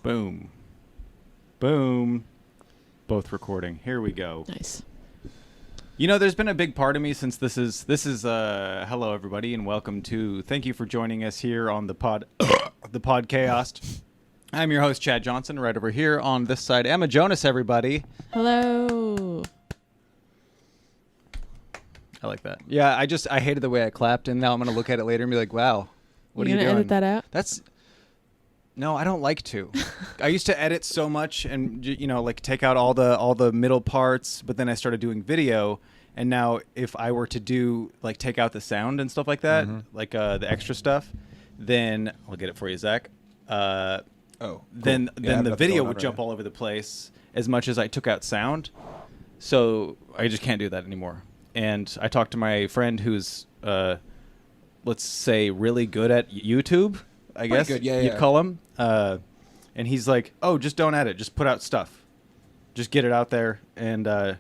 Boom. Boom. Both recording. Here we go. Nice. You know, there's been a big part of me since this is hello everybody and welcome to thank you for joining us here on the Podchaost. I'm your host Chad Johnson. Right over here on this side, Emma Jonas, everybody. Hello. I like that. Yeah, I hated the way I clapped, and now I'm gonna look at it later and be like, wow, what are you doing? Edit that out? No, I don't like to. I used to edit so much and, you know, like take out all the middle parts, but then I started doing video, and now if I were to do, like, take out the sound and stuff like that, like the extra stuff, then I'll get it for you, Zach. Cool. Then the video would jump all over the place as much as I took out sound. So I just can't do that anymore. And I talked to my friend who's, let's say, really good at YouTube, I guess you'd call him. And he's like, oh, just don't edit. Just put out stuff. Just get it out there. And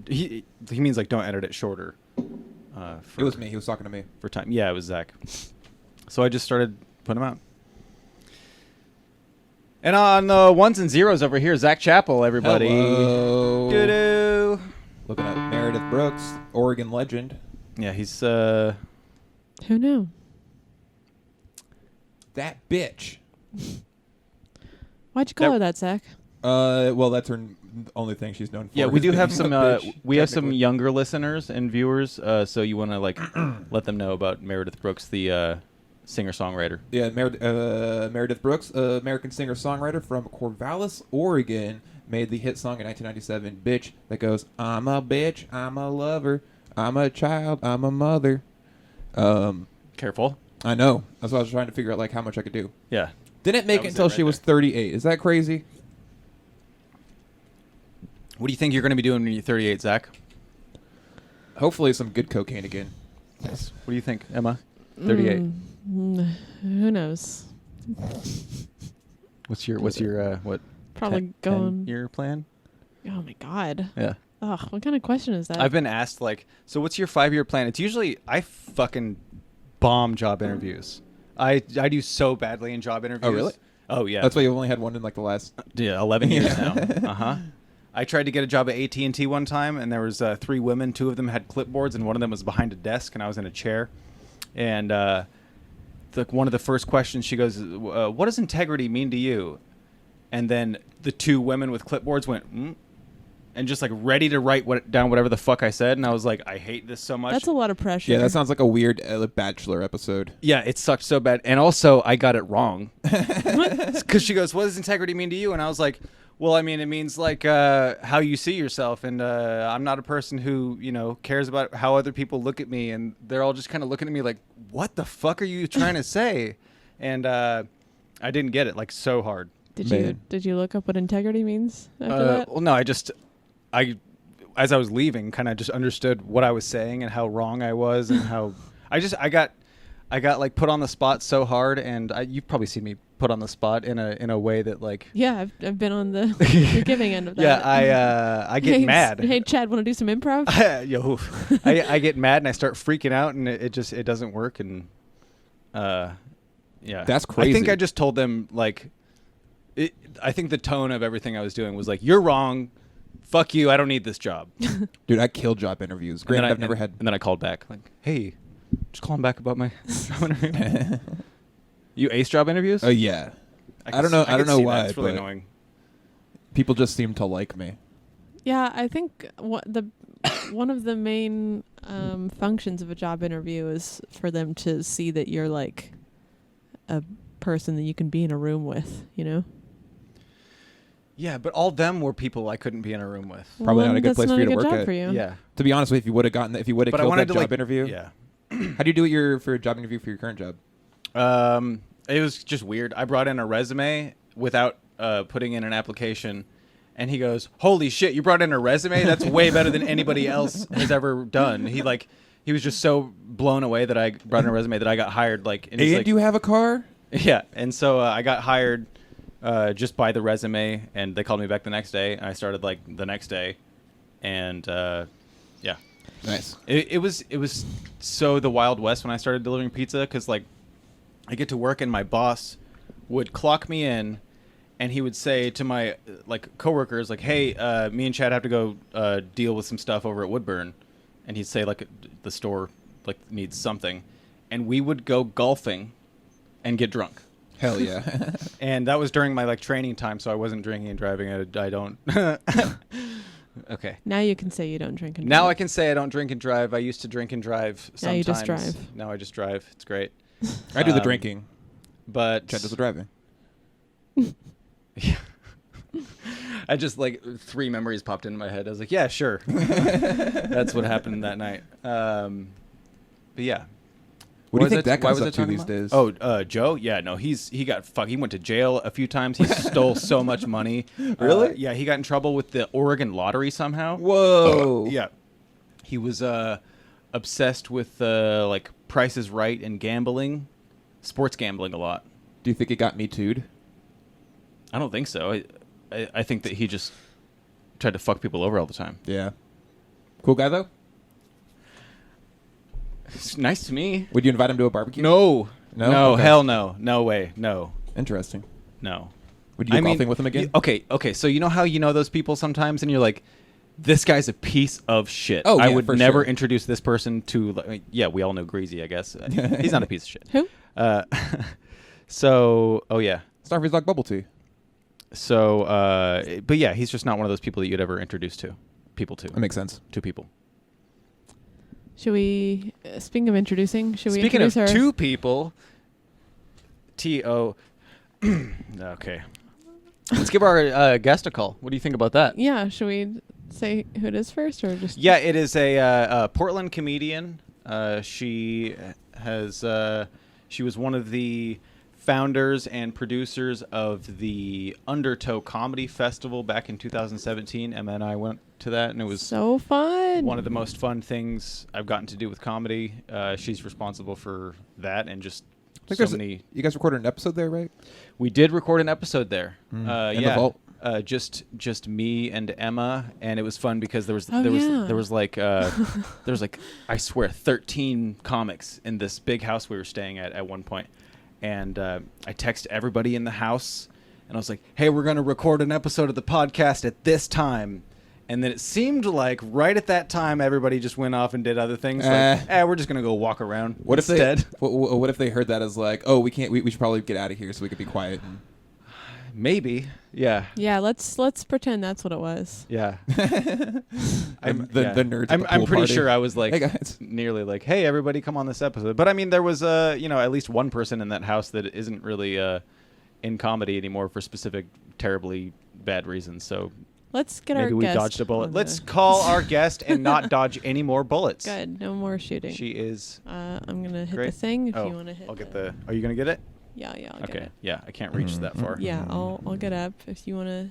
he means, like, don't edit it shorter. It was me. He was talking to me. For time. Yeah, it was Zach. So I just started putting them out. And on the ones and zeros over here, Zach Chappell, everybody. Hello. Doo-doo. Looking at Meredith Brooks, Oregon legend. Yeah, he's... Who knew? That bitch. Why'd you call her that, Zach? Well, that's her only thing she's known for. Yeah, we do have some. Bitch, we have some younger listeners and viewers. So you want to like let them know about Meredith Brooks, the singer-songwriter. Yeah, Meredith Brooks, American singer-songwriter from Corvallis, Oregon, made the hit song in 1997, "Bitch," that goes, "I'm a bitch, I'm a lover, I'm a child, I'm a mother." Careful. I know. That's why I was trying to figure out like how much I could do. Yeah. Didn't make it until she was 38. Is that crazy? What do you think you're going to be doing when you're 38, Zach? Hopefully some good cocaine again. Yes. What do you think, Emma? 38. Who knows? What's your what? Probably going 10-year plan? Oh my god. Yeah. Ugh, what kind of question is that? I've been asked like, so what's your 5-year plan? It's usually I fucking bomb job interviews. I do so badly in job interviews. Oh really? Oh yeah. That's why you've only had one in like the last 11 years now. I tried to get a job at AT&T one time, and there was 3 women. 2 of them had clipboards, and one of them was behind a desk, and I was in a chair. And one of the first questions, she goes, "What does integrity mean to you?" And then the 2 women with clipboards went, and just like ready to write down whatever the fuck I said. And I was like, I hate this so much. That's a lot of pressure. Yeah, that sounds like a weird Bachelor episode. Yeah, it sucked so bad. And also, I got it wrong. Because she goes, "What does integrity mean to you?" And I was like, well, I mean, it means like how you see yourself. And I'm not a person who, you know, cares about how other people look at me. And they're all just kind of looking at me like, what the fuck are you trying to say? And I didn't get it, like, so hard. Did you look up what integrity means after that? Well, no, as I was leaving, kind of just understood what I was saying and how wrong I was, and how I got like put on the spot so hard, and you've probably seen me put on the spot in a way that like. Yeah, I've been on the forgiving end of that. Yeah, I get mad. Hey, Chad, want to do some improv? I get mad and I start freaking out, and it doesn't work, and yeah, that's crazy. I think I just told them like. I think the tone of everything I was doing was like, "You're wrong. Fuck you. I don't need this job." Dude, I kill job interviews. Granted, I've never had. And then I called back like, "Hey, just calling back about my job interview." You ace job interviews? Oh yeah. I don't know. I don't know why. It's really annoying. People just seem to like me. Yeah, I think one of the main functions of a job interview is for them to see that you're like a person that you can be in a room with, you know? Yeah, but all them were people I couldn't be in a room with. Probably not a good place for you to work at. at. Yeah. To be honest with you, if you would have killed that job interview. Yeah. How do you do it for a job interview for your current job? It was just weird. I brought in a resume without putting in an application, and he goes, "Holy shit, you brought in a resume? That's way better than anybody else has ever done." He was just so blown away that I brought in a resume that I got hired. And do you have a car? Yeah, and so I got hired just by the resume, and they called me back the next day, and I started like the next day, and yeah. Nice. It was so the Wild West when I started delivering pizza, because like I get to work and my boss would clock me in, and he would say to my like coworkers, like, "Hey, me and Chad have to go deal with some stuff over at Woodburn," and he'd say like the store like needs something, and we would go golfing and get drunk. Hell yeah. And that was during my like training time, so I wasn't drinking and driving. I don't. Okay. Now you can say you don't drink and drive. Now I can say I don't drink and drive. I used to drink and drive sometimes. Now you just drive. Now I just drive. It's great. I do the drinking. But Chad does the driving. Yeah. I just like 3 memories popped into my head. I was like, yeah, sure. That's what happened that night. But yeah. What do you think that guy's up to these days? Oh, Joe? Yeah, no, he went to jail a few times. He stole so much money. Really? Yeah, he got in trouble with the Oregon lottery somehow. Whoa. Yeah. He was obsessed with like Price is Right and gambling, sports gambling a lot. Do you think it got me too'd? I don't think so. I think that he just tried to fuck people over all the time. Yeah. Cool guy, though? It's nice to me. Would you invite him to a barbecue? No. No? No, Okay. hell no. No way. No. Interesting. No. Would you go golfing with him again? Okay. So you know how you know those people sometimes, and you're like, this guy's a piece of shit. Oh, yeah, I would for never sure. introduce this person to. Like, yeah, we all know Greasy, I guess. He's not a piece of shit. Who? So, oh yeah. Starfreeze like bubble tea. So, but yeah, he's just not one of those people that you'd ever introduce people to. That makes sense. Two people. Should we, speaking of introducing, should we Speaking of introduce our... two people, T.O. Okay. Let's give our guest a call. What do you think about that? Yeah, should we say who it is first, or just... Yeah, it is a Portland comedian. She was one of the founders and producers of the Undertow Comedy Festival back in 2017. Emma and I went to that, and it was so fun. one of the most fun things I've gotten to do with comedy. She's responsible for that, and just so many. You guys recorded an episode there, right? We did record an episode there. In Yeah, the vault. Just me and Emma, and it was fun because there was like I swear 13 comics in this big house we were staying at one point. And I texted everybody in the house, and I was like, hey, we're going to record an episode of the podcast at this time. And then it seemed like right at that time, everybody just went off and did other things. We're just going to go walk around instead. What if they heard that as like, oh, we can't, we should probably get out of here so we could be quiet. Maybe. Yeah. Yeah, let's pretend that's what it was. Yeah. The nerds. I'm pretty party. sure I was like, hey guys. nearly like, hey, everybody come on this episode. But I mean, there was, at least one person in that house that isn't really in comedy anymore for specific, terribly bad reasons. So let's get maybe our we guest dodged a bullet. on Let's the- call our guest and not dodge any more bullets. Good, no more shooting. She is. I'm gonna hit Great. the thing if Oh, you want to hit. I'll get the. Are you gonna get it? Yeah, I'll get Okay. it. Yeah, I can't reach that far. Yeah, I'll get up if you want to.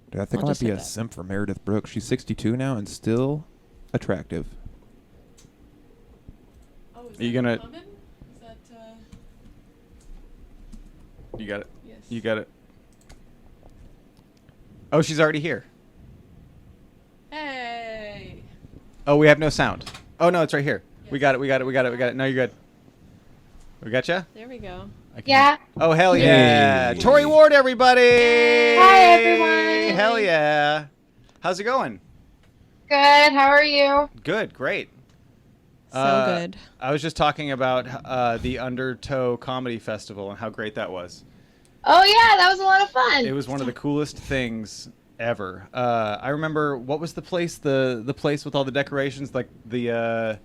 Dude, I think I'll I might just be hit a that. simp for Meredith Brooks. She's 62 now and still attractive. Oh, is Are you gonna? Is that? You got it. Yes. You got it. Oh, she's already here. Hey. Oh, we have no sound. Oh no, it's right here. Yes. We got it. No, you're good. We got you. There we go. Yeah. Oh hell yeah! Hey. Tory Ward, everybody! Hi, everyone. Hell yeah! How's it going? Good. How are you? Good, great. So good. I was just talking about the Undertow Comedy Festival and how great that was. Oh yeah, that was a lot of fun. It was one of the coolest things ever. I remember, what was the place? The place with all the decorations, like the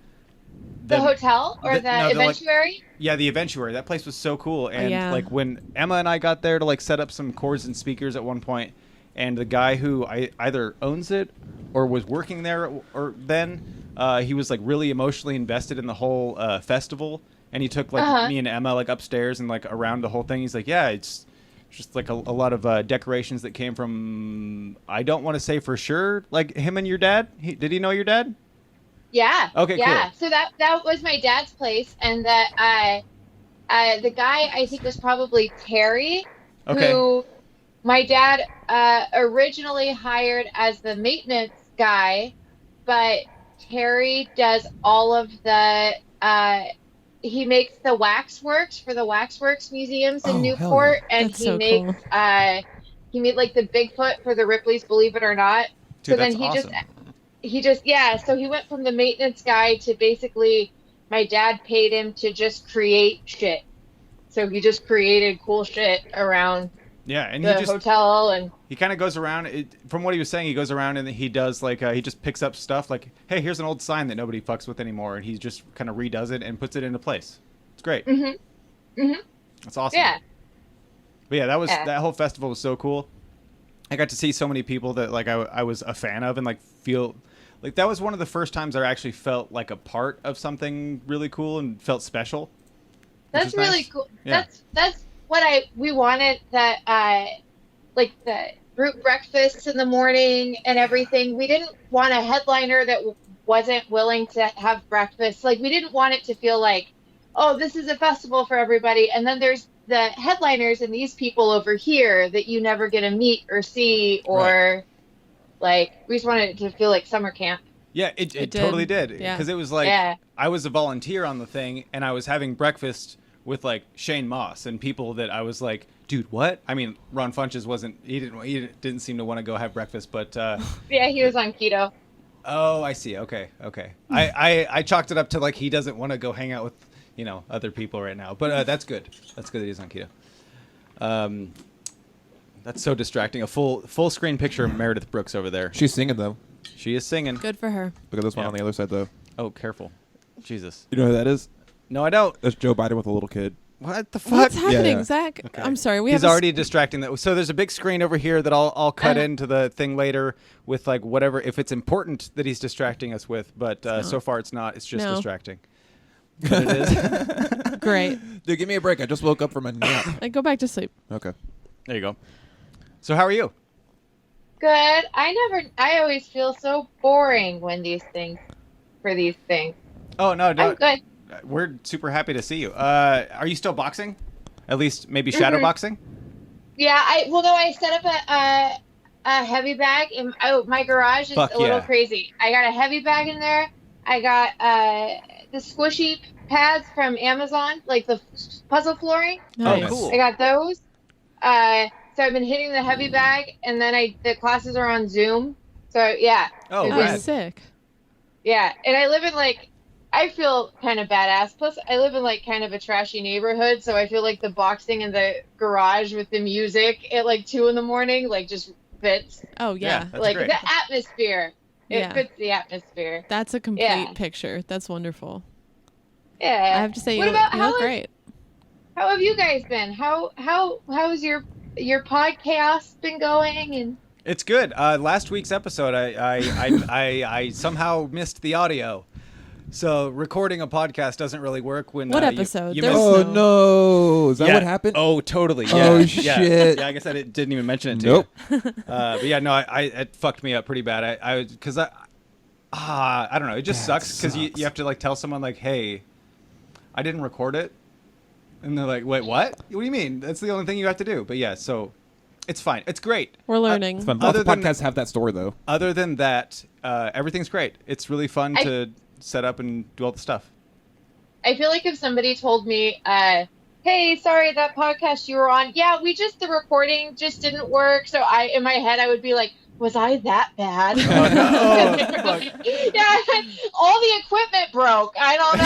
hotel or the eventuary? Yeah, the eventuary. That place was so cool. And yeah. like when Emma and I got there to like set up some cords and speakers at one point, and the guy who either owns it or was working there or then he was like really emotionally invested in the whole festival, and he took like me and Emma like upstairs and like around the whole thing. He's like, yeah, it's just like a lot of decorations that came from, I don't want to say for sure, like him and your dad. Did he know your dad? Yeah. Okay, yeah. cool. So that was my dad's place, and that the guy I think was probably Terry, Okay. who my dad originally hired as the maintenance guy, but Terry does all of the he makes the waxworks for the waxworks museums in Oh, hell Newport, yeah. and That's he so makes cool. he made like the Bigfoot for the Ripley's Believe It or Not. Dude, So then that's awesome. so he went from the maintenance guy to basically my dad paid him to just create shit. So he just created cool shit around and the hotel, and he kind of goes around. From what he was saying, he goes around and he does like he just picks up stuff like, hey, here's an old sign that nobody fucks with anymore, and he just kind of redoes it and puts it into place. It's great. That's awesome. Yeah. But yeah, that whole festival was so cool. I got to see so many people that like I was a fan of and like feel like that was one of the first times I actually felt like a part of something really cool and felt special. That's really nice. cool. Yeah. That's what we wanted, that like the group breakfasts in the morning and everything. We didn't want a headliner that wasn't willing to have breakfast. Like we didn't want it to feel like, oh, this is a festival for everybody, and then there's the headliners and these people over here that you never get to meet or see, or like we just wanted it to feel like summer camp. Yeah, it totally did. Yeah. Because it was like I was a volunteer on the thing, and I was having breakfast with like Shane Moss and people that I was like, dude, what? I mean, Ron Funches he didn't seem to want to go have breakfast, but yeah, he was on keto. Oh, I see. Okay. I chalked it up to like he doesn't want to go hang out with other people right now, but that's good. That's good that he's on keto. That's so distracting. A full screen picture of Meredith Brooks over there. She's singing though. She is singing. Good for her. Look at this one on the other side though. Oh, careful. Jesus. You know who that is? No, I don't. That's Joe Biden with a little kid. What the fuck? What's happening, Yeah. Zach? Okay. I'm sorry. He's already distracting that. So there's a big screen over here that I'll cut into the thing later with like whatever, if it's important that he's distracting us with. But so far it's not. It's just distracting. But it is. Great. Dude, give me a break. I just woke up from a nap. Like, go back to sleep. Okay. There you go. So how are you? Good. I always feel so boring when these things. Oh no, I'm good. We're super happy to see you. Are you still boxing? At least maybe shadow boxing? Yeah, I set up a heavy bag in my garage is a little crazy. I got a heavy bag in there. I got the squishy pads from Amazon, like the puzzle flooring. Nice. Oh, cool. I got those. So I've been hitting the heavy bag, and then the classes are on Zoom. So yeah. Oh, That's sick. Yeah, and I live in I feel kind of badass. Plus, I live in kind of a trashy neighborhood, so I feel like the boxing in the garage with the music at 2 a.m. just fits. Oh yeah. That's great. The atmosphere. It fits the atmosphere. That's a complete picture. That's wonderful. Yeah. I have to say, you about look great. How have you guys been? How's your podcast been going? And It's good. Last week's episode, I somehow missed the audio. So recording a podcast doesn't really work when what episode? you There miss- was no! Is that what happened? Oh, totally. Yeah. Oh, Yeah. shit. Yeah, I guess I didn't even mention it to Nope. you. But yeah, no, it fucked me up pretty bad. I don't know. It just That sucks because you have to tell someone hey, I didn't record it, and they're like, wait, what? What do you mean? That's the only thing you have to do. But yeah, so it's fine. It's great. We're learning. It's fun. Lots of podcasts have that story though. Other than that, everything's great. It's really fun to set up and do all the stuff. I feel like if somebody told me, hey, sorry, that podcast you were on, the recording just didn't work. So in my head, I would be like, was I that bad? Oh, no. Yeah, all the equipment broke. I don't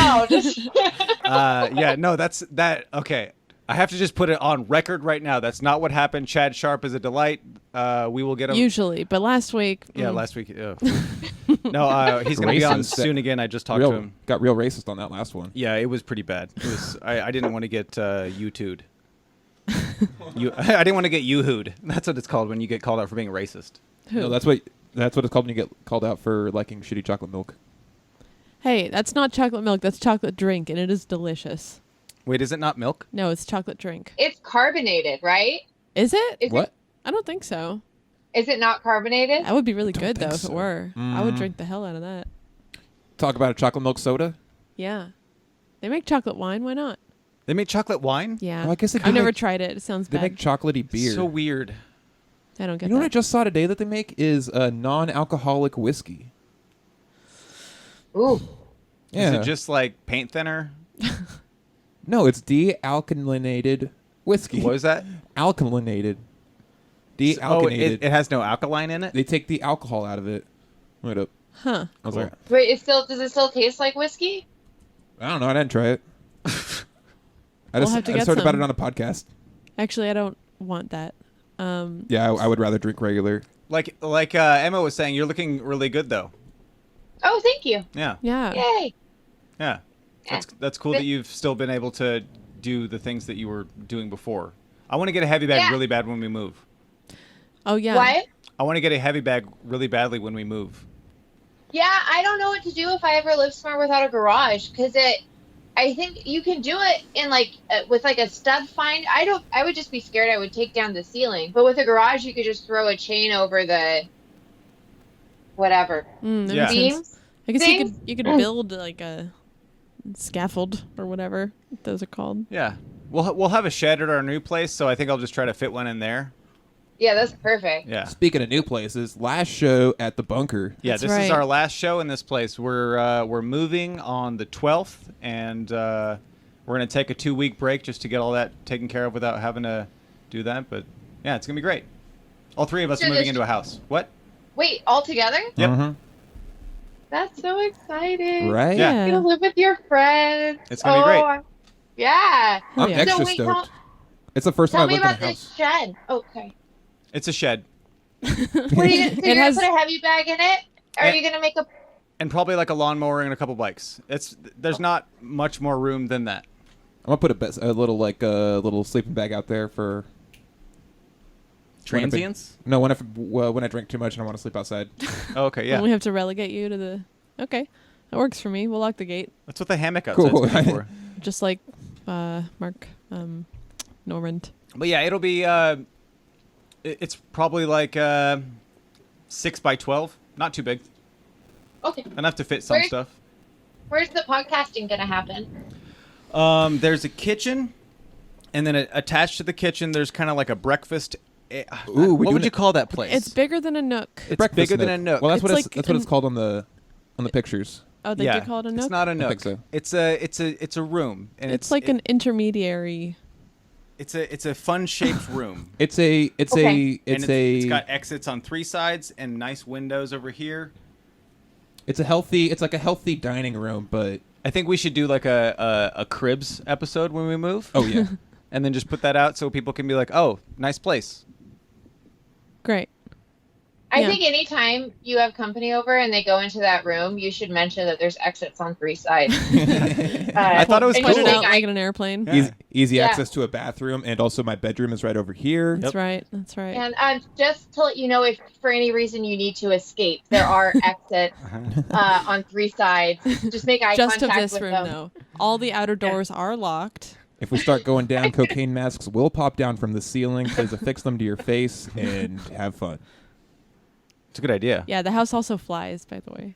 know. Yeah, no, that's that. Okay. I have to just put it on record right now. That's not what happened. Chad Sharp is a delight. We will get him. Usually, but last week. Yeah, last week. No, he's going to be on Racist. soon again. I just talked to him. Got real racist on that last one. Yeah, it was pretty bad. It was. I didn't want to get YouTube'd. I didn't want to get yoo-hooed. That's what it's called when you get called out for being racist. Who? No, that's what it's called when you get called out for liking shitty chocolate milk. Hey, that's not chocolate milk. That's chocolate drink, and it is delicious. Wait, is it not milk? No, it's chocolate drink. It's carbonated, right? Is it? What? I don't think so. Is it not carbonated? That would be really Don't good, though, think if so. it were. I would drink the hell out of that. Talk about a chocolate milk soda. Yeah. They make chocolate wine. Why not? They make chocolate wine? Yeah. Oh, I guess they I've do never make- tried it. It sounds They bad. make chocolatey beer. So weird. I don't get You know what I that. just saw today that they make is a non-alcoholic whiskey. Ooh. Yeah. Is it just like paint thinner? No, it's de-alkalinated whiskey. What is that? Alkalinated. Dealkinated. It has no alkaline in it? They take the alcohol out of it. Wait up. Huh. I was like, Wait, does it still taste like whiskey? I don't know. I didn't try it. I We'll have to I get just heard about some. it on a podcast. Actually, I don't want that. Yeah, I would rather drink regular. Like Emma was saying, you're looking really good though. Oh, thank you. Yeah. Yeah. Yay. Yeah. That's cool that you've still been able to do the things that you were doing before. I want to get a heavy bag really bad when we move. Oh yeah. What? I want to get a heavy bag really badly when we move. Yeah, I don't know what to do if I ever live somewhere without a garage, because I think you can do it in with a stud find. I would just be scared I would take down the ceiling. But with a garage, you could just throw a chain over the whatever. That Yeah. makes Beams. sense. I guess Things? you could build like a scaffold or whatever those are called. Yeah. We'll have a shed at our new place, so I think I'll just try to fit one in there. Yeah, that's perfect. Yeah. Speaking of new places, last show at the bunker. Yeah, That's this is right. our last show in this place. We're moving on the 12th, and we're gonna take a 2-week break just to get all that taken care of without having to do that. But yeah, it's gonna be great. All three of us So are moving this- into a house. What? Wait, all together? Yep. Mhm. That's so exciting. Right? Yeah. You're gonna live with your friends. It's gonna be great. Yeah. I'm Yeah. extra So wait, stoked. It's the first Tell time me I've lived about in a this house. shed. Okay. It's a shed, What are you gonna, so It you're has- gonna put a heavy bag in it? Are And- you gonna make a? and probably like a lawnmower and a couple bikes. There's not much more room than that. I'm gonna put a little sleeping bag out there for Transients? No, when I drink too much and I want to sleep outside. Oh, okay, yeah. And we have to relegate you to the. Okay, that works for me. We'll lock the gate, That's what the hammock outside's Cool. good for. just like Mark Normand. But yeah, it'll be. It's probably like 6 by 12. Not too big. Okay. Enough to fit some Where's- stuff. Where's the podcasting gonna happen? There's a kitchen, and then attached to the kitchen, there's kind of like a breakfast. Ooh, what would you call that place? It's bigger than a nook. It's Breakfast bigger than a nook. Well, that's It's what like that's what it's an- called on the pictures. Oh, they yeah, do call it a nook. It's not a nook. think so. It's a room, and It's like an intermediary. It's a fun shaped room. It's Okay. It's got exits on 3 sides and nice windows over here. it's like a healthy dining room, but I think we should do like a cribs episode when we move. oh yeah. And then just put that out so people can be like, oh, nice place. Great. I Yeah. think anytime you have company over and they go into that room, you should mention that there's exits on 3 sides. I thought it was and Put you it cool. out think like in an airplane. Yeah. Easy Yeah. access to a bathroom, and also my bedroom is right over here. That's right. That's right. And just to let you know, if for any reason you need to escape, there are exits on 3 sides. Just make eye Just of contact this with room, them. though. All the outer doors are locked. If we start going down, cocaine masks will pop down from the ceiling. Please affix them to your face and have fun. It's a good idea. Yeah, the house also flies, by the way.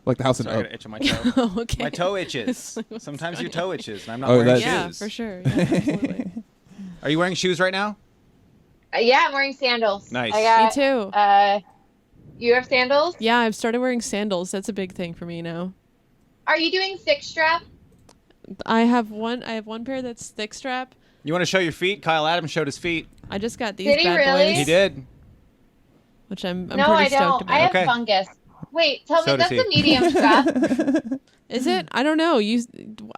Like the house in Sorry, I Oak. got an itch on my toe. Oh, okay. My toe itches. What's Sometimes going your toe itches, and I'm not Oh, wearing that's- Yeah, shoes. for sure. Yeah, absolutely. Are you wearing shoes right now? Yeah, I'm wearing sandals. Nice. I Me got, too. you have sandals? Yeah, I've started wearing sandals. That's a big thing for me now. Are you doing 6 strap? I have one pair that's thick strap. You want to show your feet? Kyle Adams showed his feet. I just got these Did he bad really? boys, He did. which I'm No, pretty I stoked don't. about. I have Okay. fungus. Wait, tell So me, does that's he. a medium strap. Is it? I don't know.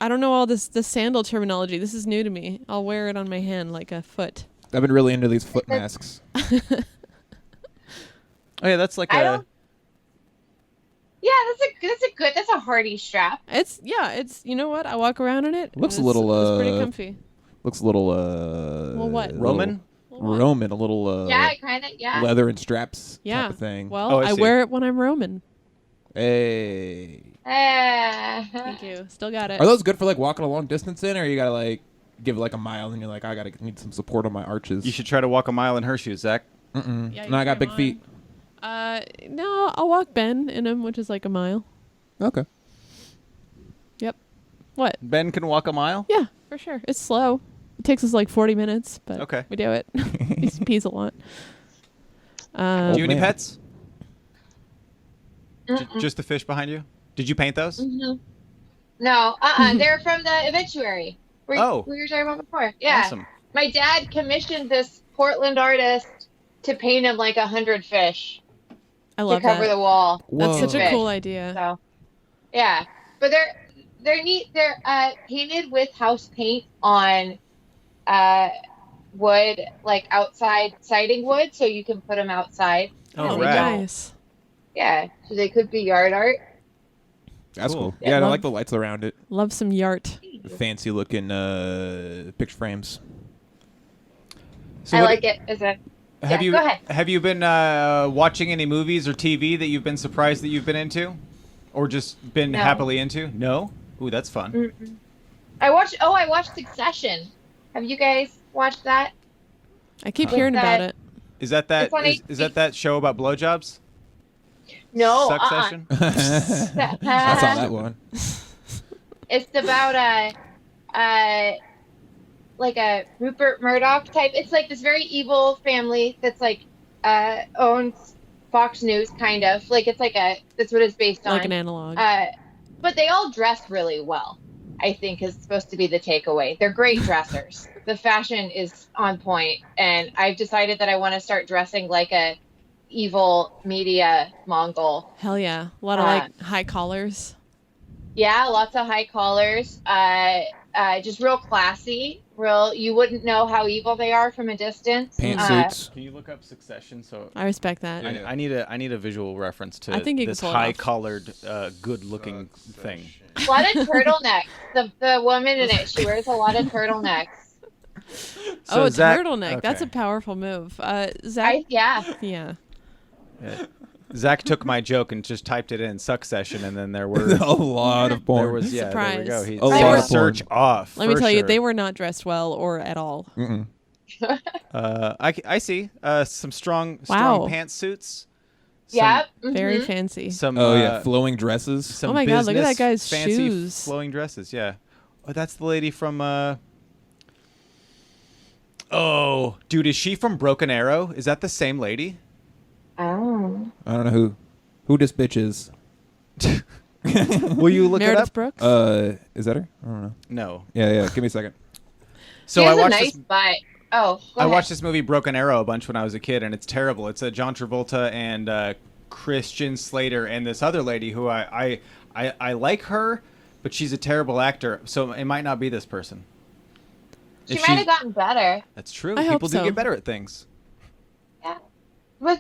I don't know all the sandal terminology. This is new to me. I'll wear it on my hand like a foot. I've been really into these foot masks. Oh yeah, that's like I a. don't- Yeah, that's a hardy strap. It's you know what? I walk around in it. and Looks a it's- little, It's pretty comfy. Looks a little what? Roman? Roman, a little Yeah, kind of. Yeah. leather and straps Yeah. type of thing. Well, Oh, I I see. wear it when I'm Roman. Hey. Thank you. Still got it. Are those good for like walking a long distance in, or you gotta like give it like a mile and you're like, I need some support on my arches? You should try to walk a mile in her shoes, Zach. Mm-mm. Yeah, you No, I got try big feet. No, I'll walk Ben in them, which is like a mile. Okay. Yep. What? Ben can walk a mile. Yeah, for sure. It's slow. It takes us like 40 minutes, but Okay. we do it. He pees a lot. Do you have any man. pets? Mm-mm. Just the fish behind you. Did you paint those? Mhm. No, they're from the obituary. We Oh. were talking about before. Yeah. Awesome. My dad commissioned this Portland artist to paint him like 100 fish I to love cover that. the wall. That's Whoa. such a cool idea. So, yeah, but they're neat. They're painted with house paint on wood, like outside siding wood, so you can put them outside. Oh, And they rad. don't- Nice. Yeah, so they could be yard art. That's Cool. cool. Yeah, I Love- like the lights around it. Love some yart. Fancy looking picture frames. So I what- like it as a. Have Yeah, you go ahead. have you been watching any movies or TV that you've been surprised that you've been into, or just been No. happily into? No. Ooh, that's fun. Mm-mm. I watched Succession. Have you guys watched that? I keep With hearing about that- it. Is that It's on is that show about blowjobs? No. Succession. That's on that one. It's about like a Rupert Murdoch type. It's like this very evil family that's like owns Fox News, kind of. Like it's like that's what it's based on. Like an analog. But they all dress really well, I think is supposed to be the takeaway. They're great dressers. The fashion is on point, and I've decided that I want to start dressing like a evil media Mongol. Hell yeah. A lot of like high collars. Yeah, lots of high collars. Just real classy. Real, you wouldn't know how evil they are from a distance. Pantsuits. Can you look up Succession? So I respect that. Yeah. I need a visual reference to I think you can this pull it off. high collared, good looking thing. A lot of turtlenecks. The woman in it, she wears a lot of turtlenecks. Oh, a Zach- turtleneck. That's a okay. powerful move. Zach. Yeah. Yeah. Yeah. Zach took my joke and just typed it in Succession, and then there were A lot of porn. there was there we Surprise. go. He A lot of search off. Let me for tell you, sure. they were not dressed well or at all. Mm-mm. I see some strong Wow. pantsuits. Yep. Very mhm. fancy. Some Oh yeah, flowing dresses. some Oh my God, look at that business guy's fancy shoes. flowing dresses. Yeah. Oh, that's the lady from. Oh, dude, is she from Broken Arrow? Is that the same lady? Oh. I don't know who this bitch is. Will you look it Meredith up? Brooks. Is that her? I don't know. No. Yeah. Give me a second. So She I has a watched nice this. butt. Oh, go I ahead. watched this movie Broken Arrow a bunch when I was a kid, and it's terrible. It's a John Travolta and Christian Slater and this other lady who I like her, but she's a terrible actor. So it might not be this person. She If might have gotten better. That's true. I hope People do so. get better at things. Yeah.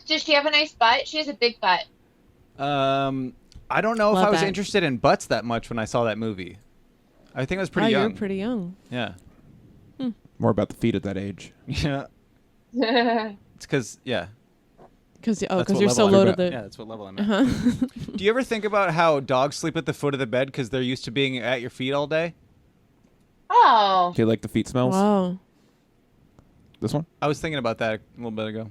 Does she have a nice butt? She has a big butt. I don't know if Love I was that. interested in butts that much when I saw that movie. I think I was pretty oh, young. you're pretty young. Yeah. More about the feet at that age. Yeah. Yeah. It's because yeah. Because That's what you're so level low I'm to at. the. Yeah, that's what level I'm at. Uh-huh. Do you ever think about how dogs sleep at the foot of the bed because they're used to being at your feet all day? Oh. Okay, like the feet smells. Wow. This one. I was thinking about that a little bit ago. Or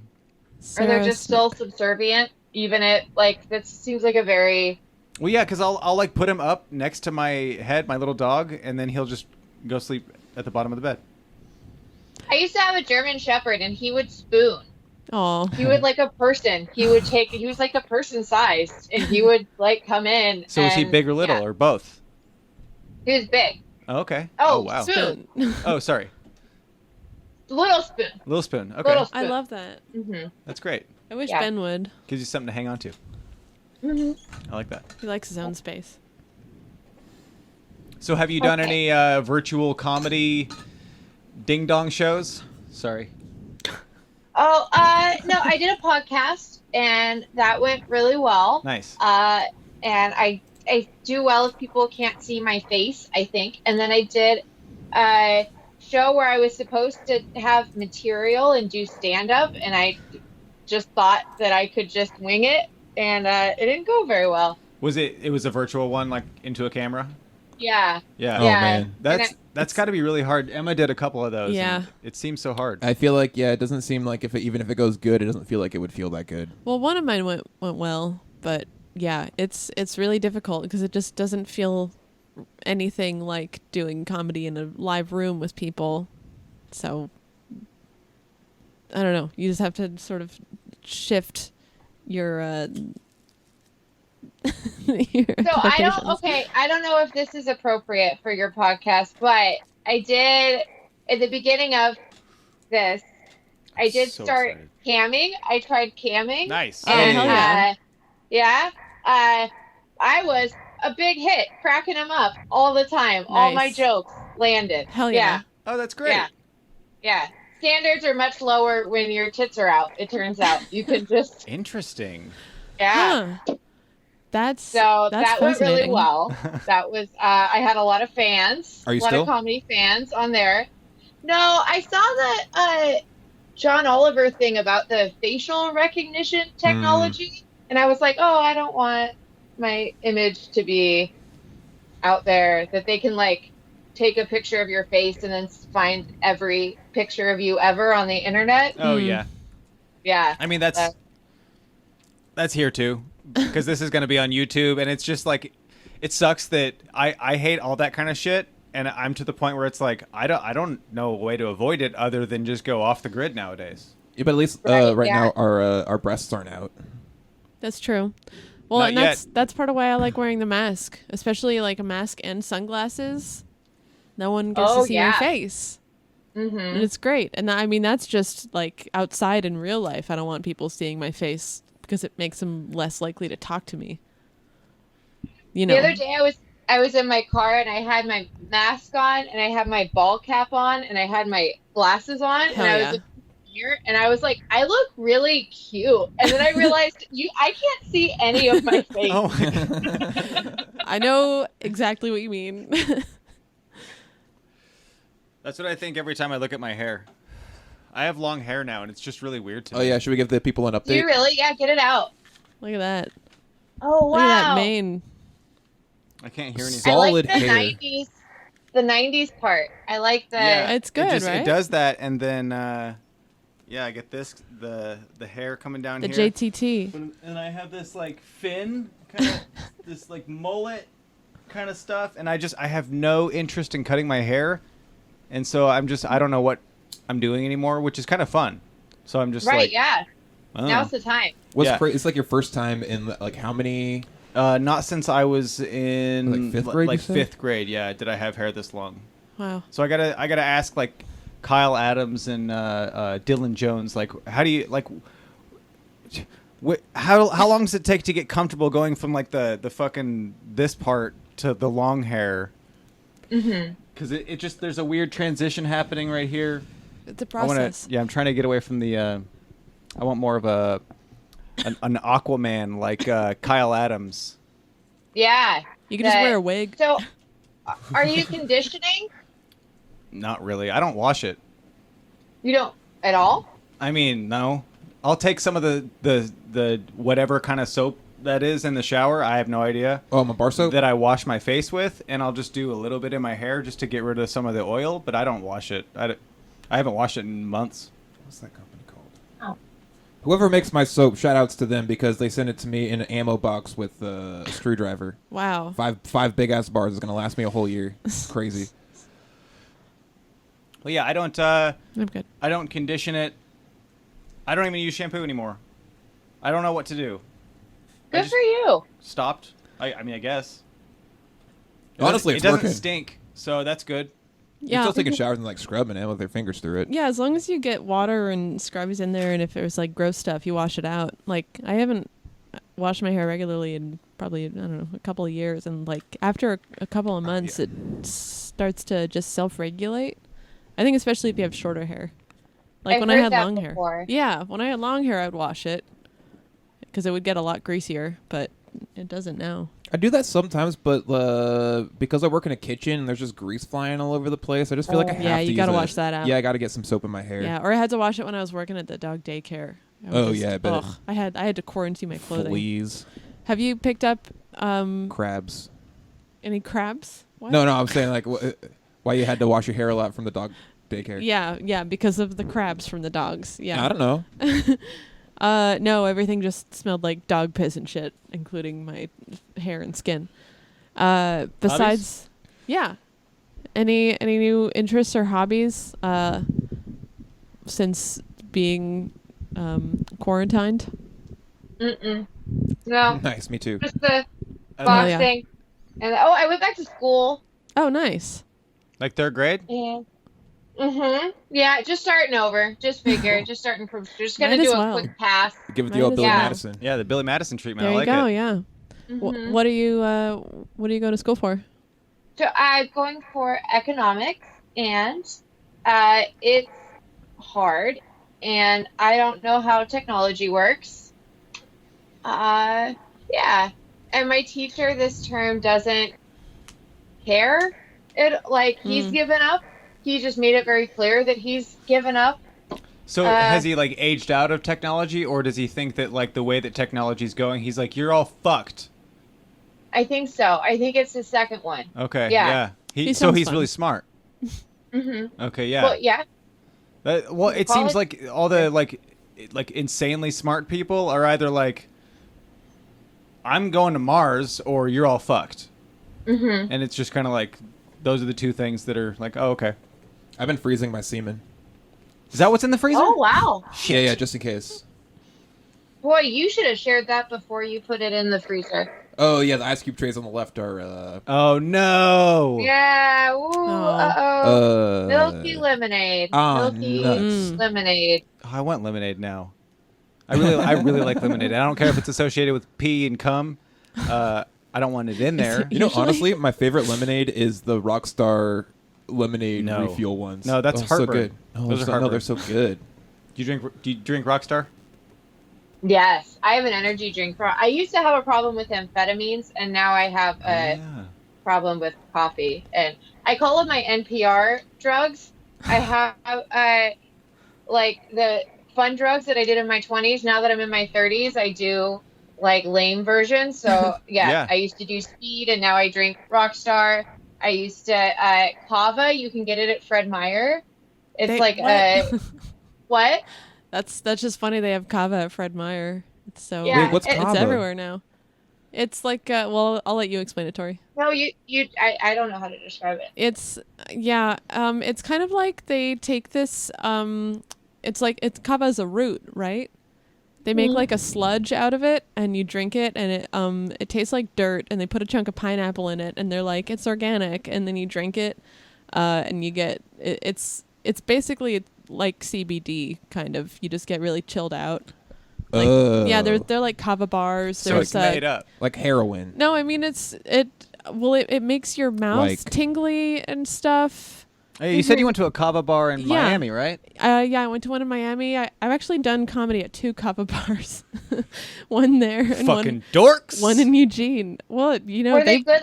Sarah they're just Smith. still subservient, even at like that seems like a very. Well, yeah, because I'll like put him up next to my head, my little dog, and then he'll just go sleep at the bottom of the bed. I used to have a German Shepherd, and he would spoon. Aw. He would like a person. He was like a person sized, and he would like come in. So is he and- big or little yeah, or both? he was big. Oh, okay. Oh, wow. spoon. Oh, sorry. Little spoon. Little spoon. Okay. Little I spoon. love that. Mm-hmm. That's great. I wish Yeah. Ben would. Gives you something to hang on to. Mm-hmm. I like that. He likes his own space. So have you done Okay. any virtual comedy ding dong shows? Sorry. Oh, no, I did a podcast, and that went really well. Nice. And I do well if people can't see my face, I think. And then I did a show where I was supposed to have material and do stand up, and I just thought that I could just wing it, and it didn't go very well. Was it was a virtual one, like into a camera? Yeah. Yeah. Oh, Yeah. man. That's got to be really hard. Emma did a couple of those. Yeah. and It seems so hard. I feel like it doesn't seem like even if it goes good, it doesn't feel like it would feel that good. Well, one of mine went well, but yeah, it's really difficult because it just doesn't feel anything like doing comedy in a live room with people. So I don't know. You just have to sort of shift your your So I don't know if this is appropriate for your podcast, but I did at the beginning of this. I did So start excited. camming. I tried camming. Nice. Oh, And hell yeah. yeah, I was a big hit, cracking them up all the time. All my Nice. jokes landed. Hell Yeah, yeah. Oh, that's great. yeah, yeah. Standards are much lower when your tits are out. It turns out you can just Interesting. yeah. Huh. That's So that's that went really fascinating. well. That was I had a lot of fans, Are you a lot still? of comedy fans on there. No, I saw that John Oliver thing about the facial recognition technology, and I was like, oh, I don't want my image to be out there. That they can like take a picture of your face and then find every picture of you ever on the internet. Oh Mm. yeah. Yeah, I mean that's here too, because this is going to be on YouTube, and it's just like, it sucks that I hate all that kind of shit, and I'm to the point where it's like I don't know a way to avoid it other than just go off the grid nowadays. Yeah, but at least Right, yeah. now our breasts aren't out. That's true. Well, Not and that's part of why I like wearing the mask, especially like a mask and sunglasses. No one gets Oh, to see my yeah. face. Mm-hmm. And it's great. And I mean, that's just like outside in real life. I don't want people seeing my face because it makes them less likely to talk to me. You know. The other day I was in my car and I had my mask on and I had my ball cap on and I had my glasses on Hell and I was yeah. looking in the mirror and I was like, I look really cute. And then I realized I can't see any of my face. Oh my God. I know exactly what you mean. That's what I think every time I look at my hair. I have long hair now, and it's just really weird to me. Oh yeah, should we give the people an Do you update? really? Yeah, get it out. Look at that. Oh Look at that wow. mane. I can't hear anything. Solid I like the hair. 90s. The 90s part. I like the It's good, it right? It does that, and then yeah, I get this the hair coming down The here. JTT. And I have this like fin kind of this like mullet kind of stuff, and I have no interest in cutting my hair, and so I don't know what I'm doing anymore, which is kind of fun. So I'm just right, like, yeah. I don't Now's know. the time. What's Yeah. it's like your first time in like how many? Not since I was in Like fifth grade, you Like said? fifth grade, yeah. Did I have hair this long? Wow. So I gotta ask like Kyle Adams and Dylan Jones, like, how do you like? How long does it take to get comfortable going from like the fucking this part to the long hair? Mm-hmm. Because it just there's a weird transition happening right here. It's a I want process. to I'm trying to get away from the. I want more of an Aquaman like Kyle Adams. Yeah. You can just wear a wig. So, are you conditioning? Not really. I don't wash it. You don't at all? I mean, no. I'll take some of the whatever kind of soap that is in the shower. I have no idea. Oh, my bar soap. That I wash my face with, and I'll just do a little bit in my hair just to get rid of some of the oil, but I don't wash it. I haven't washed it in months. What's that company called? Oh. Whoever makes my soap, shout outs to them because they send it to me in an ammo box with a screwdriver. Wow. Five big ass bars is gonna last me a whole year. Crazy. Well, yeah, I don't. I'm good. I don't condition it. I don't even use shampoo anymore. I don't know what to do. I Good just for you. stopped. I mean, I guess. Honestly, it it's doesn't working. stink, so that's good. You're Yeah. still taking showers and like scrubbing it with their fingers through it. Yeah, as long as you get water and scrubbies in there, and if there's like gross stuff, you wash it out. Like I haven't washed my hair regularly in probably, I don't know, a couple of years, and like after a couple of months, yeah. it starts to just self-regulate. I think especially if you have shorter hair. Like I've when I heard had that long before. hair. Yeah, when I had long hair, I'd wash it because it would get a lot greasier, but it doesn't now. I do that sometimes, but because I work in a kitchen and there's just grease flying all over the place, I just feel like I have Yeah, to you use gotta it. wash that out. Yeah, I gotta get some soap in my hair. Yeah, or I had to wash it when I was working at the dog daycare. Oh, yeah, I bet. I had to quarantine my clothing. Fleas, Have you picked up crabs. any crabs? What? No, I'm saying like why you had to wash your hair a lot from the dog daycare. Yeah, because of the crabs from the dogs. Yeah. I don't know. No, everything just smelled like dog piss and shit, including my hair and skin. Besides, yeah. Any new interests or hobbies since being quarantined? Mm-mm. No, Nice, me too. just the Uh, boxing. And I went back to school. Oh, nice. Like third grade? And Yeah, just starting over. Just figure. Just starting from. Just gonna Might do as a well. quick pass. Give it the Might old as Billy well. Madison. Yeah, the Billy Madison treatment. There I you like go. it. Yeah. Mhm. What are you going to school for? So I'm going for economics, and it's hard, and I don't know how technology works. Yeah, and my teacher this term doesn't care. It like he's given up. He just made it very clear that he's given up. So has he like aged out of technology, or does he think that like the way that technology's going, he's like, you're all fucked? I think so. I think it's the second one. Okay. Yeah. Yeah. sounds He's fun. really smart. Okay. Yeah. Well, yeah. Well, it Call seems it- like all the like insanely smart people are either like, I'm going to Mars, or you're all fucked. And it's just kind of like, those are the two things that are like, oh, okay. I've been freezing my semen. Is that what's in the freezer? Oh wow. Yeah, just in case. Boy, you should have shared that before you put it in the freezer. Oh yeah, the ice cube trays on the left are. Oh no. Yeah. Ooh. Uh-oh. Milky lemonade. Milky nuts. lemonade. Oh, I want lemonade now. I really like lemonade. I don't care if it's associated with pee and cum. I don't want it in there. You know, Usually- honestly, my favorite lemonade is the Rockstar lemonade No. refuel ones. No, that's so heartburn. good. Oh, Those are no, heartburn. they're so good. Do you drink Rockstar? Yes, I have an energy drink. I used to have a problem with amphetamines, and now I have a problem with coffee. And I call them my NPR drugs. I have like the fun drugs that I did in my 20s. Now that I'm in my 30s, I do like lame versions. So Yeah. I used to do speed, and now I drink Rockstar. I used to kava. You can get it at Fred Meyer. It's what? That's just funny. They have kava at Fred Meyer. It's so Yeah, Wait, what's it's kava? it's everywhere now. It's like well, I'll let you explain it, Tori. No, I don't know how to describe it. It's it's kind of like they take this it's kava is a root, right? They make like a sludge out of it, and you drink it, and it tastes like dirt, and they put a chunk of pineapple in it, and they're like, it's organic, and then you drink it, and you get it's basically like CBD kind of. You just get really chilled out. Like, yeah, they're like kava bars. So There's it's made up. Like heroin. No, I mean it makes your mouth Like- tingly and stuff. Hey, you said you went to a kava bar in Yeah. Miami, right? Yeah, I went to one in Miami. I've actually done comedy at 2 kava bars. One there and Fucking dorks. one in Eugene. Well, you know, Were they good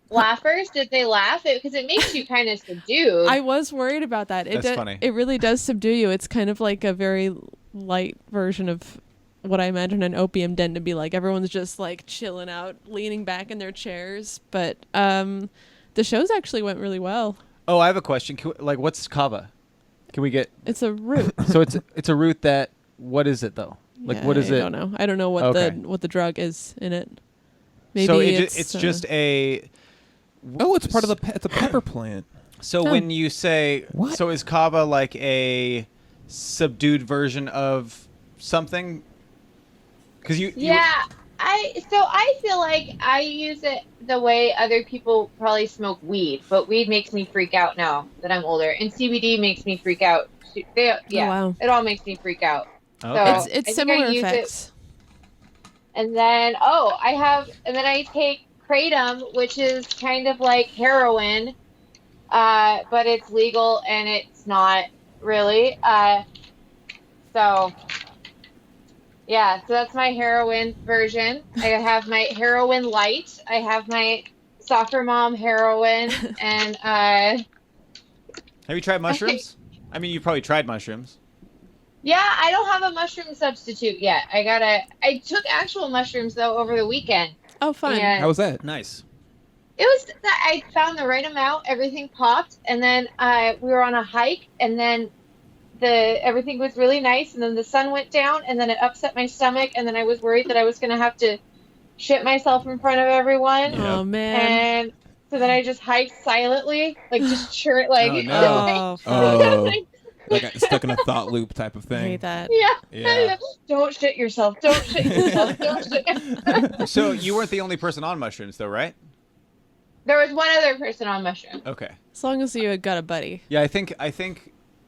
laughers? Did they laugh? Because it makes you kind of subdued. I was worried about that. That's funny. It really does subdue you. It's kind of like a very light version of what I imagine an opium den to be like. Everyone's just like chilling out, leaning back in their chairs. But the shows actually went really well. Oh, I have a question. What's kava? Can we get? It's a root. So it's a root that. What is it though? Like, Yeah, what is it? I don't know. I don't know what Okay. the drug is in it. Maybe So it's just a. Oh, it's part of it's a pepper plant. So Oh. when you say, What? so is kava like a subdued version of something? Because yeah, I feel like I use it the way other people probably smoke weed, but weed makes me freak out now that I'm older, and CBD makes me freak out. Yeah, wow. it all makes me freak out. Okay. So- I It's think I similar use it- effects. And then I take kratom, which is kind of like heroin, but it's legal and it's not really. So that's my heroin version. I have my heroin light. I have my soccer mom heroin, and have you tried mushrooms? I mean, you probably tried mushrooms. yeah, I don't have a mushroom substitute yet. I took actual mushrooms though over the weekend. Oh, fun. And How was that? Nice. it was that I found the right amount. Everything popped, and then we were on a hike, and then everything was really nice, and then the sun went down, and then it upset my stomach, and then I was worried that I was going to have to shit myself in front of everyone. Yeah. Oh man. And so then I just hiked silently, like just churn, like Oh, no. Oh, Oh, like I stuck in a thought loop type of I thing. hate that. yeah. Yeah. Don't shit yourself. Don't shit yourself. Don't shit. So you weren't the only person on mushrooms, though, right? There was one other person on mushrooms. Okay. As long as you had got a buddy. Yeah, I think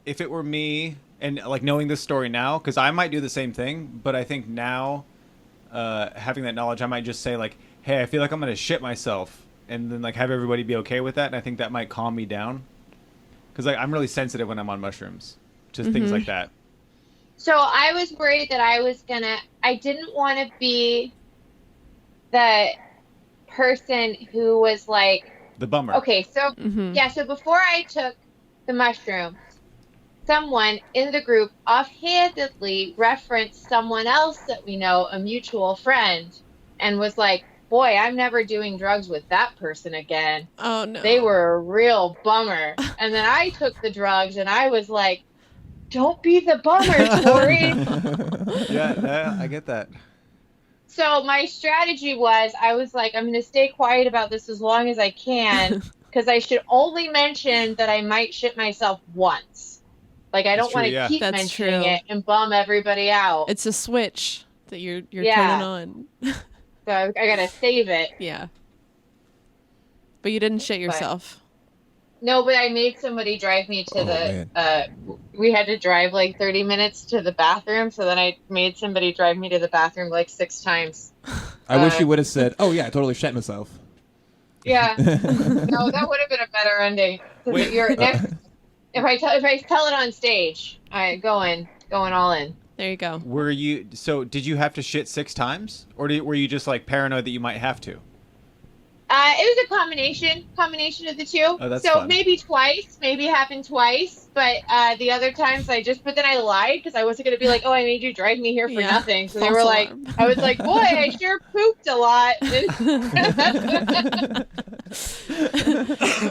if it were me and like knowing this story now, because I might do the same thing, but I think now, having that knowledge, I might just say like, hey, I feel like I'm gonna shit myself, and then like have everybody be okay with that, and I think that might calm me down, because like I'm really sensitive when I'm on mushrooms to things like that. So I was worried that I didn't want to be the person who was like, The bummer. okay, so so before I took the mushrooms, someone in the group offhandedly referenced someone else that we know, a mutual friend, and was like, boy, I'm never doing drugs with that person again. Oh, no. They were a real bummer. And then I took the drugs and I was like, don't be the bummer, Tory. Yeah, I get that. So my strategy was, I was like, I'm going to stay quiet about this as long as I can, because I should only mention that I might shit myself once. Like, I don't want to keep That's mentioning true. it and bum everybody out. It's a switch that you're turning on. So I got to save it. Yeah. But you didn't shit yourself. No, but I made somebody drive me to we had to drive like 30 minutes to the bathroom. So then I made somebody drive me to the bathroom like 6 times. I wish you would have said, oh, yeah, I totally shat myself. Yeah. No, that would have been a better ending. Wait. If I tell it on stage, going all in. There you go. Did you have to shit 6 times? Or were you just like paranoid that you might have to? It was a combination of the two. Oh, that's so fun. maybe it happened twice, but the other times but then I lied because I wasn't going to be like, oh, I made you drive me here for nothing. So they were like, I was like, boy, I sure pooped a lot.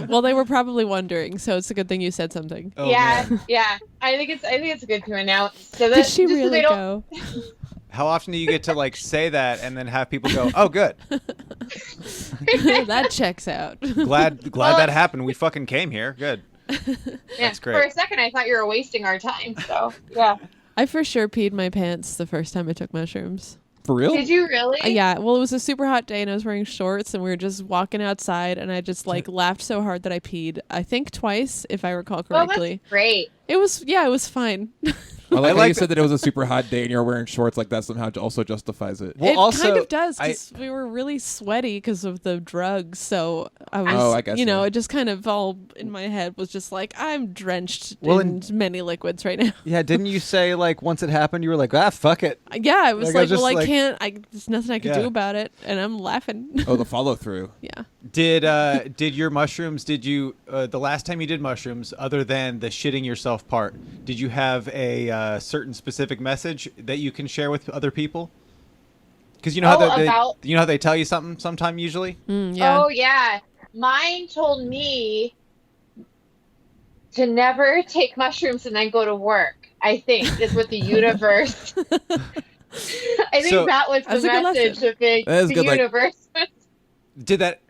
Well, they were probably wondering, so it's a good thing you said something. Oh, yeah, man. yeah. I think it's good to announce. So Did she just so really they don't, go? How often do you get to like say that and then have people go, oh, good. That checks out. Glad that happened. We fucking came here. Good. That's great. For a second, I thought you were wasting our time. So yeah. I for sure peed my pants the first time I took mushrooms. For real? Did you really? Yeah, well, it was a super hot day and I was wearing shorts and we were just walking outside and I just like laughed so hard that I peed. I think twice, if I recall correctly. Oh, that's great. It was fine. I like how like you said that it was a super hot day and you're wearing shorts, like that somehow also justifies it. Well, it also, kind of does because we were really sweaty because of the drugs. So I was, I guess so. it just kind of all in my head was just like, I'm drenched Well, in many liquids right now. Yeah, didn't you say like once it happened, you were like, fuck it. Yeah, I was Like, I was like, well, just there's nothing I can do about it. And I'm laughing. Oh, the follow through. Yeah. Did your mushrooms, the last time you did mushrooms, other than the shitting yourself part, did you have a certain specific message that you can share with other people? Because you know how they tell you something sometime usually? Yeah. Oh, yeah. Mine told me to never take mushrooms and then go to work, I think, is what the universe... I think that was the message of the universe.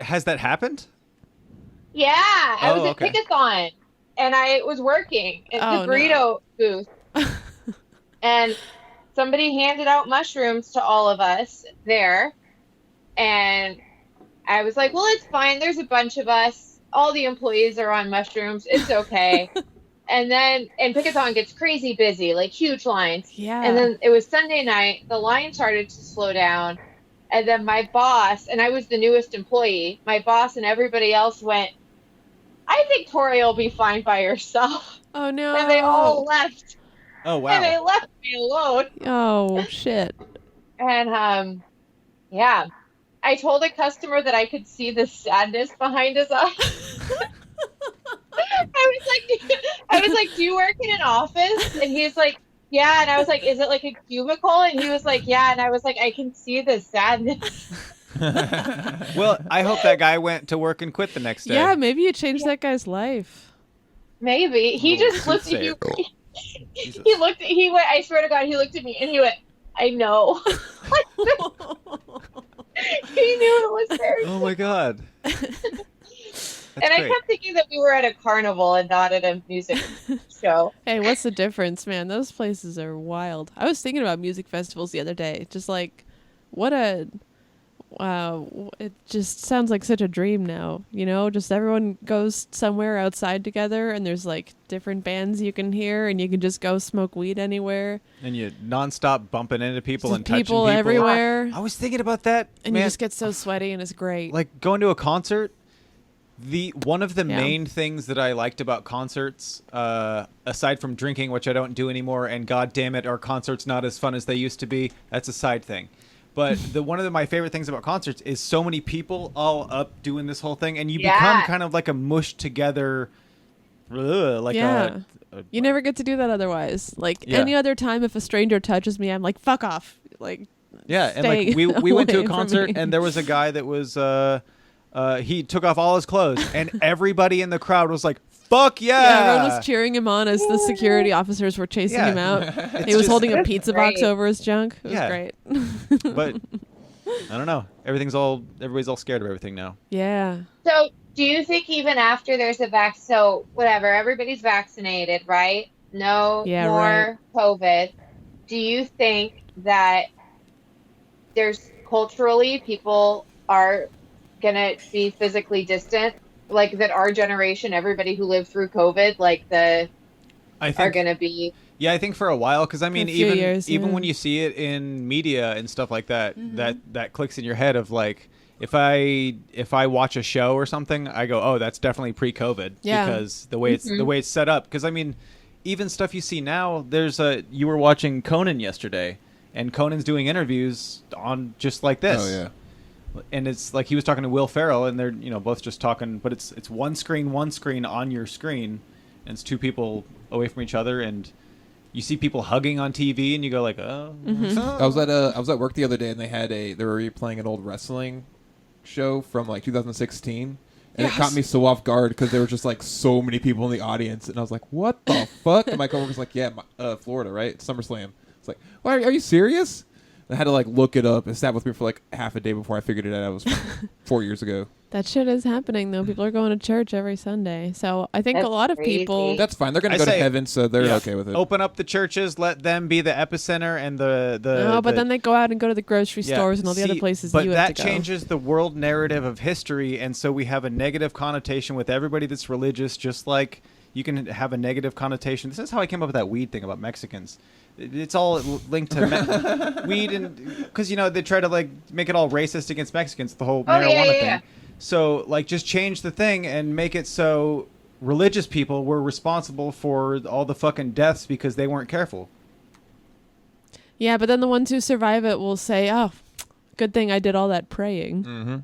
Has that happened? Yeah. I was at okay. Pickathon, and I was working at the burrito booth. And somebody handed out mushrooms to all of us there. And I was like, well, it's fine. There's a bunch of us. All the employees are on mushrooms. It's okay. And Pickathon gets crazy busy, like huge lines. Yeah. And then it was Sunday night. The line started to slow down. And then my boss, and I was the newest employee, my boss and everybody else went, I think Tory will be fine by herself. Oh, no. And they all left. Oh, wow. And they left me alone. Oh, shit. And, yeah. I told a customer that I could see the sadness behind his eyes. I was like, do you work in an office? And he's like, yeah. And I was like, is it like a cubicle? And he was like, yeah. And I was like, I can see the sadness. Well, I hope that guy went to work and quit the next day. Yeah, maybe you changed that guy's life. Maybe. He just looked at you. He went, I swear to God, he looked at me and he went, I know. He knew it was very Oh my God. And I kept thinking that we were at a carnival and not at a music show. Hey, what's the difference, man? Those places are wild. I was thinking about music festivals the other day. Just like, what a it just sounds like such a dream now. Just everyone goes somewhere outside together, and there's like different bands you can hear, and you can just go smoke weed anywhere. And you nonstop bumping into people Just and touching people people everywhere. I was thinking about that, And man. you just get so sweaty, and it's great. Like going to a concert. One of the Yeah. main things that I liked about concerts, aside from drinking, which I don't do anymore, and god damn it, our concerts not as fun as they used to be. That's a side thing. But one of my favorite things about concerts is so many people all up doing this whole thing, and you become kind of like a mushed together, You never get to do that otherwise. Like Yeah. any other time, if a stranger touches me, I'm like, fuck off. Like, yeah. And stay like we went to a away from concert, me. and there was a guy that was he took off all his clothes, and everybody in the crowd was like, "Fuck yeah!" Yeah, everyone was cheering him on as the security officers were chasing Yeah. him out. He was just- holding a pizza box great. over his junk. It was Yeah. great. But I don't know. Everybody's all scared of everything now. Yeah. So, do you think even after there's a so whatever, everybody's vaccinated, right? No Yeah, more COVID. Do you think that there's culturally people are gonna be physically distant? Like that our generation, everybody who lived through COVID, like I are think gonna be Yeah, I think for a while, because I mean, a few even years, even yeah. when you see it in media and stuff like that, Mm-hmm. that clicks in your head of like, if I watch a show or something, I go, oh, that's definitely pre-COVID, Yeah. because the way it's set up. Because I mean, even stuff you see now, you were watching Conan yesterday, and Conan's doing interviews on just like this. Oh yeah. And it's like he was talking to Will Ferrell, and they're both just talking, but it's one screen on your screen, and it's two people away from each other, and you see people hugging on TV, and you go like, oh. Mm-hmm. I was at work the other day, and they were replaying an old wrestling show from like 2016, and it caught me so off guard because there were just like so many people in the audience, and I was like, what the fuck? And my coworker's like, yeah, Florida, right? SummerSlam. It's like, well, are you serious? I had to like look it up. It sat with me for like half a day before I figured it out. It was 4 years ago. That shit is happening, though. People are going to church every Sunday. So I think That's a lot of crazy. people... That's fine. They're gonna I go to say- heaven, so they're Yeah. okay with it. Open up the churches, let them be the epicenter, and the No, but then they go out and go to the grocery Yeah. stores and all the other See, places but you have that to go. changes the world narrative of history, and so we have a negative connotation with everybody that's religious, just like you can have a negative connotation. This is how I came up with that weed thing about Mexicans. It's all linked to weed, and because they try to like make it all racist against Mexicans, the whole marijuana thing. yeah. So like just change the thing and make it so religious people were responsible for all the fucking deaths because they weren't careful. Yeah, but then the ones who survive it will say, oh, good thing I did all that praying. Mm-hmm.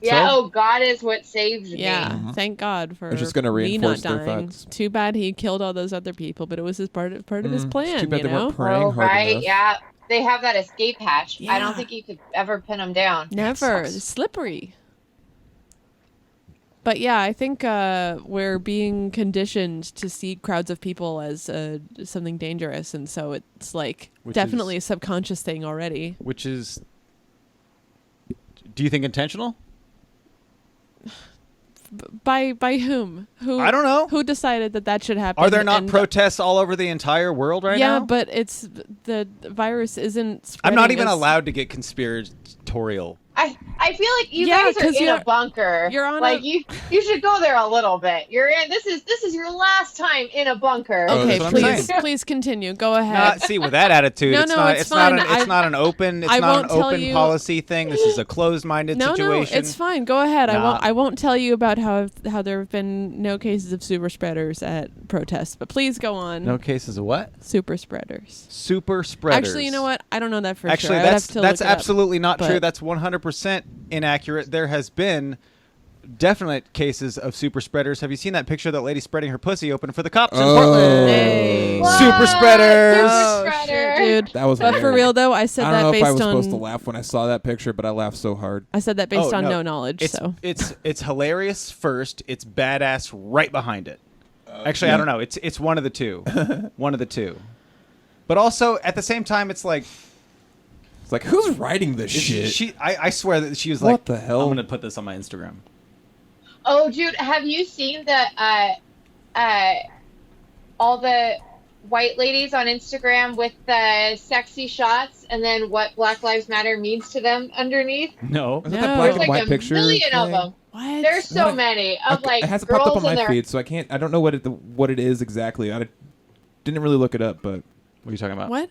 Yeah, So? oh, God is what saves me. Yeah, thank God for It's just gonna me not reinforce their dying. thoughts. Too bad he killed all those other people, but it was his part of his plan, Too bad you they know? weren't praying Oh, hard right, enough. yeah. They have that escape hatch. I Yeah. don't think you could ever pin them down. Never. sucks. It's slippery. But yeah, I think we're being conditioned to see crowds of people as something dangerous, and so it's like Which definitely is- a subconscious thing already. Which is, do you think intentional? By whom? Who? I don't know. Who decided that should happen? Are there not And- protests all over the entire world right now? Yeah, but it's the virus isn't. I'm Spreading not even as- allowed to get conspiratorial. I feel like you Yeah, guys are 'cause in you're- a bunker. you're on like a- you should go there a little bit. You're in this is your last time in a bunker. Oh, Okay, that's what I'm please, saying. please continue. Go ahead. Not see with that attitude. No, it's no, not. it's It's not. fine. It's not an open. It's I not won't an tell open you- policy thing. This is a closed-minded No, situation. it's fine. Go ahead. Nah. I won't tell you about how there have been no cases of super spreaders at protests, but please go on. No cases of what? Super spreaders. Super spreaders. Actually, you know what? I don't know that for Actually, sure. I would that's have to look it up. absolutely not true. but- That's 100% inaccurate. There has been definite cases of super spreaders. Have you seen that picture of that lady spreading her pussy open for the cops in Oh. Portland? Hey. What? Super spreaders. Oh, Super shit, spreader. dude. That was But for hilarious. real though, I said I don't that know if I based was on supposed to laugh when I saw that picture, but I laughed so hard. I said that based Oh, on no. no knowledge. It's So it's hilarious first. It's badass right behind it. Actually, I don't know. It's one of the two. One of the two. But also at the same time, it's like It's like, who's writing this shit? she. I swear that she was What like, the hell? I'm gonna put this on my Instagram. Oh, dude, have you seen the all the white ladies on Instagram with the sexy shots and then what Black Lives Matter means to them underneath? No. Is that No. that black There's and like white a picture? million of thing? them. What? There's so What? many of like it hasn't popped up girls on my and their feed, so I don't know what it is exactly. I didn't really look it up, but What are you talking about? What?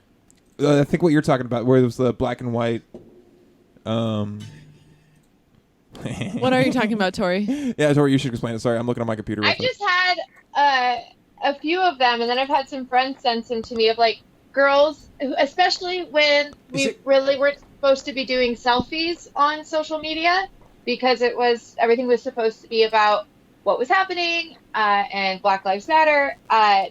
I think what you're talking about, where it was the black and white. What are you talking about, Tory? Yeah, Tori, you should explain it. Sorry, I'm looking on my computer. Real I quick. just had a few of them, and then I've had some friends send them to me of like girls, especially when we really weren't supposed to be doing selfies on social media because everything was supposed to be about what was happening and Black Lives Matter.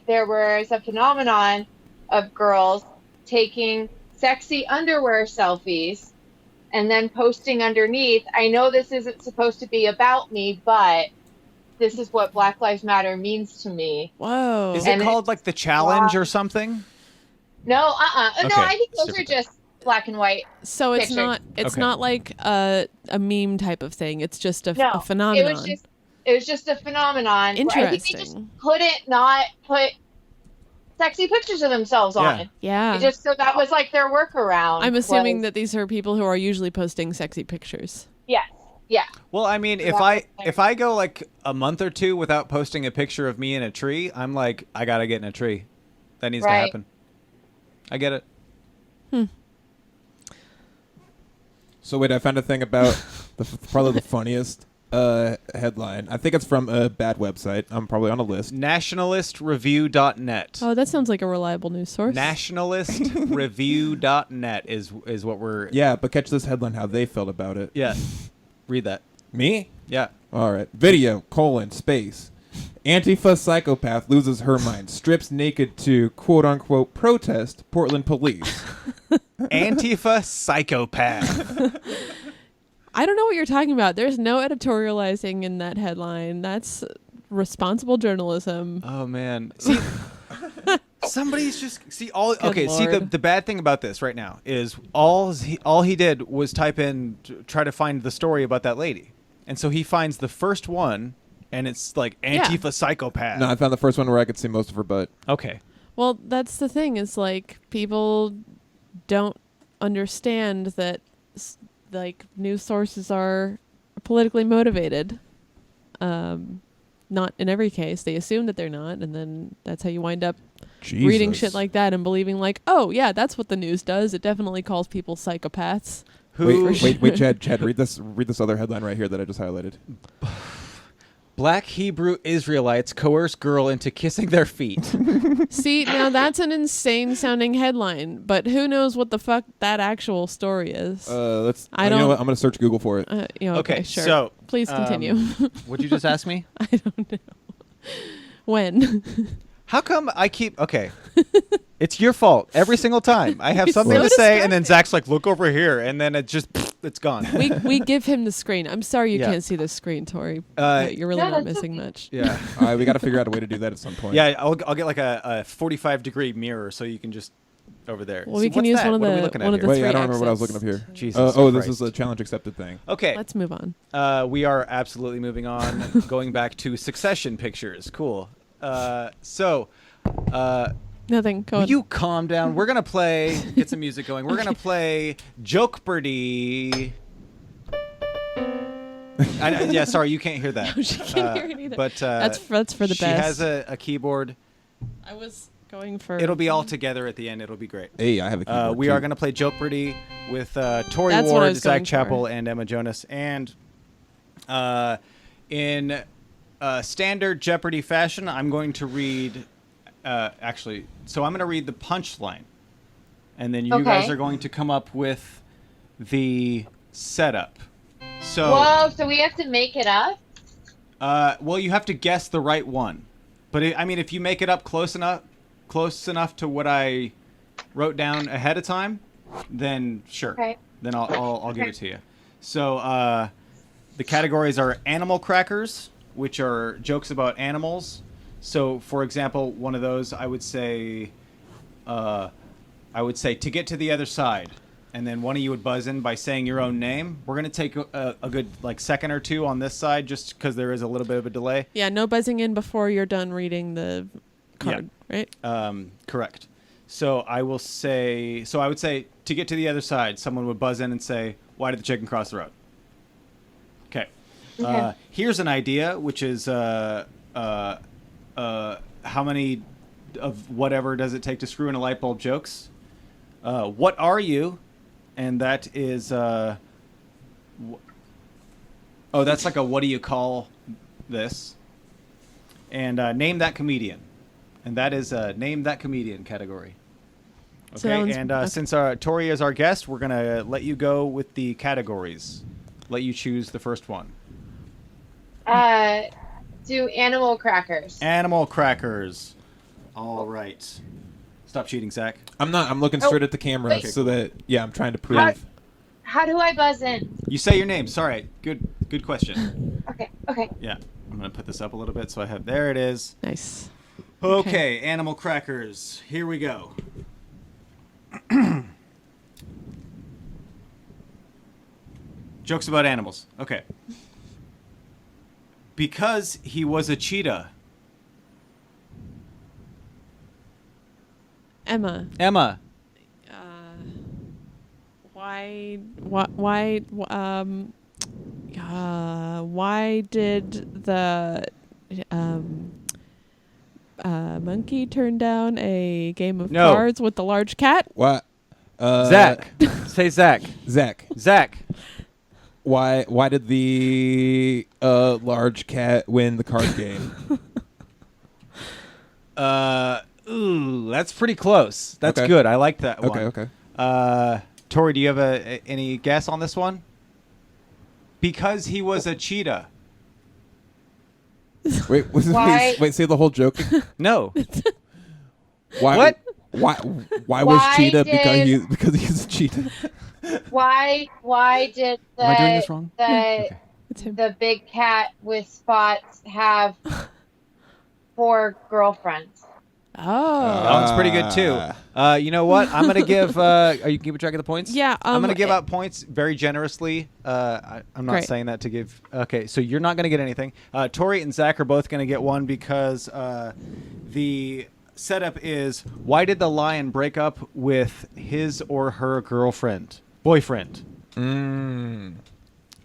There was a phenomenon of girls taking sexy underwear selfies and then posting underneath, I know this isn't supposed to be about me, but this is what Black Lives Matter means to me. Whoa. Is it called like the challenge or something? No, Okay, No, I think those different are just black and white. So it's pictures. it's Okay. not like a meme type of thing. It's just a No, phenomenon. it was just a phenomenon. where I think they just Interesting. couldn't not put sexy pictures of themselves on. Yeah. It just so that was like their workaround. I'm assuming that these are people who are usually posting sexy pictures. Yes. Yeah. Well, I mean, if I go like a month or two without posting a picture of me in a tree, I'm like, I gotta get in a tree. That needs to Right. happen. I get it. So wait, I found a thing about probably the funniest headline. I think it's from a bad website. I'm probably on a list. Nationalistreview.net. Oh, that sounds like a reliable news source. Nationalistreview.net is what we're. Yeah, but catch this headline, how they felt about it. Yeah. Read that. Me? Yeah. All right. Video, space. Antifa psychopath loses her mind, strips naked to quote-unquote protest Portland police. Antifa psychopath. I don't know what you're talking about. There's no editorializing in that headline. That's responsible journalism. Oh man. See, somebody's just see all. Good Okay, see Lord. the bad thing about this right now is all he did was type in try to find the story about that lady, and so he finds the first one, and it's like Antifa psychopath. No, I found the first one where I could see most of her butt. Okay. Well, that's the thing is like people don't understand that like news sources are politically motivated. Not in every case. They assume that they're not, and then that's how you wind up reading shit like that and believing like, oh yeah, that's what the news does. It definitely calls people psychopaths. Wait, Chad, read this other headline right here that I just highlighted. Black Hebrew Israelites coerce girl into kissing their feet. See, now that's an insane sounding headline, but who knows what the fuck that actual story is? Let's. I You know don't- what? I'm gonna search Google for it. Okay, sure. So Please continue. What'd you just ask me? I don't know. When? How come I keep okay? It's your fault every single time. I have You're something so to say, and then distracted. Zach's like, "Look over here," and then it's gone. we give him the screen. I'm sorry you Yeah. can't see the screen, Tori. You're really No, not that's missing okay. much. Yeah, All right, we got to figure out a way to do that at some point. yeah. I'll get like a 45-degree mirror so you can just over there. Well, we So can what's use that? one of What are we the- looking one at of the here? Wait, I three don't remember what I was exits. looking up here. Jesus This Christ. is a challenge accepted thing. Okay. Let's move on. We are absolutely moving on, going back to Succession pictures. Cool. Nothing. Go Will on. you calm down? We're gonna get some music going. We're gonna play Joke Birdie. Yeah, sorry, you can't hear that. No, she can't hear it either. But That's for the she best. has a keyboard. I was going for. It'll be all together at the end. It'll be great. Hey, I have a keyboard. We too. are gonna play Joke Birdie with Tory That's what I Ward, was Zach going for. Chappell, and Emma Jonas. And in standard Jeopardy fashion, I'm going to read. So I'm going to read the punchline, and then you guys Okay. are going to come up with the setup. So, Whoa, so we have to make it up? well, you have to guess the right one. But if you make it up close enough to what I wrote down ahead of time, then sure. Okay. Then I'll give it to you. So the categories are animal crackers, which are jokes about animals. So, for example, one of those I would say to get to the other side, and then one of you would buzz in by saying your own name. We're gonna take a good second or two on this side, just because there is a little bit of a delay. Yeah, no buzzing in before you're done reading the card, right? Correct. So I would say to get to the other side, someone would buzz in and say, "Why did the chicken cross the road?" Okay. Here's an idea, which is how many of whatever does it take to screw in a light bulb jokes. What are you? And that is that's like a what do you call this? And name that comedian. And that is name that comedian category. Okay, So since Tory is our guest, we're going to let you go with the categories. Let you choose the first one. Do animal crackers. Animal crackers. All right. Stop cheating, Zach. I'm not. I'm looking straight at the camera wait. so that I'm trying to prove. How do I buzz in? You say your name. Sorry. Good question. Okay. Yeah. I'm going to put this up a little bit so I have... There it is. Nice. Okay, animal crackers. Here we go. Jokes about animals. Okay. Because he was a cheetah. Emma. Why did the monkey turn down a game of No. cards with the large cat? What? Zach. Say Zach. Zach. Why did the large cat win the card game? That's pretty close. That's Okay. good. I like that one. Okay. Tory, do you have any guess on this one? Because he was a cheetah. Wait, Why- say the whole joke. No. Why? What? Why was Why cheetah did- because he's a cheetah? Why did Am I doing this wrong? It's him. the big cat with spots have 4 girlfriends? That Oh. one's pretty good too. You know what? I'm gonna give. Are you keeping track of the points? Yeah, I'm gonna give out points very generously. I'm not Great. saying that to give. Okay, so you're not gonna get anything. Tori and Zach are both gonna get one because the setup is: why did the lion break up with his or her boyfriend?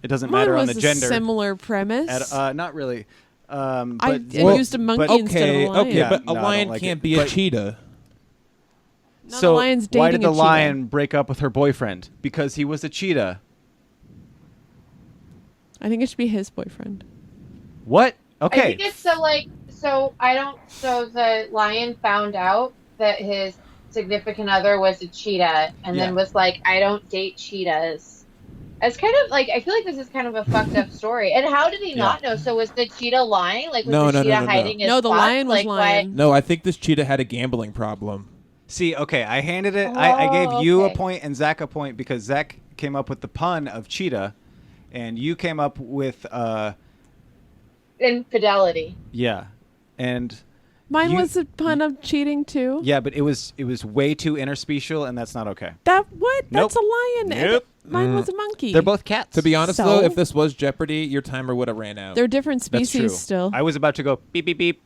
It doesn't matter Mine on was the a gender. similar premise. Not really. I But used a monkey instead of a lion. Okay, Yeah, but no, a I lion don't like can't it. be a But- cheetah. No, So the lion's why dating did the a cheetah. lion break up with her boyfriend? Because he was a cheetah. I think it should be his boyfriend. What? I Okay. think it's so the lion found out that his significant other was a cheetah and then Yeah. was like, I don't date cheetahs. It's kind of like, I feel like this is kind of a fucked up story. And how did he not know? So was the cheetah lying? Like, was No, the no, cheetah no. hiding his No, the spots? lion was Like, lying. No, I think this cheetah had a gambling problem. See, okay, I handed it. I Oh, gave you a okay. point and Zach a point because Zach came up with the pun of cheetah, and you came up with Infidelity. yeah, and Mine You- was a pun of cheating too. yeah, but it was way too interspecial, and that's not okay. That what? That's a Nope. lion. Nope. Mine was a monkey. They're both cats. To be honest, So? though, if this was Jeopardy, your timer would have ran out. They're different That's species true. still. I was about to go beep beep beep.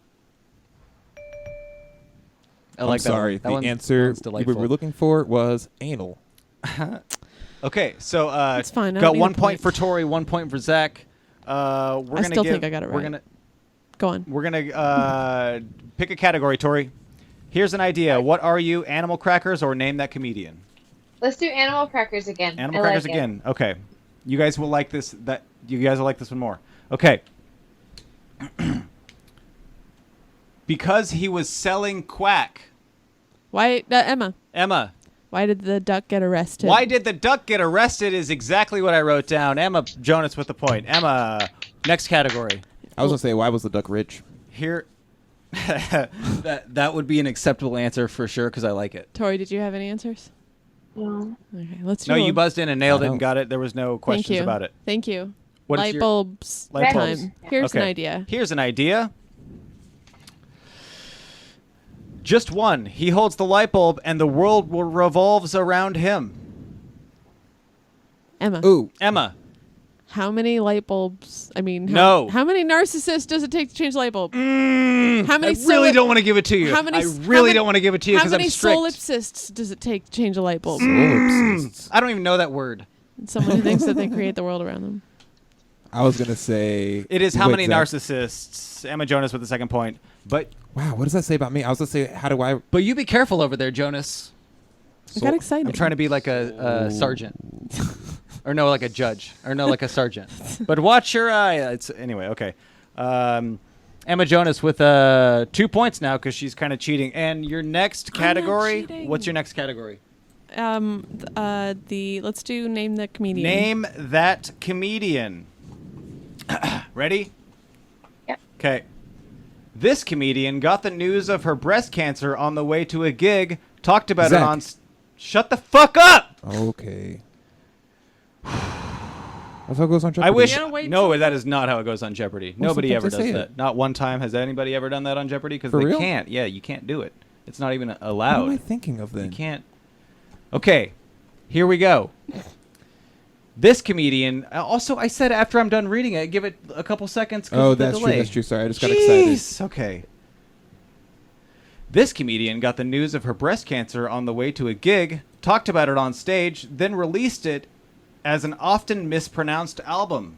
I I'm like that sorry. one. That The one's answer we delightful. were looking for was anal. Okay, so It's fine. I got don't need 1 a point point. for Tori, 1 point for Zach. We're I gonna still give, think I got it We're right. gonna Go on. We're gonna pick a category, Tori. Here's an idea. What are you? Animal crackers or name that comedian? Let's do animal crackers again. Animal I crackers like it. again. Okay. You guys will like this. You guys will like this one more. Okay. Because he was selling quack. Why, Emma? Emma. Why did the duck get arrested? Why did the duck get arrested is exactly what I wrote down. Emma Jonas with the point. Emma, next category. I was going to say, why was the duck rich? Here. that would be an acceptable answer for sure because I like it. Tori, did you have any answers? No. Okay, let's do No, you one. buzzed in and nailed it I and got it. There was no Thank questions you. about it. Thank you. What is Light your- bulbs Light bulbs. time. Here's an Okay. idea. Here's an idea. Just one. He holds the light bulb and the world revolves around him. Emma. Ooh. Emma. How many light bulbs? I mean, No. How many narcissists does it take to change a light bulb? How many? I really don't want to give it to you. How many? I really don't want to give it to you How because I'm many strict. solipsists does it take to change a light bulb? I don't even know that word. Someone who thinks that they create the world around them. I was gonna say It is how wait, many Zach. narcissists? Emma Jonas with the second point. But Wow, what does that say about me? I was gonna say, how do I? you be careful over there, Jonas. I got excited. I'm trying to be like a sergeant. Or no, like a judge. Or no, like a sergeant. But watch your eye. It's anyway, okay. Emma Jonas with 2 points now because she's kind of cheating. And your next category, cheating. what's your next category? Let's do name the comedian. Name that comedian. Ready? Yep. Okay. This comedian got the news of her breast cancer on the way to a gig, talked about it Zach. on... Shut the fuck up! Okay. That's how it goes on Jeopardy. I wish... You gotta wait No, till- that is not how it goes on Jeopardy. Well, Nobody ever sometimes does they say that. it. Not one time has anybody ever done that on Jeopardy because For they real? can't. Yeah, you can't do it. It's not even What allowed. am I thinking of then? You can't. Okay, here we go. This comedian. Also, I said after I'm done reading it, give it a couple seconds. 'cause Oh, of the that's true. delay. That's true. Sorry, I just got excited. Jeez, okay. This comedian got the news of her breast cancer on the way to a gig, talked about it on stage, then released it as an often mispronounced album.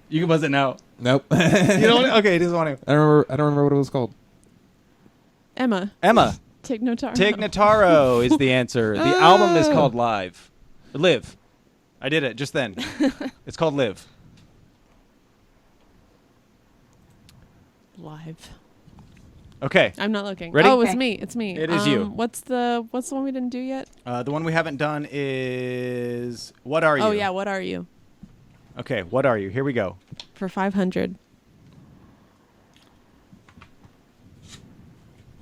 You can buzz it now. Nope. You don't want to? Okay, he doesn't want to. I don't remember what it was called. Emma. Emma. Tig Notaro. Tig Notaro is the answer. The album is called Live. Live. I did it just then. It's called Live. Live. Okay. I'm not looking. Ready? Oh, it's Okay. me. It's me. It is you. What's the one we didn't do yet? The one we haven't done is What Are You? Oh yeah, what are you? Okay, what are you? Here we go. For 500.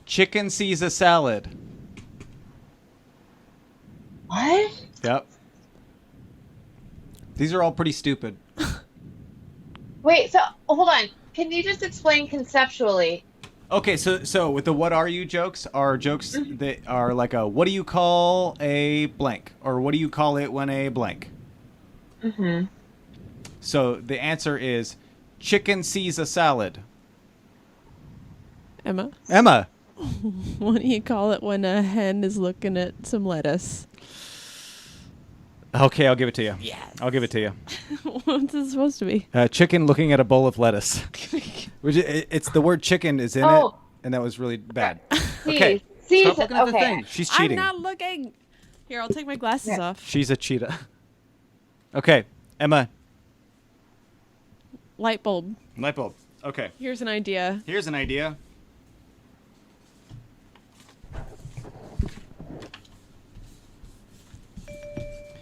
Chicken sees a salad. What? Yep. These are all pretty stupid. Wait, so hold on. Can you just explain conceptually? Okay, so with the what are you jokes are jokes that are like a what do you call a blank or what do you call it when a blank? Mm-hmm. So the answer is chicken sees a salad. Emma. Emma. What do you call it when a hen is looking at some lettuce? Okay, I'll give it to you. Yeah. I'll give it to you. What's it supposed to be? Chicken looking at a bowl of lettuce. Which it's the word chicken is in it, and that was really bad. Okay, Sees, stop looking at the okay. thing. She's cheating. I'm not looking. Here, I'll take my glasses Yeah. off. She's a cheetah. Okay, Emma. Light bulb. Light bulb. Okay, Here's an idea. here's an idea.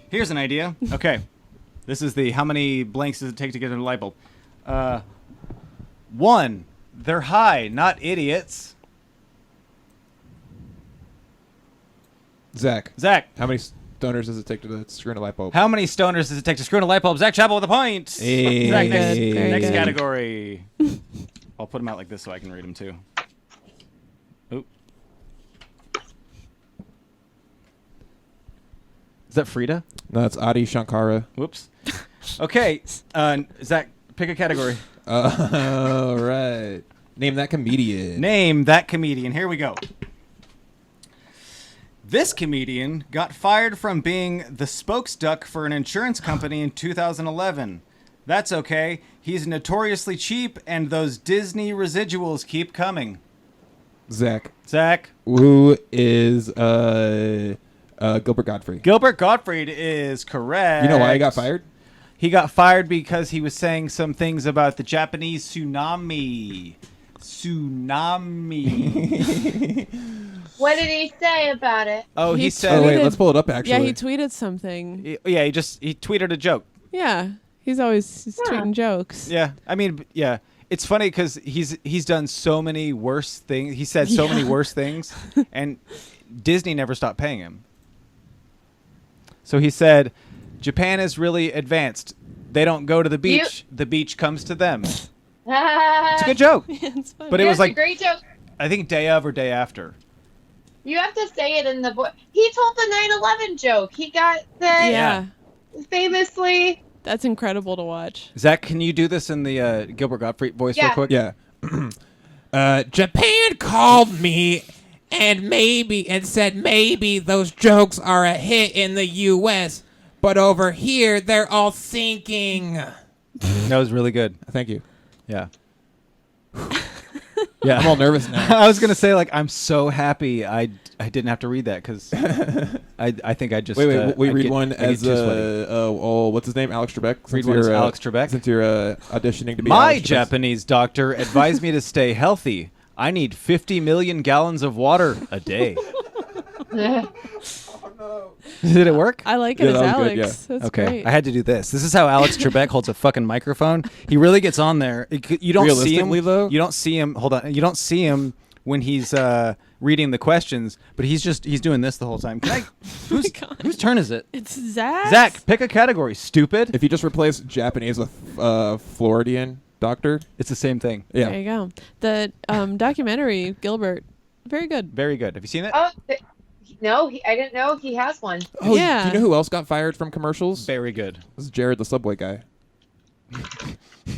Here's an idea. Okay. This is the how many blanks does it take to get a light bulb? 1. They're high, not idiots. Zach. Zach. How many stoners does it take to screw in a light bulb? How many stoners does it take to screw in a light bulb? Zach Chappell with a point. Hey. Zach, Very next, good, very next good. category. I'll put them out like this so I can read them too. Oop. Is that Frida? No, it's Adi Shankara. Whoops. Okay, Zach, pick a category. All right. Name that comedian. Name that comedian. Here we go. This comedian got fired from being the spokesduck for an insurance company in 2011. That's okay. He's notoriously cheap, and those Disney residuals keep coming. Zach. Zach. Who is Gilbert Gottfried? Gilbert Gottfried is correct. You know why he got fired? He got fired because he was saying some things about the Japanese tsunami. What did he say about it? Oh, he He said. Oh wait, tweeted- let's pull it up. Actually, Yeah, he tweeted something. He tweeted a joke. Yeah, he's tweeting jokes. Yeah, I mean, yeah, it's funny because he's done so many worse things. He said so many worse things, and Disney never stopped paying him. So he said, Japan is really advanced. They don't go to the beach. The beach comes to them. It's a good joke. It's funny. But it was It's like, a great joke. I think day of or day after. You have to say it in the voice. He told the 9/11 joke. He got the Yeah. famously. That's incredible to watch. Zach, can you do this in the Gilbert Gottfried voice real Yeah. quick? Yeah. Japan called me and said maybe those jokes are a hit in the U.S., but over here they're all sinking. That was really good. Thank you. Yeah. Yeah. I'm all nervous now. I was gonna say I'm so happy I didn't have to read that because I think I just Wait. We I read get- one I get as too sweaty. what's his name? Alex Trebek. Read one as Alex Trebek. Since you're auditioning to be My Alex Trebek. Japanese doctor advised me to stay healthy. I need 50 million gallons of water a day. Did it work? I like it Yeah, as that was Alex. good, yeah. That's Okay, great. I had to do this. This is how Alex Trebek holds a fucking microphone. He really gets on there. You don't see him. Realistically, though? You don't see him. Hold on. You don't see him when he's reading the questions, but he's doing this the whole time. Can I, whose turn is it? It's Zach. Zach, pick a category. Stupid. If you just replace Japanese with Floridian doctor, It's the same thing. yeah. There you go. The documentary, Gilbert, very good. Very good. Have you seen it? Oh no, I didn't know he has one. Oh, Yeah. Do you know who else got fired from commercials? Very good. This is Jared, the Subway guy.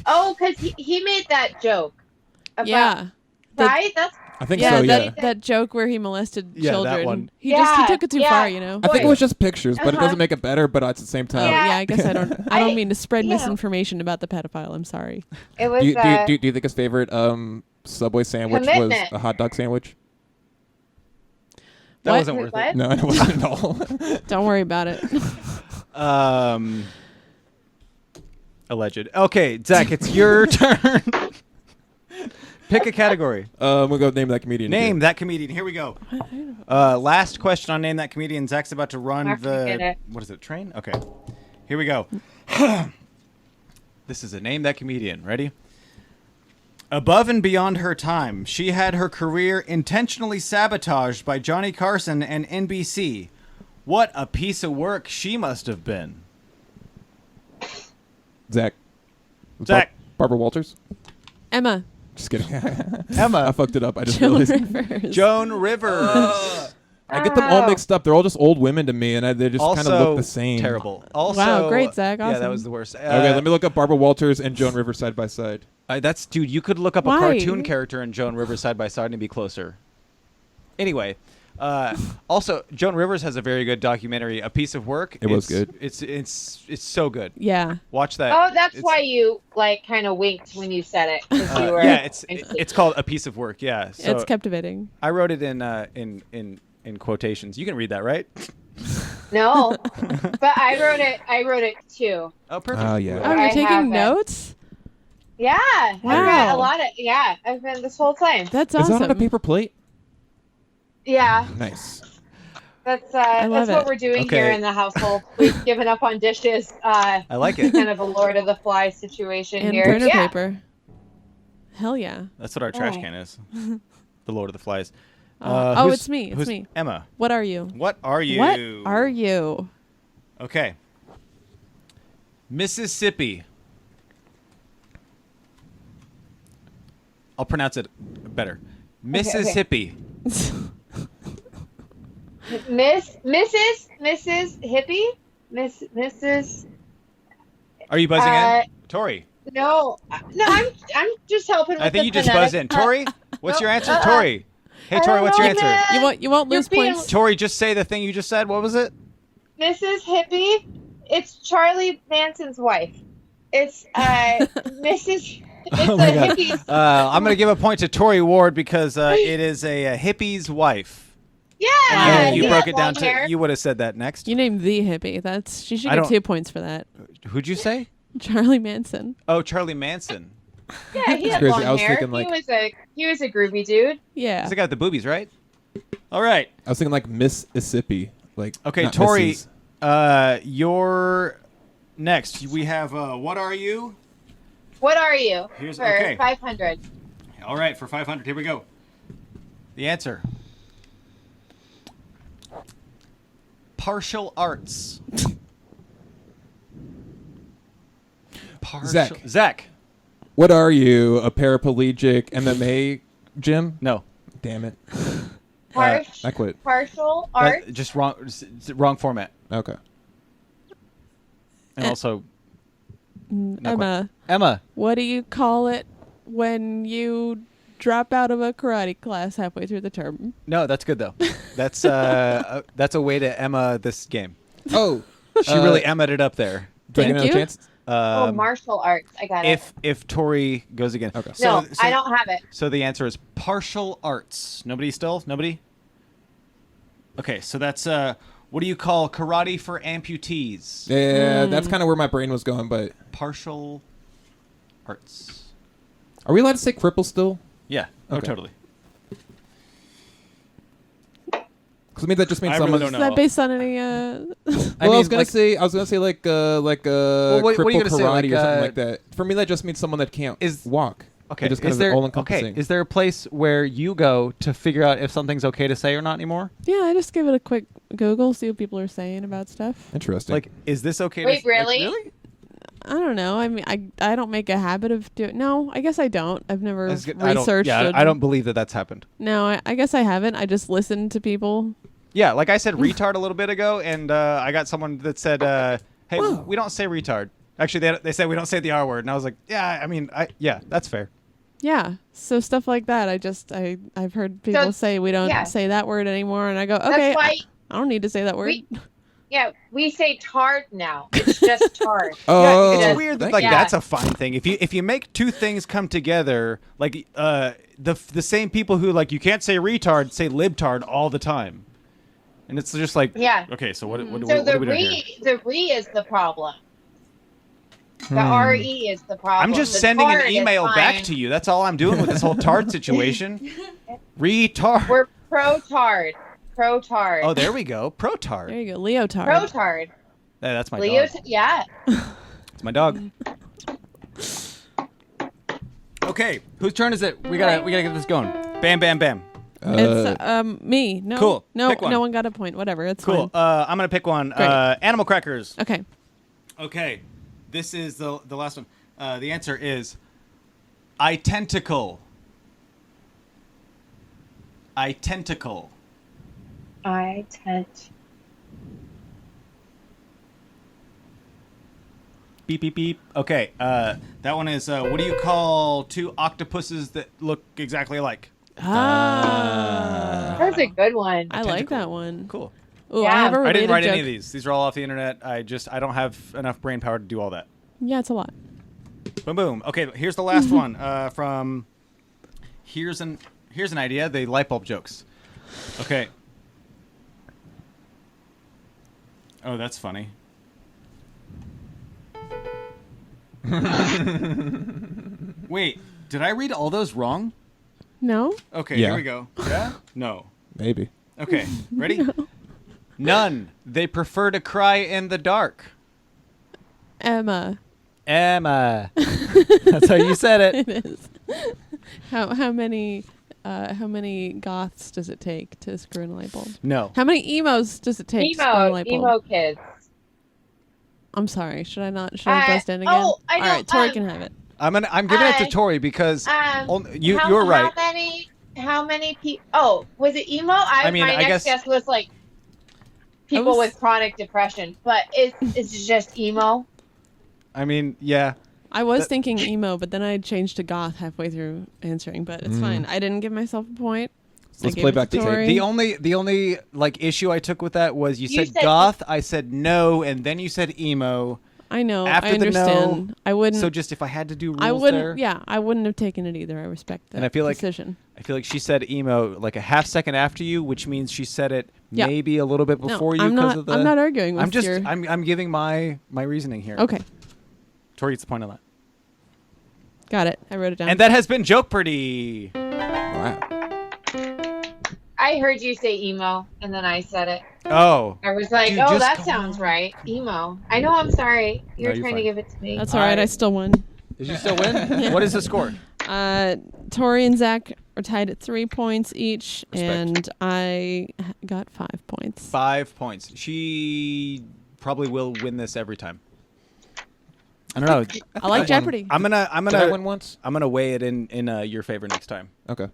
Oh, because he made that joke. About, Yeah. Right? That's I think Yeah, so. that, Yeah. that joke where he molested Yeah, that children. one. He Yeah, took it too yeah. far, you know. I think it Boy. was just pictures, but it Uh-huh. doesn't make it better. But at the same Oh, time, Yeah. yeah, I guess I don't mean to spread yeah. misinformation about the pedophile. I'm sorry. it was. do you think his favorite Subway sandwich Commitment. was a hot dog sandwich? That What? wasn't worth What? No, it wasn't at all. Don't worry about it. it. Alleged. Okay, Zach, it's your turn. Pick a category. We'll go name that comedian. Name that comedian. Here we go. Last question on Name That Comedian. Zach's about to run I forget the... it. What is it? Train? Okay. Here we go. This is a Name That Comedian. Ready? Above and beyond her time, she had her career intentionally sabotaged by Johnny Carson and NBC. What a piece of work she must have been. Zach. Zach. Barbara Walters. Emma. Just kidding. I Emma. fucked it up. I just Joan realized. Rivers. Joan Rivers. I get them all mixed up. They're all just old women to me, and they just kind of look the same. Terrible. Also, Wow, great, Zach. Yeah, that Awesome. was the worst. Okay, let me look up Barbara Walters and Joan Rivers side by side. That's dude. You could look up a Why? cartoon character and Joan Rivers side by side and be closer. Anyway, also Joan Rivers has a very good documentary, A Piece of Work. It was good. It's so good. Yeah. Watch that. Oh, that's It's- why you kind of winked when you said it. 'Cause you were, yeah, it's called A Piece of Work. Yeah, so It's captivating. I wrote it in quotations. You can read that, right? No, but I wrote it too. Oh, perfect. Oh, Yeah. you're I taking haven't. notes? Yeah, I've got Wow. a lot of. Yeah, I've been this whole time. That's Is awesome. that on a paper plate? Yeah, Nice. that's love what it. we're doing Okay. here in the household. We've given up on dishes. I like it. Kind of a Lord of the Flies situation And here. printer Yeah. paper. Hell yeah. That's what our trash Oh. can is. The Lord of the Flies. Oh, Who's- it's me. It's who's me. Emma. What are you? What are you? What are you? Okay. Mississippi. I'll pronounce it better. Mississippi. Mrs. Hippie, Mrs. Are you buzzing in? Tori. No, I'm just helping. With I think the you just buzzed in. phonetics. Tori, what's your answer? Uh-uh. Tori. Hey, I Tori, don't what's your know, answer? man. You won't lose You're being- points. Tori, just say the thing you just said. What was it? Mrs. Hippie. It's Charlie Manson's wife. It's Mrs. It's Oh my a God. hippie's. I'm going to give a point to Tori Ward because it is a hippie's wife. Yeah, And you he broke had it down long hair. to, you would have said that next. You named the hippie. She should I get don't- 2 points for that. Who'd you say? Charlie Manson. Oh, Charlie Manson. Yeah, he had crazy. long I was hair. thinking, like- He was a groovy dude. Yeah. He's the guy with the boobies, right? All right. I was thinking like Mississippi. Like Okay, not Tori, Mrs. you're next. We have What Are You? What are you? Here's- for okay. 500. All right, for 500. Here we go. The answer. Partial arts. Zach. Zach. What are you? A paraplegic MMA gym? No. Damn it. I quit. Partial art. Just wrong format. Okay. And also, Emma, what do you call it when you drop out of a karate class halfway through the term? no, that's good though. That's a way to Emma this game. Oh, She really Emma'd it up there. do I get Thank another you. chance? Martial arts. I got it. If Tory goes again. Okay. No, I don't have it. So the answer is partial arts. Nobody still? Nobody? Okay, so that's what do you call karate for amputees? Yeah, that's kind of where my brain was going, but Partial arts. are we allowed to say cripple still? Yeah. Oh, Okay. totally. Because I mean that just means I really someone. don't Is know. that based on any? I was gonna say like what are cripple you gonna karate say, like, or something like that. For me, that just means someone that can't walk. Okay. It just kind Is of there all encompassing. Is there a place where you go to figure out if something's okay to say or not anymore? Yeah, I just give it a quick Google, see what people are saying about stuff. Interesting. Like, is this okay? Wait, to really? Like, really? I don't know. I mean, I don't make a habit of doing. No, I guess I don't. I've never That's good. researched. I don't believe that that's happened. No, I guess I haven't. I just listen to people. Yeah, like I said retard a little bit ago, and I got someone that said, hey, we don't say retard. Actually, they said we don't say the R word, and I was like, yeah, I mean, yeah, that's fair. Yeah, so stuff like that. I've heard people say we don't say that word anymore, and I go, okay, That's why I don't need to say that word. we say tard now. It's just tard. Oh, yeah, it's weird that thank you. that's a fun thing. If you make two things come together, like the same people who like you can't say retard say libtard all the time, and it's just like okay, so what So are we the doing here? the re is the problem. The re is the problem. I'm just The sending an tard is email back fine. to you. That's all I'm doing with this whole tard situation. Retard. We're pro tard. Pro tard. Oh, there we go. Protard. There you go, leotard. Pro tard. Yeah, that's my Leo. dog. Yeah. It's my dog. Okay, whose turn is it? We gotta get this going. Bam, bam, bam. It's me. No, Cool. No, Pick one. no one got a point. Whatever. It's Cool. fine. I'm gonna pick one. Great. Animal crackers. Okay. Okay, this is the last one. The answer is identical. Identical. Beep beep beep. Okay, that one is. What do you call two octopuses that look exactly alike? That's a good one. I like that one. Cool. Ooh, Yeah. I have a I related didn't write joke. any of these. These are all off the internet. I don't have enough brain power to do all that. Yeah, it's a lot. Boom boom. Okay, here's the last one. From here's an idea. The light bulb jokes. Okay. Oh, that's funny. Wait, did I read all those wrong? No. Okay, Yeah. here we go. Yeah? No. Maybe. Okay, ready? None. They prefer to cry in the dark. Emma. Emma. That's how you said it. It is. How many goths does it take to screw in a light bulb? No. How many emos does it take to screw in a light bulb? Emo kids. I'm sorry. Should I not? Should I bust in again? oh, I know, All right, Tori can have it. I'm giving it to Tory because you're right. How many people? Oh, was it emo? My next guess was like people with chronic depression, but it's just emo. I mean, yeah. I was thinking emo, but then I changed to goth halfway through answering. But it's fine. I didn't give myself a point. Let's play back the Tory. tape. The only like issue I took with that was you said goth, I said no, and then you said emo. I know. After I understand. the no, I wouldn't. So just if I had to do rules I wouldn't. there, Yeah, I wouldn't have taken it either. I respect that and I feel decision. I feel like she said emo like a half second after you, which means she said it maybe a little bit before you because of the. I'm not arguing with you. I'm giving my reasoning here. Okay. Tori gets the point on that. Got it. I wrote it down. And that has been Joke Pretty. Wow. I heard you say emo, and then I said it. Oh. I was like, Dude, oh, just that come sounds on. right. Emo. I know. I'm sorry. You're you're trying to fine. give it to me. That's all right. I still won. Did you still win? What is the score? Tori and Zach are tied at 3 points each, Respect. and I got 5 points. 5 points. She probably will win this every time. I don't know. I like Jeopardy. I'm Did I win gonna once? I'm gonna weigh it in your favor next time. Okay.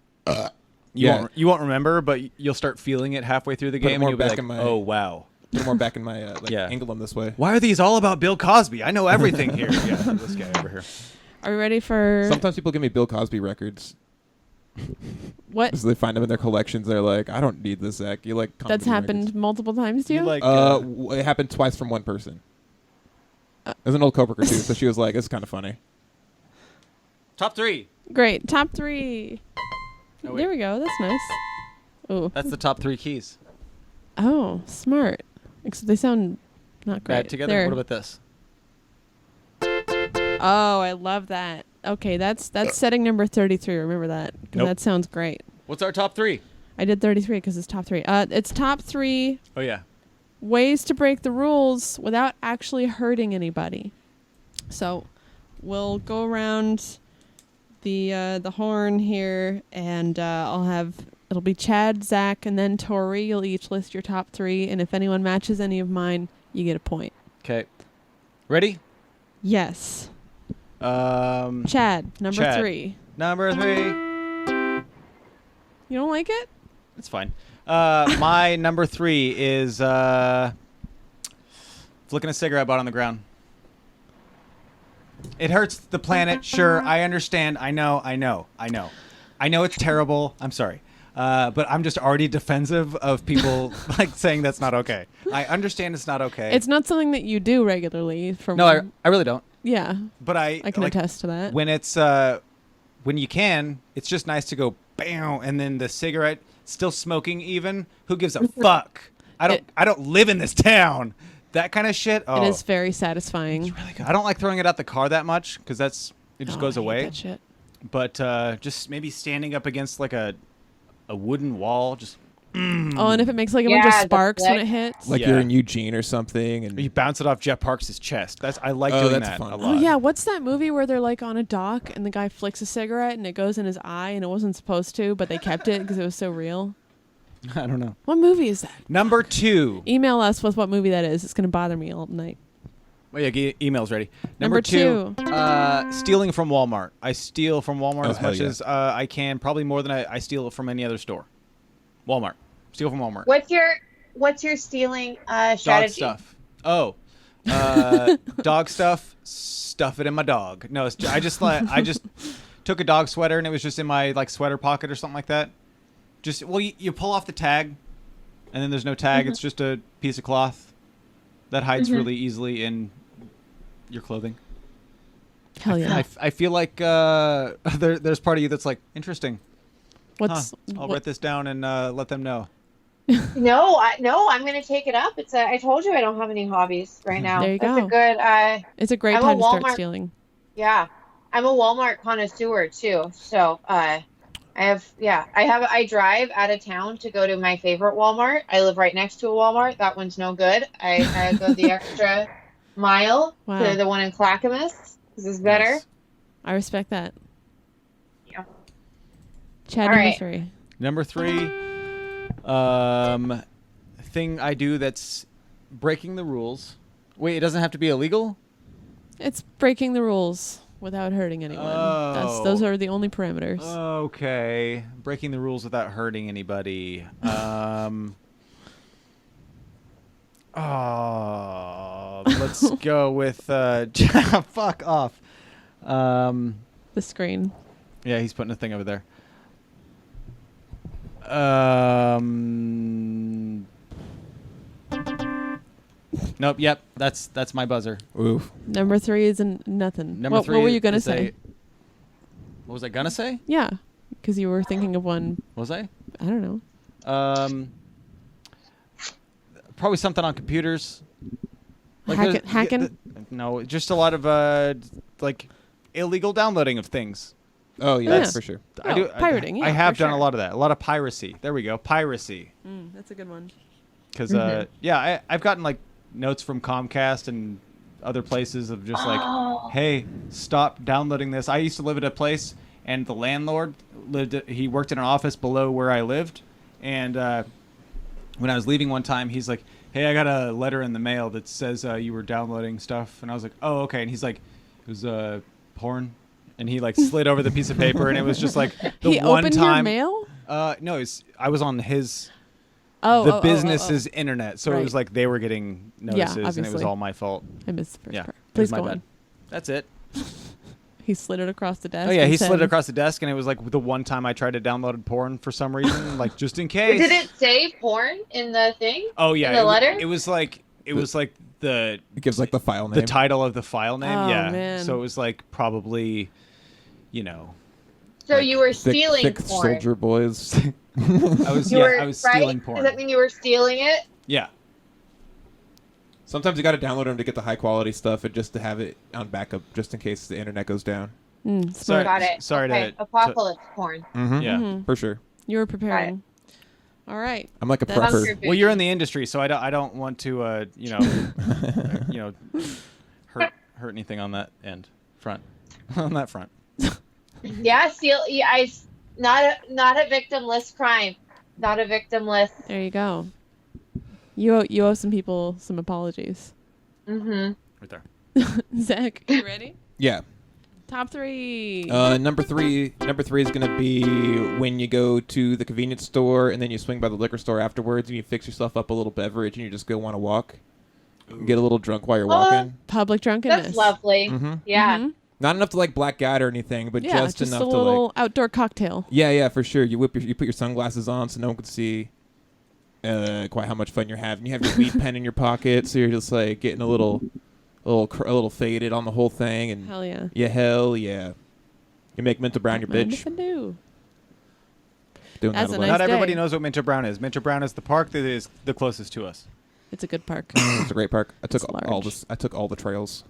You won't remember, but you'll start feeling it halfway through the Put it game, more and you'll be back like, in my- "Oh wow." Put more back in my Yeah. angle them this way. Why are these all about Bill Cosby? I know everything here. Yeah, this guy over here. Are we ready for Sometimes people give me Bill Cosby records what? because they find them in their collections. They're like, I don't need this, Zach. You like comedy That's happened records. multiple times to you? Like, It happened twice from one person. There's an old coworker too, so she was like, "It's kind of funny." top 3. Great. Top 3. Oh, wait. There we go. That's nice. Oh. That's the top 3 keys. Oh, smart. Except they sound not great. Bad together. There. What about this? Oh, I love that. Okay, that's setting number 33. Remember that. 'Cause Nope. that sounds great. What's our top 3? I did 33 because it's top 3. It's top 3 Oh yeah. ways to break the rules without actually hurting anybody. So we'll go around the horn here, and it'll be Chad, Zach, and then Tory. You'll each list your top 3, and if anyone matches any of mine, you get a point. Okay. Ready? Yes. Chad. Chad, number Chad. 3. Number 3. You don't like it? It's fine. My number 3 is flicking a cigarette butt on the ground. It hurts the planet. Sure, I understand. I know it's terrible. I'm sorry. But I'm just already defensive of people like saying that's not okay. I understand it's not okay. It's not something that you do regularly. No, I really don't. Yeah, But I can like, attest to that. when it's when you can, it's just nice to go bam, and then the cigarette still smoking. Even who gives a fuck? I don't live in this town. That kind of shit. Oh, It is very satisfying. it's really good. I don't like throwing it out the car that much because it just goes I hate away. that shit. But just maybe standing up against like a wooden wall, just Oh, and if it makes like a bunch of Yeah, the sparks when flick. it hits. Like Yeah. you're in Eugene or something, and you bounce it off Jeff Parks' chest. I like Oh, doing that's that fun. a Oh lot. yeah, what's that movie where they're like on a dock and the guy flicks a cigarette and it goes in his eye and it wasn't supposed to, but they kept it because it was so real? I don't know. What movie is that? Number 2. Email us with what movie that is. It's gonna bother me all night. Oh yeah, email's ready. Number 2. Stealing from Walmart. I steal from Walmart Oh, as hell much yeah. as I can. Probably more than I steal from any other store. Walmart. Steal from Walmart. What's your stealing Dog strategy? stuff. Oh, dog stuff. Stuff it in my dog. No, I just took a dog sweater and it was just in my like sweater pocket or something like that. Just you pull off the tag, and then there's no tag. It's just a piece of cloth that hides really easily in your clothing. Hell yeah. I feel like there's part of you that's like interesting. What's I'll what- write this down and let them know. No, I'm going to take it up. I told you I don't have any hobbies right now. There you That's go. a good. It's a great I'm a time to start Walmart- stealing. Yeah, I'm a Walmart connoisseur too. So I drive out of town to go to my favorite Walmart. I live right next to a Walmart. That one's no good. I go the extra mile Wow. to the one in Clackamas. This is better. Nice. I respect that. Yeah. Chad, All number right. 3. Number 3, thing I do that's breaking the rules. Wait, it doesn't have to be illegal? It's breaking the rules without hurting anyone. Oh. Those are the only parameters. Okay. Breaking the rules without hurting anybody. Let's go with fuck off. The screen. Yeah, he's putting a thing over there. Nope. Yep. That's my buzzer. oof. Number 3 is nothing. Number what, 3. What were you gonna is say? What was I gonna say? Yeah, because you were thinking of one. Was I? I don't know. Probably something on computers. there's- Hacking. No, just a lot of like illegal downloading of things. Oh yeah, Yeah. that's for sure. I do pirating, I yeah, have for done a sure. lot of that. A lot of piracy. There we go. Piracy. That's a good one. Because I've gotten like notes from Comcast and other places of just like, hey, stop downloading this. I used to live at a place, and the landlord he worked in an office below where I lived, and when I was leaving one time, he's like, hey, I got a letter in the mail that says you were downloading stuff, and I was like, oh, okay, and he's like, it was porn, and he like slid over the piece of paper, and it was just like the He one opened time. your mail? No, I was on his the business's internet, so Right. it was like they were getting notices, and it was obviously. all my fault. I missed the first Yeah, part. it was Please my go bad. on. That's it. He slid it across the desk. Oh yeah, and he said, slid it across the desk, and it was like the one time I tried to download porn for some reason, like just in case. Did it say porn in the thing? Oh yeah, in the letter? It was like the It gives like the file name. the title of the file name. Oh, Yeah, man. so it was like probably, you know, So like you were thick, stealing thick porn. soldier boys. I was You were, I was right? stealing porn. Does that mean you were stealing it? Yeah. Sometimes you got to download them to get the high quality stuff, and just to have it on backup, just in case the internet goes down. Smart. Sorry. Got it. Sorry okay. to- Apocalypse porn. Mm-hmm. Yeah. Mhm. For sure. You were preparing. All right. I'm like a That's- prepper. Bunker Well, you're in the industry, so I don't want to hurt anything on that front. On that front. Yeah, steal. Yeah, not a victimless crime. Not a victimless. There you go. You owe some people some apologies. Mm-hmm. Right there. Zach, you ready? Yeah. Top 3. Number three is gonna be when you go to the convenience store and then you swing by the liquor store afterwards and you fix yourself up a little beverage and you just go want to walk, get a little drunk while you're walking. Public drunkenness. That's lovely. Mm-hmm. Yeah. Mhm. Not enough to like black out or anything, but Yeah, just enough a to little like. outdoor cocktail. Yeah, for sure. You put your sunglasses on so no one can see quite how much fun you're having. You have your weed pen in your pocket, so you're just like getting a little faded on the whole thing, and Hell yeah. yeah, hell yeah. You make Minto Brown your Mind bitch. if I do? Doing That's that a a lot. nice Not everybody day. knows what Minter Brown is. Minter Brown is the park that is the closest to us. It's a good park. It's a great park. I took It's all large. this. I took all the trails.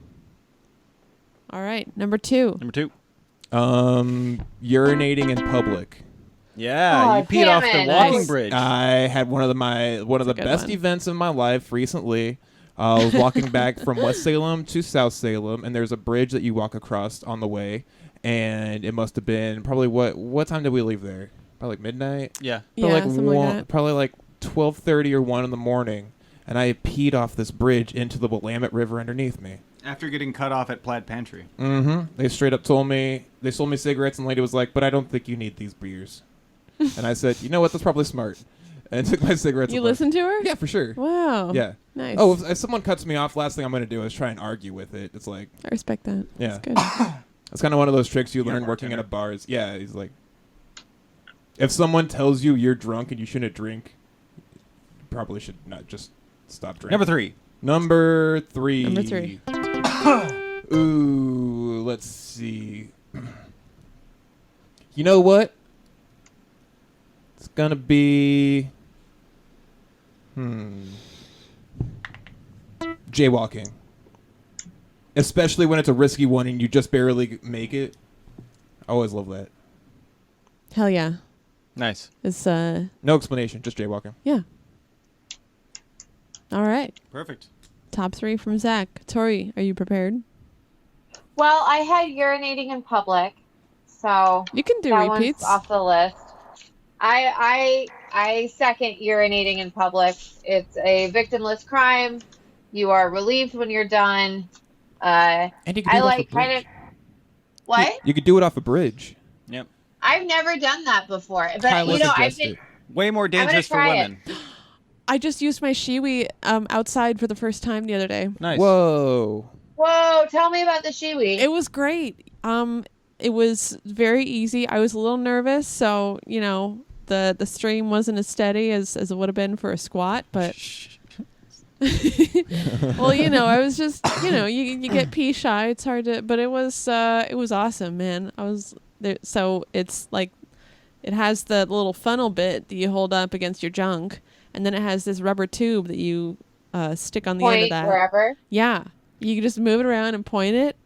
All right. Number 2. Number 2. Urinating in public. Yeah, Aw, you peed damn off the it. walking Nice. bridge. I had one of the a good best one. events of my life recently. I was walking back from West Salem to South Salem, and there's a bridge that you walk across on the way, and it must have been probably what time did we leave there? Probably like midnight. yeah. Yeah, Probably something like that. Probably like 12:30 or 1 in the morning, and I peed off this bridge into the Willamette River underneath me. After getting cut off at Plaid Pantry. Mm-hmm. They straight up told me, they sold me cigarettes, and the lady was like, "But I don't think you need these beers." And I said, "You know what? That's probably smart." And took my cigarettes. You and left. listened to her? Yeah, for sure. Wow. Yeah. Nice. Oh, if someone cuts me off, last thing I'm going to do is try and argue with it. It's like, I respect that. Yeah. That's good. it's kind of one of those tricks you You're a learn working at a bartender. bars. Yeah, he's like, if someone tells you you're drunk and you shouldn't drink, you probably should not just stop drinking. Number 3. Number 3. Number 3. Ooh, let's see. You know what? It's gonna be jaywalking. Especially when it's a risky one and you just barely make it. I always love that. Hell yeah. Nice. It's No explanation, just jaywalking. yeah. All right. Perfect. Top 3 from Zach. Tory, are you prepared? Well, I had urinating in public, so You can do that repeats. one's off the list. I second urinating in public. It's a victimless crime. You are relieved when you're done. And you can do I it off like a bridge. kind of what? You could do it off a bridge. Yep. I've never done that before, but Kyla you know, I've suggested. been. Way more dangerous for try it. women. I just used my shiwi outside for the first time the other day. Nice. Whoa. Whoa! Tell me about the shiwi. It was great. It was very easy. I was a little nervous, so you know the stream wasn't as steady as it would have been for a squat, but well, you know, I was just you get pee shy. It's hard to, but it was awesome, man. I was there, so it's like it has the little funnel bit that you hold up against your junk, and then it has this rubber tube that you stick on the end of Point that. wherever. Yeah, you can just move it around and point it.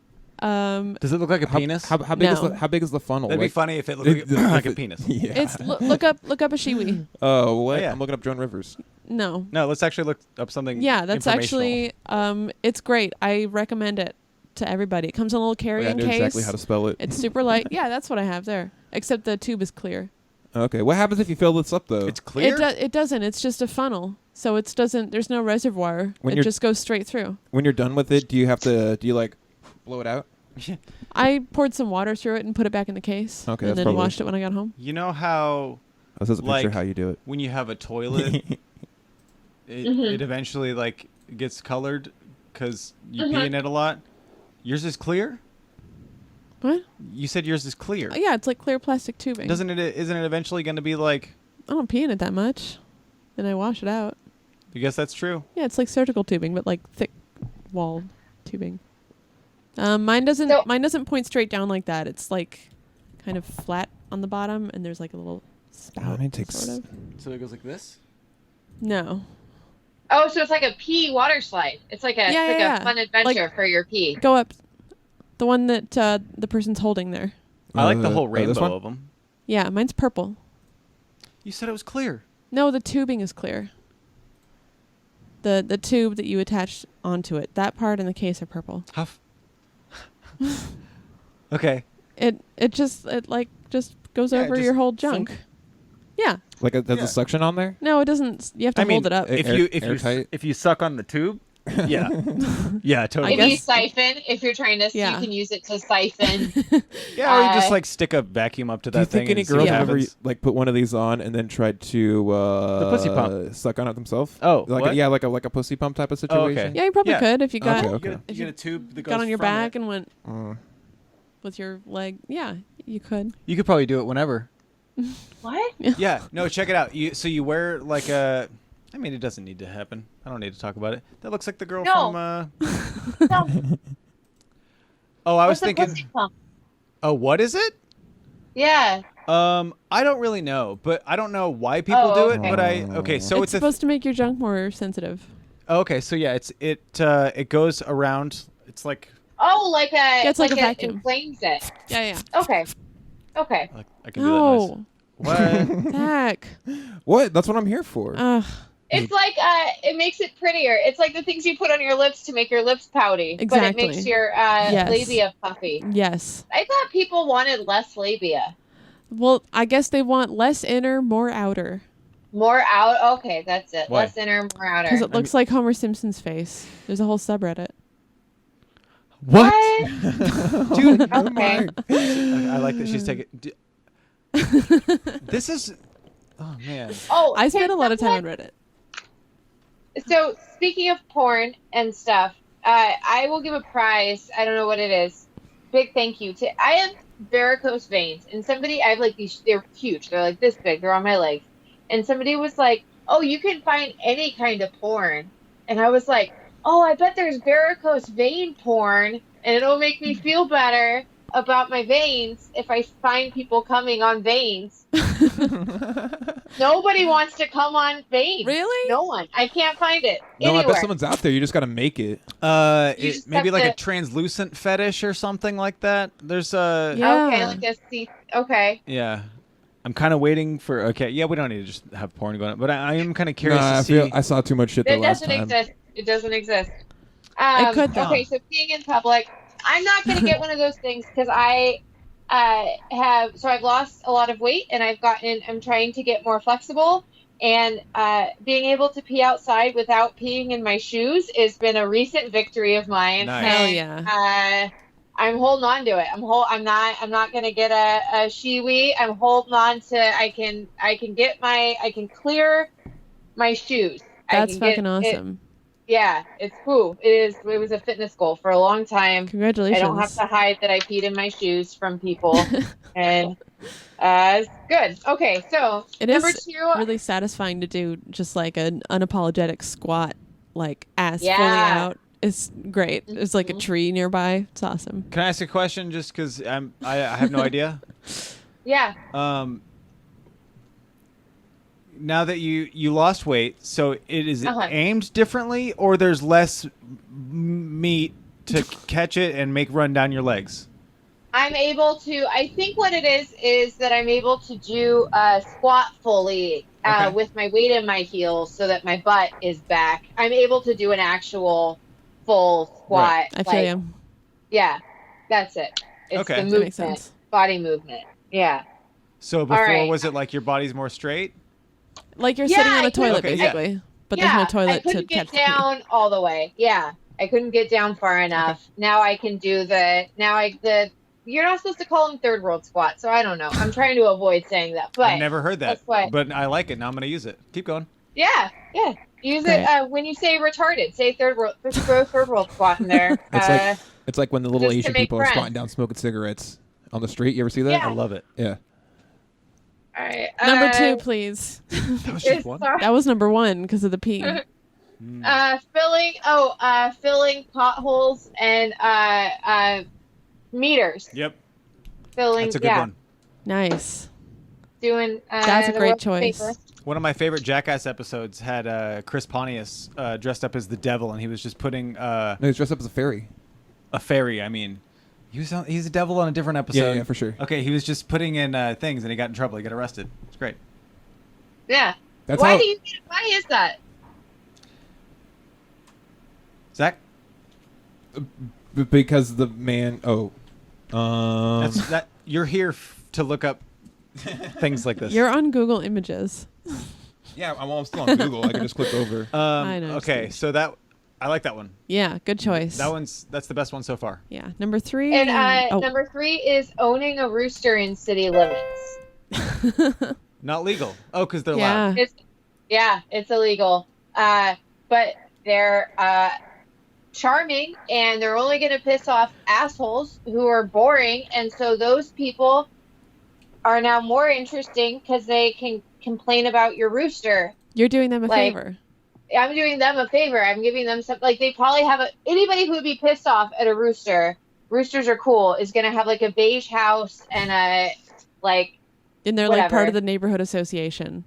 Does it look like a penis? How big is No. how big is the funnel? That'd be Like- funny if it looked like a penis. Yeah. It's look up a shiwi. Oh, what? Oh, yeah. I'm looking up Joan Rivers. No. No, let's actually look up something. Yeah, that's informational. actually it's great. I recommend it to everybody. It comes in a little Oh, yeah, I carrying knew case. exactly how to spell it. It's super light. Yeah, that's what I have there. Except the tube is clear. Okay. What happens if you fill this up though? It's clear. It doesn't. It's just a funnel. So it doesn't. There's no reservoir. When It you're- just goes straight through. When you're done with it, do you like blow it out? I poured some water through it and put it back in the case. Okay, and that's then probably- washed it when I got home. You know how This is a picture like how you do it. when you have a toilet, it eventually like gets colored because you pee in it a lot. Yours is clear? What? You said yours is clear. Oh, yeah, it's like clear plastic tubing. Isn't it eventually going to be like... I don't pee in it that much. Then I wash it out. I guess that's true. Yeah, it's like surgical tubing, but like thick wall tubing. Mine doesn't point straight down like that. It's like kind of flat on the bottom, and there's like a little spout. Sort of. So it goes like this? No. Oh, so it's like a pee water slide. It's like a fun adventure for your pee. Go up. The one that the person's holding there. I like the whole this rainbow one? of them. Yeah, mine's purple. You said it was clear. No, the tubing is clear. The tube that you attach onto it, that part and the case are purple. Okay. It just goes over your whole junk. Sunk. Yeah. Like there's a suction on there? No, it doesn't. You have to hold it up. If you suck on the tube, yeah, yeah, totally. If you siphon, if you're trying to, you can use it to siphon. Yeah, or you just like stick a vacuum up to that thing. Do you think any girls have ever like put one of these on and then tried to the pussy pump suck on it themselves? Oh, like what? like a pussy pump type of situation. Oh, okay. Yeah, you probably could if you got Okay. You get a tube that goes got on your from back it. and went with your leg. Yeah, you could. You could probably do it whenever. What? Yeah, no, check it out. You wear like a... I mean, it doesn't need to happen. I don't need to talk about it. That looks like the girl from... No. Oh, I was What's a thinking... pussy pump? Oh, what is it? Yeah. I don't really know, but I don't know why people do it. Okay. But so it's supposed to make your junk more sensitive. Okay, so yeah, it goes around. It's like... Oh, like a... Yeah, it's like a it vacuum. inflames it. Yeah. Okay. Like, I can do that noise. What? Zach. What? That's what I'm here for. It's like it makes it prettier. It's like the things you put on your lips to make your lips pouty, Exactly. but it makes your labia puffy. Yes. I thought people wanted less labia. Well, I guess they want less inner, more outer. More out. Okay, that's it. Why? Less inner, more outer. Because it looks like Homer Simpson's face. There's a whole subreddit. What? Dude, okay. I like that she's taking... This is... Oh, man. Oh, I spent a lot of time on Reddit. So, speaking of porn and stuff, I will give a prize. I don't know what it is. Big thank you to... I have varicose veins, and somebody... I have like these... They're huge. They're like this big. They're on my legs. And somebody was like, oh, you can find any kind of porn. And I was like, oh, I bet there's varicose vein porn, and it'll make me feel better about my veins if I find people coming on veins. Nobody wants to come on veins. Really? No one. I can't find it No, anywhere. I bet someone's out there. You just got to make it. just Maybe have like to- a translucent fetish or something like that. There's a... Yeah. Okay, like a see. Okay. Yeah. I'm kind of waiting for... Okay, yeah, we don't need to just have porn going on, but I am kind of curious Nah, to see... I saw too much shit the It last doesn't time. exist. It doesn't exist. It could, though. Okay, so being in public, I'm not going to get one of those things because I've lost a lot of weight and I'm trying to get more flexible, and being able to pee outside without peeing in my shoes has been a recent victory of mine. Nice. Hell And, yeah. I'm holding on to it. I'm not going to get a shiwi. I'm holding on to, I can clear my shoes. That's fucking awesome. Yeah, it's cool. It was a fitness goal for a long time. Congratulations. I don't have to hide that I peed in my shoes from people. And it's good. Okay, so It number is 2. really satisfying to do just like an unapologetic squat, like ass Yeah. fully out. It's great. There's like a tree nearby. It's awesome. Can I ask a question just because I have no idea? Yeah. Now that you lost weight, so is it Uh-huh. aimed differently, or there's less meat to catch it and make run down your legs? I'm able to, I think what it is that I'm able to do a squat fully Okay. with my weight in my heels so that my butt is back. I'm able to do an actual full squat. Right. I feel you. Yeah, that's it. It's Okay. the That movement, makes sense. body movement. Yeah. So before, right. was it like your body's more straight? Like you're Yeah, sitting on I a toilet, Okay, yeah. basically. But yeah, there's no I toilet to couldn't catch get the pee. down all the way. Yeah, I couldn't get down far enough. Now I can do the you're not supposed to call them third world squat, so I don't know. I'm trying to avoid saying that, but I've never heard that, but I like it. Now I'm going to use it. Keep going. Yeah. Use Great. it when you say retarded. Say third world squat in there. It's like when the little just to Asian make people are friends. squatting down smoking cigarettes on the street. You ever see that? Yeah. I love it. Yeah. All right. Number 2, please. That was just one. That was number 1 because of the P. Filling potholes and meters. Yep. Filling. That's a good one. Nice. Doing. That's a the great world's choice. paper. One of my favorite Jackass episodes had Chris Pontius dressed up as the devil, and he was just putting No, he's dressed up as a fairy. a fairy. I mean, he's a devil on a different episode. Yeah, for sure. Okay, he was just putting in things, and he got in trouble. He got arrested. It's great. Yeah. That's Why how. why is that? Zach, Because the man. that you're here to look up things like this. You're on Google Images. Yeah, I'm still on Google. I can just click over. I know, Okay, Steve. so that I like that one. Yeah, good choice. That's the best one so far. Yeah. Number 3. And number 3 is owning a rooster in city limits. Not legal. Oh, because they're Yeah. loud. It's illegal. But they're charming, and they're only going to piss off assholes who are boring, and so those people are now more interesting because they can complain about your rooster. You're doing them a Like- favor. I'm doing them a favor. I'm giving them some, like, they probably have anybody who would be pissed off at a rooster. Roosters are cool. Is going to have like a beige house and a like. And they're like part whatever. of the neighborhood association.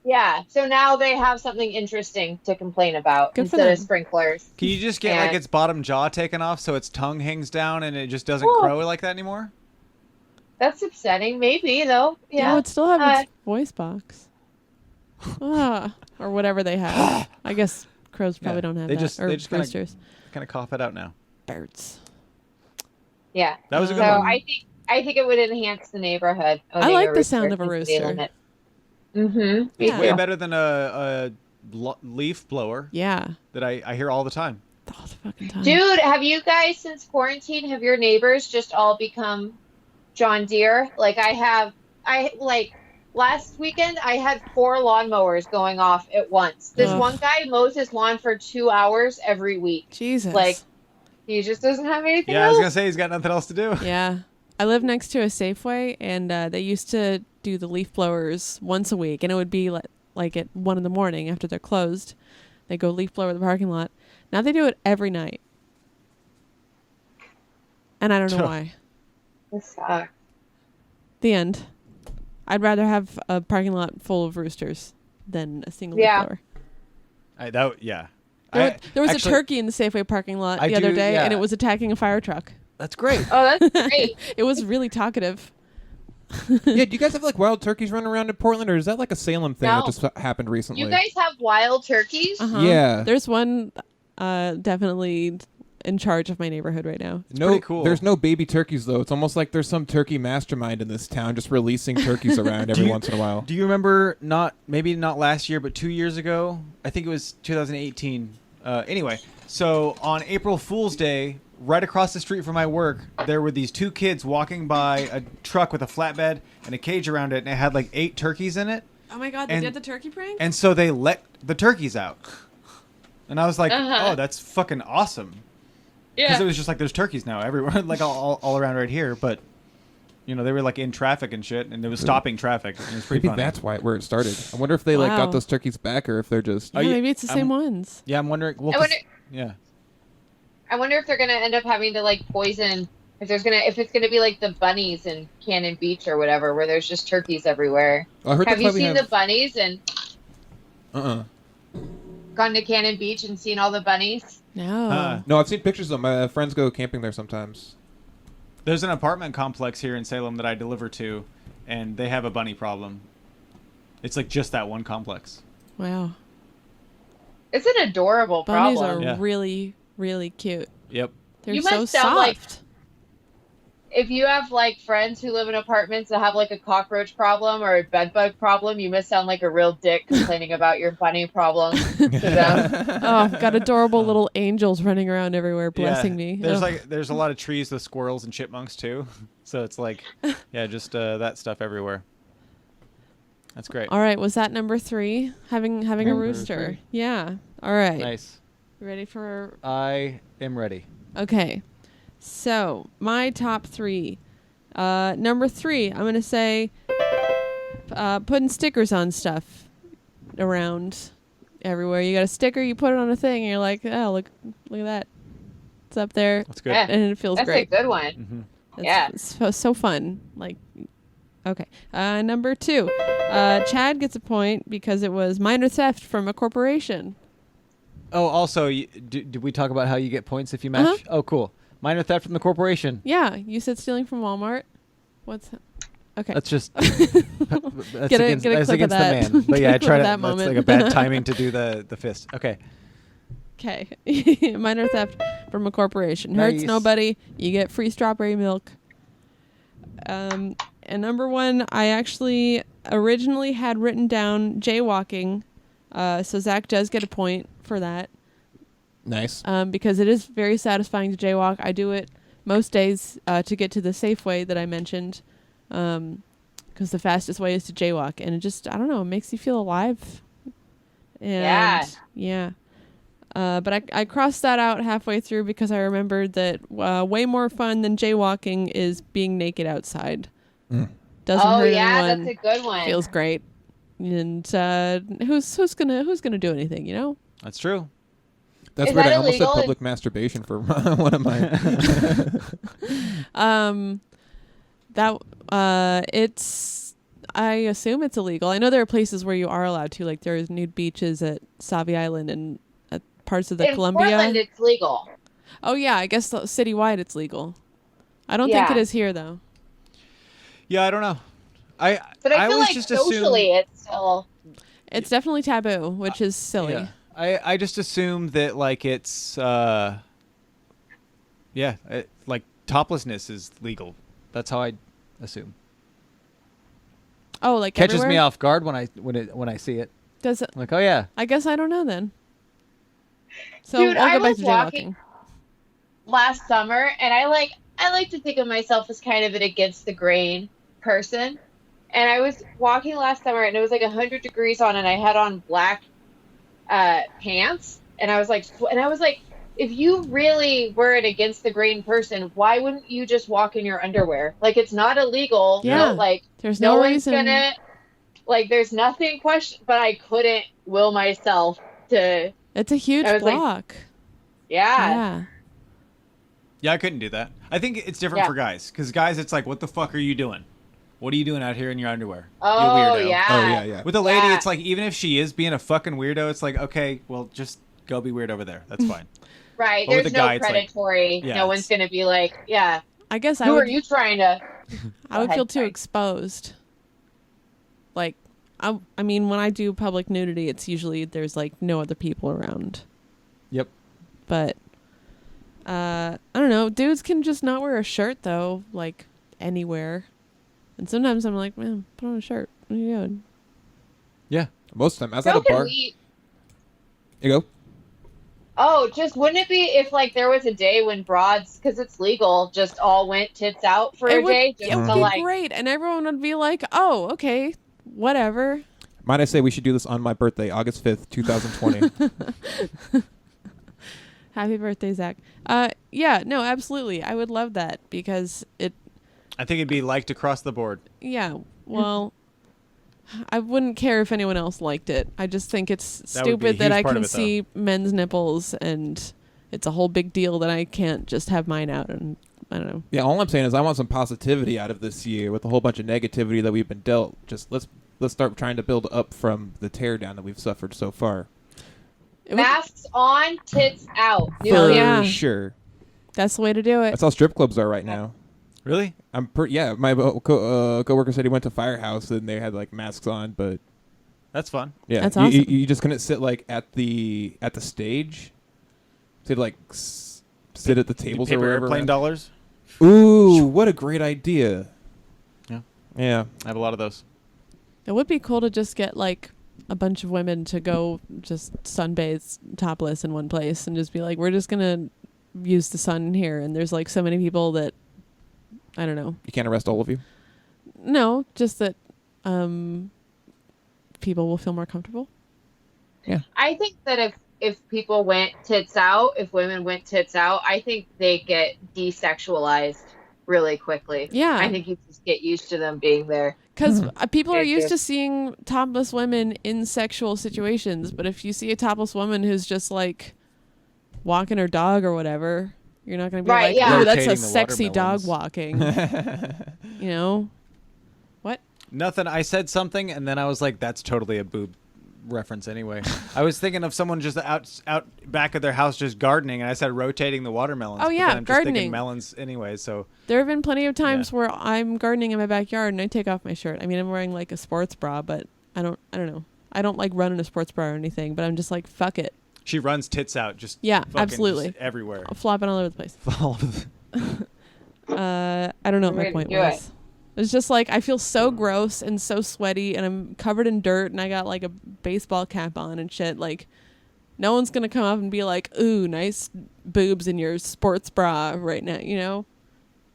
Yeah. So now they have something interesting to complain about Good for instead of them. sprinklers. Can you just get like And- its bottom jaw taken off so its tongue hangs down and it just doesn't Cool. crow like that anymore? That's upsetting. Maybe though. Yeah, it would still have Uh, its voice box. Or whatever they have. I guess crows probably Yeah, don't have they that. just- or they just kinda- roosters. Kind of cough it out now. Birds. Yeah. That was a good So one. I think it would enhance the neighborhood. I like the sound of a rooster. Mm-hmm. It's Yeah. way better than a leaf blower Yeah. that I hear all the time. All the fucking time. Dude, have you guys, since quarantine, have your neighbors just all become John Deere? Like last weekend, I had 4 lawnmowers going off at once. This Ugh. one guy mows his lawn for 2 hours every week. Jesus. Like, he just doesn't have anything Yeah, I else. was gonna say he's got nothing else to do. Yeah. I live next to a Safeway, and they used to do the leaf blowers once a week, and it would be like at 1 a.m. after they're closed. They go leaf blower the parking lot. Now they do it every night. And I don't know why. This sucks. The end. I'd rather have a parking lot full of roosters than a single Yeah. leaf blower. There was actually, a turkey in the Safeway parking lot I the other do- day, yeah. and it was attacking a fire truck. That's great. Oh, that's great. It was really talkative. Yeah, do you guys have like wild turkeys running around in Portland, or is that like a Salem thing No. that just happened recently? You guys have wild turkeys? Uh-huh. Yeah. There's one definitely in charge of my neighborhood right now. No, pretty cool. There's no baby turkeys though. It's almost like there's some turkey mastermind in this town, just releasing turkeys around every once in a while. Do you remember maybe not last year, but 2 years ago? I think it was 2018. Anyway, so on April Fool's Day, right across the street from my work, there were these 2 kids walking by a truck with a flatbed and a cage around it, and it had like 8 turkeys in it. Oh my god, they they did did the turkey prank? And so they let the turkeys out. And I was like, Uh-huh. oh, that's fucking awesome. Because it was just like there's turkeys now everywhere, like all around right here. But, you know, they were like in traffic and shit, and it was stopping traffic. And it was pretty Maybe funny. that's where it started. I wonder if they like Wow. got those turkeys back, or if they're just. Yeah, yeah, maybe it's the same ones. Yeah, I'm wondering. Well, I wonder- yeah. I wonder if they're gonna end up having to like poison if it's gonna be like the bunnies in Cannon Beach or whatever, where there's just turkeys everywhere. I heard Have they you probably seen the bunnies and gone to Cannon Beach and seen all the bunnies? No. No, I've seen pictures of them. My friends go camping there sometimes. There's an apartment complex here in Salem that I deliver to, and they have a bunny problem. It's like just that one complex. Wow. It's an adorable Bunnies problem. are Yeah. really, really cute. Yep. They're You so must sound like- soft. If you have like friends who live in apartments that have like a cockroach problem or a bed bug problem, you must sound like a real dick complaining about your bunny problem to them. Oh, I've got adorable little angels running around everywhere blessing Yeah. me. There's Ugh. there's a lot of trees with squirrels and chipmunks too. So it's like, yeah, just that stuff everywhere. That's great. All right, was that number 3? Having a rooster. 3. Yeah. All right. Nice. You ready for? I am ready. Okay. So my top 3. Number 3, I'm gonna say putting stickers on stuff around everywhere. You got a sticker, you put it on a thing, and you're like, oh, look at that. It's up there. That's good. Yeah. And it feels great. That's a good one. Mm-hmm. It's so fun. Like, okay. Number 2, Chad gets a point because it was minor theft from a corporation. Oh, also, did we talk about how you get points if you match? Uh-huh. Oh, cool. Minor theft from the corporation. Yeah, you said stealing from Walmart. What's okay? That's just that's against clip of the that. man. But yeah, I Get a clip tried of to. that That's moment. like a bad timing to do the fist. Okay. Okay. Minor theft from a corporation. Hurts Nice. nobody. You get free strawberry milk. And number 1, I actually originally had written down jaywalking. So Zach does get a point for that. Nice. Because it is very satisfying to jaywalk. I do it most days to get to the Safeway that I mentioned. Because the fastest way is to jaywalk. And it just, I don't know, it makes you feel alive. And yeah. But I crossed that out halfway through because I remembered that way more fun than jaywalking is being naked outside. Doesn't hurt anyone. That's a good one. Feels great. And who's gonna do anything, you know? That's true. That's Is weird. that I almost said illegal? public masturbation for one of mine. It's, I assume it's illegal. I know there are places where you are allowed to, like there's nude beaches at Savi Island and at parts of the In Columbia. Portland, it's legal. Oh yeah, I guess citywide it's legal. I don't think it is here though. Yeah, I don't know. But I feel always like just socially it's still... It's definitely taboo, which is silly. Yeah. I just assume that like it's like toplessness is legal. That's how I assume. Oh, like Catches everywhere? me off guard when I see it. Does it? I'm like, oh yeah. I guess I don't know then. So Dude, I'll I go back was to walking jaywalking. last summer, and I like to think of myself as kind of an against the grain person. And I was walking last summer, and it was like 100 degrees on, and I had on black pants, and I was like, if you really were an against the grain person, why wouldn't you just walk in your underwear? Like, it's not illegal. Yeah. No, like, There's no no one's reason. gonna, like, there's nothing question, but I couldn't will myself to, It's a huge I was like, block. yeah. Yeah, I couldn't do that. I think it's different Yeah. for guys, because guys, it's like, what the fuck are you doing? What are you doing out here in your underwear? Oh, you weirdo. yeah. Oh yeah, yeah. With a lady, Yeah. it's like, even if she is being a fucking weirdo, it's like, okay, well, just go be weird over there. That's fine. Right. But with There's a no guy, it's like- predatory. Yeah, no one's going to be like, yeah, I guess I who would are you trying to... I would Go feel ahead, too sorry. exposed. Like, I mean, when I do public nudity, it's usually there's like no other people around. Yep. But I don't know. Dudes can just not wear a shirt though, like anywhere. And sometimes I'm like, man, put on a shirt. What are you doing? Yeah. Most of the time, I was So at a can bar. we... You go. Oh, just wouldn't it be if like there was a day when broads, because it's legal, just all went tits out for a day? Just it would to be like... great, and everyone would be like, "Oh, okay, whatever." Might I say we should do this on my birthday, August 5th, 2020. Happy birthday, Zach. Yeah, no, absolutely. I would love that because it. I think it'd be liked across the board. Yeah, well, I wouldn't care if anyone else liked it. I just think it's That would be a stupid that huge I part can of it, though. see men's nipples, and it's a whole big deal that I can't just have mine out. And I don't know. Yeah, all I'm saying is I want some positivity out of this year with a whole bunch of negativity that we've been dealt. Just let's start trying to build up from the teardown that we've suffered so far. It would- Masks on, tits out. New Oh, For year. yeah. sure. that's the way to do it. That's how strip clubs are right now. Really? Yeah, my coworker said he went to Firehouse and they had like masks on, but That's fun. yeah, That's you, awesome. you just couldn't sit like at the stage. So you'd like sit at the tables or Paper wherever. airplane dollars. Ooh, what a great idea. Yeah. Yeah. I have a lot of those. It would be cool to just get like a bunch of women to go just sunbathe topless in one place and just be like, we're just gonna use the sun here, and there's like so many people that I don't know. You can't arrest all of you? No, just that people will feel more comfortable. I think that if people went tits out, if women went tits out, I think they get desexualized really quickly. Yeah. I think you just get used to them being there. Because people are used to seeing topless women in sexual situations, but if you see a topless woman who's just like walking her dog or whatever, you're not going to be Right, like, yeah. "Ooh, that's a Rotating the sexy dog watermelons." walking." You know? What? Nothing. I said something, and then I was like, "That's totally a boob reference." Anyway, I was thinking of someone just out back of their house just gardening, and I said rotating the watermelons. Oh, but yeah, then I'm just thinking gardening. melons anyway. So There have been plenty of times where I'm gardening in my backyard and I take off my shirt. I mean, I'm wearing like a sports bra, but I don't know. I don't like running a sports bra or anything, but I'm just like, fuck it. she runs tits out, just Yeah, fucking absolutely. just everywhere. I'm flopping all over the place. I don't know what my We're point gonna do was. It's just like I feel so gross and so sweaty and I'm covered in dirt and I got like a baseball cap on and shit. Like no one's going to come up and be like, "Ooh, nice boobs in your sports bra right now," you know?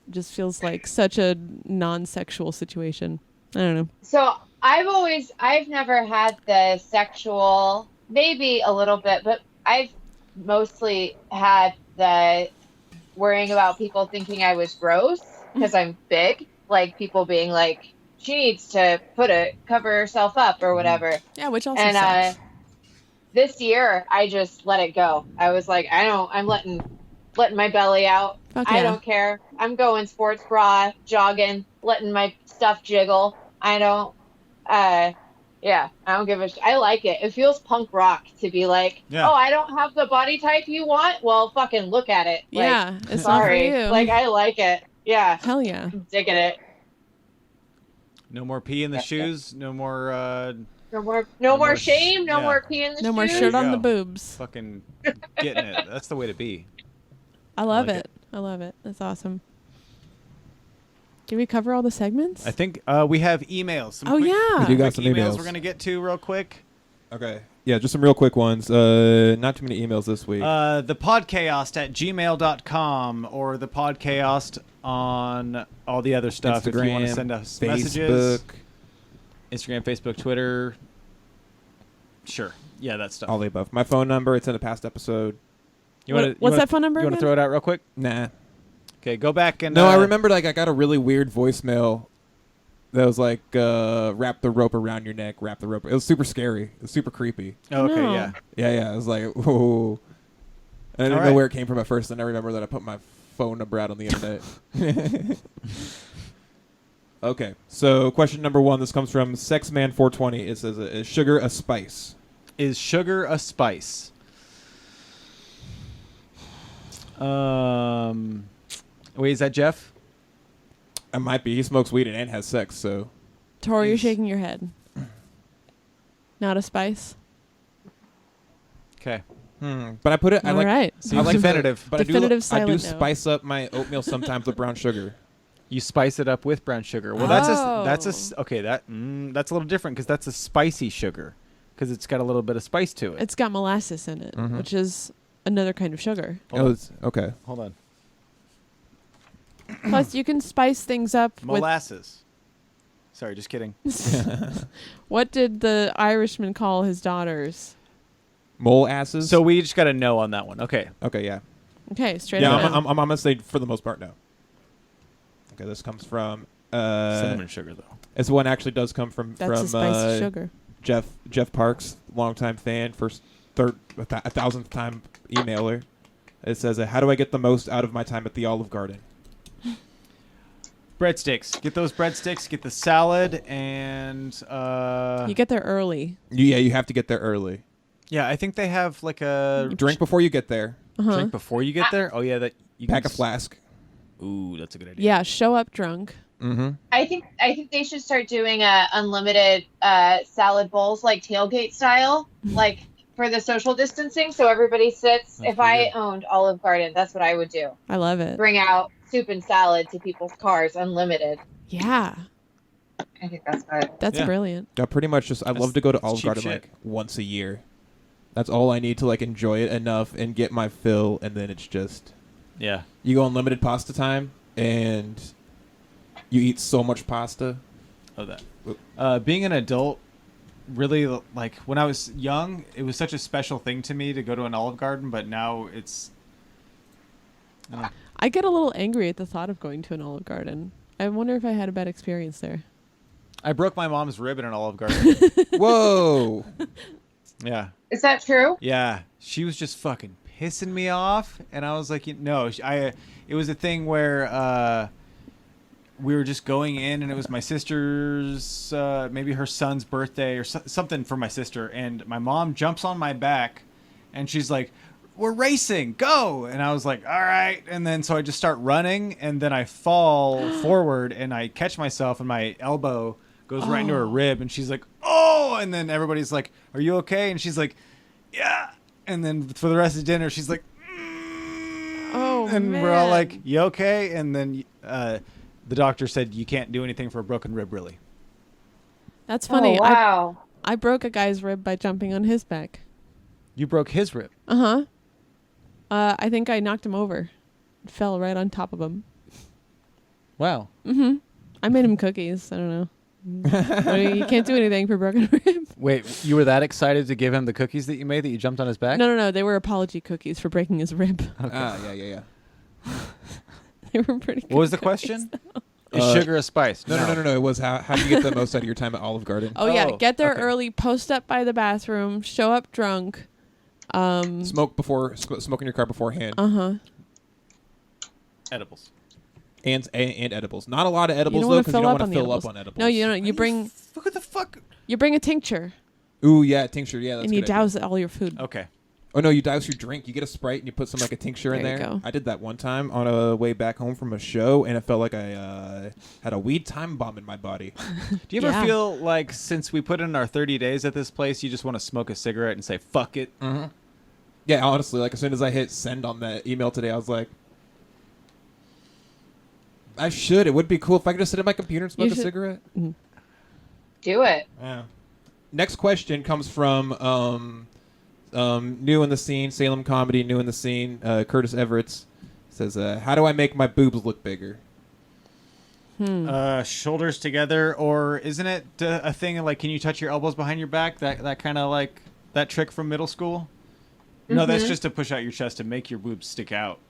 It just feels like such a non-sexual situation. I don't know. So I've never had the sexual, maybe a little bit, but I've mostly had the worrying about people thinking I was gross because I'm big. Like people being like, she needs to cover herself up or whatever. Yeah, which also And sucks. this year I just let it go. I was like, I'm letting my belly out. Fuck I yeah. don't care. I'm going sports bra, jogging, letting my stuff jiggle. I don't give a I like it. It feels punk rock to be like, Yeah. "Oh, I don't have the body type you want." Well, fucking look at it. Like, Yeah, it's sorry. not for you. Like, I like it. Yeah. Hell yeah. I'm digging it. No more pee in the shoes. No more No more more shame, no yeah. more pee in the No more shoes. shirt There you on the go. boobs. fucking getting it. That's the way to be. I love like it. I love it. That's awesome. Did we cover all the segments? I think we have emails. Some Oh, quick, yeah. We do got quick some emails emails. we're gonna get to real quick. Okay. Yeah, just some real quick ones. Not too many emails this week. The Podchaost at gmail.com or the Podchaost on all the other stuff. If you want to Instagram, send us Facebook. messages. Instagram, Facebook, Twitter. Sure. Yeah, that stuff. All the above. My phone number, it's in a past episode. What's that phone number You want to again? throw it out real quick? Nah. Okay, go back and... No, I remember like I got a really weird voicemail that was like, wrap the rope around your neck, wrap the rope. It was super scary. It was super creepy. Oh, okay, No. yeah. Yeah. I was like, whoa. And I didn't All know right. where it came from at first, and I remember that I put my phone number out on the internet. Okay, so question number 1. This comes from Sexman420. It says, is sugar a spice? Is sugar a spice? Wait, is that Jeff? It might be. He smokes weed and has sex, so. Tory, you're Is- shaking your head. Not a spice? Okay. But I put it. I All like. right. I like definitive. But Definitive I do silent no. spice up my oatmeal sometimes with brown sugar. You spice it up with brown sugar. Well, okay. That's a little different because that's a spicy sugar because it's got a little bit of spice to it. It's got molasses in it, Mhm. which is another kind of sugar. Okay. Hold on. Plus, you can spice things up Molasses. Sorry, just kidding. with... What did the Irishman call his daughters? Mole asses. So we just got a no on that one. Okay. Okay, yeah. Okay, straight Yeah, up. I'm gonna say for the most part no. Okay, this comes from Cinnamon sugar, though. this one actually does come from That's a spicy sugar. Jeff Parks, longtime fan, first 1,000th time emailer. It says, how do I get the most out of my time at the Olive Garden? Breadsticks. Get those breadsticks. Get the salad and. You get there early. You have to get there early. Yeah, I think they have like a Drink before you get there. Uh-huh. drink before you get there. Oh yeah, that you Pack can a flask. Ooh, that's a good idea. Yeah, show up drunk. Mm-hmm. I think they should start doing unlimited salad bowls like tailgate style, like for the social distancing, so everybody sits. That's If I pretty good. owned Olive Garden, that's what I would do. I love it. Bring out soup and salad to people's cars, unlimited. Yeah, I think that's good. that's Yeah. brilliant. Yeah, pretty much just. I That's- love to go to that's Olive cheap Garden shit. like once a year. That's all I need to like enjoy it enough and get my fill, and then it's just Yeah. you go unlimited pasta time, and You eat so much pasta. Oh, that. Being an adult, really, like, when I was young, it was such a special thing to me to go to an Olive Garden, but now it's... I get a little angry at the thought of going to an Olive Garden. I wonder if I had a bad experience there. I broke my mom's rib in an Olive Garden. Whoa. Yeah. Is that true? Yeah. She was just fucking pissing me off, and I was like, no. It was a thing where we were just going in, and it was my sister's, maybe her son's birthday or something for my sister, and my mom jumps on my back, and she's like, we're racing, go! And I was like, all right. And then so I just start running, and then I fall forward, and I catch myself, and my elbow goes right into her rib, and she's like, oh! And then everybody's like, are you okay? And she's like, yeah. And then for the rest of dinner, she's like, Oh, and man. we're all like, you okay? And then the doctor said, you can't do anything for a broken rib, really. That's funny. Oh, wow. I broke a guy's rib by jumping on his back. You broke his rib. Uh-huh. I think I knocked him over. Fell right on top of him. Wow. Mm-hmm. I made him cookies. I don't know. You can't do anything for broken rib. Wait, you were that excited to give him the cookies that you made that you jumped on his back? No. They were apology cookies for breaking his rib. Okay. Yeah. They were pretty good. What was the cookies. question? Is sugar a spice? No. It was how do you get the most out of your time at Olive Garden? Oh, yeah. Oh, Get there okay. early, post up by the bathroom, show up drunk. Smoke in your car beforehand. Uh-huh. Edibles. And edibles. Not a lot of You edibles don't though, want because to you fill don't up want on to the fill edibles. up on edibles. No, you don't. You bring What the fuck? a tincture, Ooh, yeah, tincture. Yeah, that's and a you good idea. douse all your food. Okay. Oh no, you douse your drink. You get a Sprite and you put some like a tincture in There there. you go. I did that one time on a way back home from a show, and it felt like I had a weed time bomb in my body. Do you ever Yeah. feel like since we put in our 30 days at this place, you just want to smoke a cigarette and say, fuck it? Mm-hmm. Yeah, honestly, like as soon as I hit send on that email today, I was like, I should. It would be cool if I could just sit at my computer and smoke You a should- cigarette. Do it. Yeah. Next question comes from new in the scene, Salem comedy, new in the scene. Curtis Everett says, "How do I make my boobs look bigger?" Shoulders together, or isn't it a thing like, can you touch your elbows behind your back? That kind of like that trick from middle school? No, that's just to push out your chest to make your boobs stick out.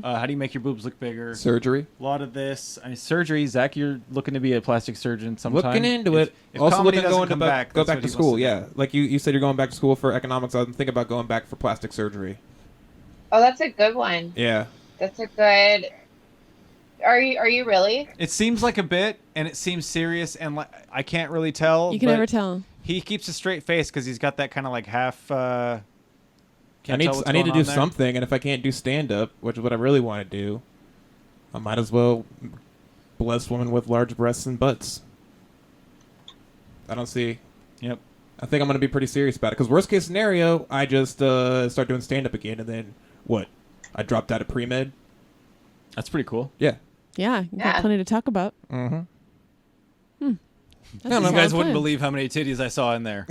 How do you make your boobs look bigger? Surgery. A lot of this. I mean, surgery. Zach, you're looking to be a plastic surgeon sometime. Looking into it. If Also comedy looking doesn't going to come go that's back what to he school. wants to Yeah, do. like you said, you're going back to school for economics. I'm thinking about going back for plastic surgery. Oh, that's a good one. Yeah. That's a good. Are you really? It seems like a bit, and it seems serious, and like, I can't really tell. You can but never tell. He keeps a straight face because he's got that kind of like half. I need to do something, and if I can't do stand up, which is what I really want to do, I might as well bless women with large breasts and butts. I don't see. Yep. I think I'm going to be pretty serious about it, because worst case scenario, I just start doing stand up again, and then what? I dropped out of pre-med. That's pretty cool. Yeah. Yeah, you Yeah. got plenty to talk about. Mm-hmm. That's a You solid guys wouldn't plan. believe how many titties I saw in there.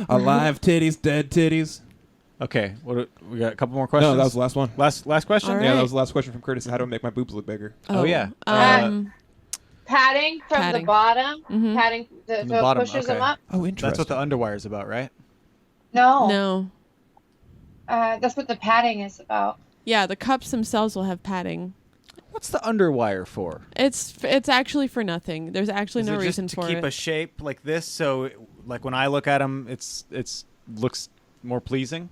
Alive titties, dead titties. Okay, we got a couple more questions. No, that was the last one. last question. All Yeah, that right. was the last question from Curtis. How do I make my boobs look bigger? Oh, yeah. Padding from Padding. the bottom. Mhm. Padding so the it bottom, pushes them okay. up. Oh, interesting. That's what the underwire is about, right? No. No. That's what the padding is about. Yeah, the cups themselves will have padding. What's the underwire for? It's actually for nothing. There's actually Is no it reason just to for keep it. a shape like this, so like when I look at them, it's looks more pleasing.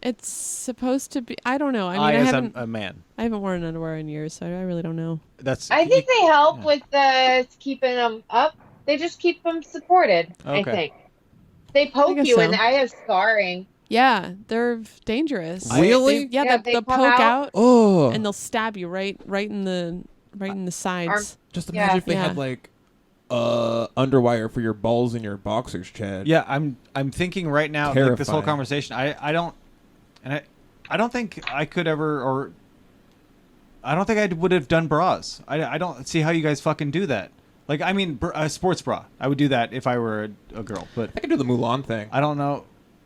It's supposed to be. I don't know. I mean, I I as haven't. a man. I haven't worn underwear in years, so I really don't know. That's. I think they help Yeah. with keeping them up. They just keep them supported. I Okay. think they poke guess you, so. and I have scarring. Yeah, they're dangerous. Really? Yeah, they they'll come poke out. out Oh. and they'll stab you right in the sides. Just Yeah. imagine if they Yeah. had like underwire for your balls and your boxers, Chad. Yeah, I'm thinking right now, like this whole Terrifying. conversation. I don't think I could ever, or I don't think I would have done bras. I don't see how you guys fucking do that. Like, I mean, a sports bra. I would do that if I were a girl, but I could do the Mulan thing. I don't know.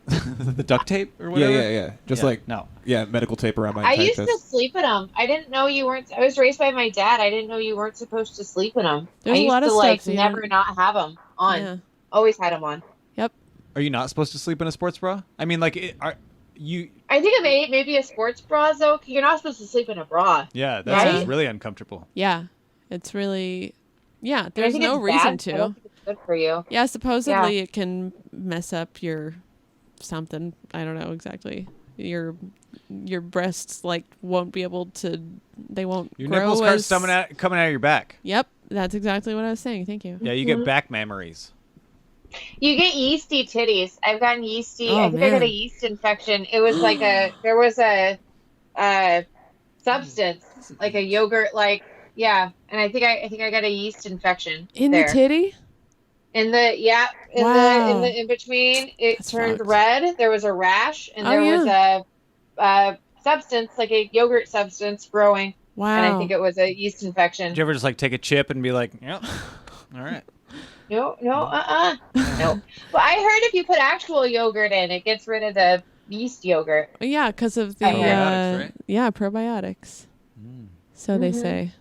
The duct tape or Yeah, whatever? yeah. Just like no. Yeah, medical tape around my I entire used to chest. sleep in them. I didn't know you weren't. I was raised by my dad. I didn't know you weren't supposed to sleep in them. I There's a used lot to of like stuff. never not have them on. Yeah. Always had them on. Yep. Are you not supposed to sleep in a sports bra? I mean, like, are you? I think it maybe a sports bra though. You're not supposed to sleep in a bra. Yeah, that's Right? really uncomfortable. Yeah. It's really. Yeah. I There's think no it's reason bad. I to. don't think it's good for you. Yeah. Supposedly it can mess up your something. I don't know exactly. Your breasts like won't be able to. They won't. Your grow nipples as... start coming out of your back. Yep. That's exactly what I was saying. Thank you. Yeah, you get back memories. You get yeasty titties. I've gotten yeasty. Oh, I think I got man. a yeast infection. It was like there was a substance, like a yogurt, and I think I got a yeast infection In there. the titty? In the Wow. in between, it That's turned fucked. red. There was a rash, and Oh, there yeah. was a substance, like a yogurt substance, growing. Wow. And I think it was a yeast infection. Did you ever just like take a chip and be like, "Yep, all right"? No. But I heard if you put actual yogurt in, it gets rid of the yeast yogurt. Yeah, because of the Probiotics, right? Yeah, probiotics. So they say.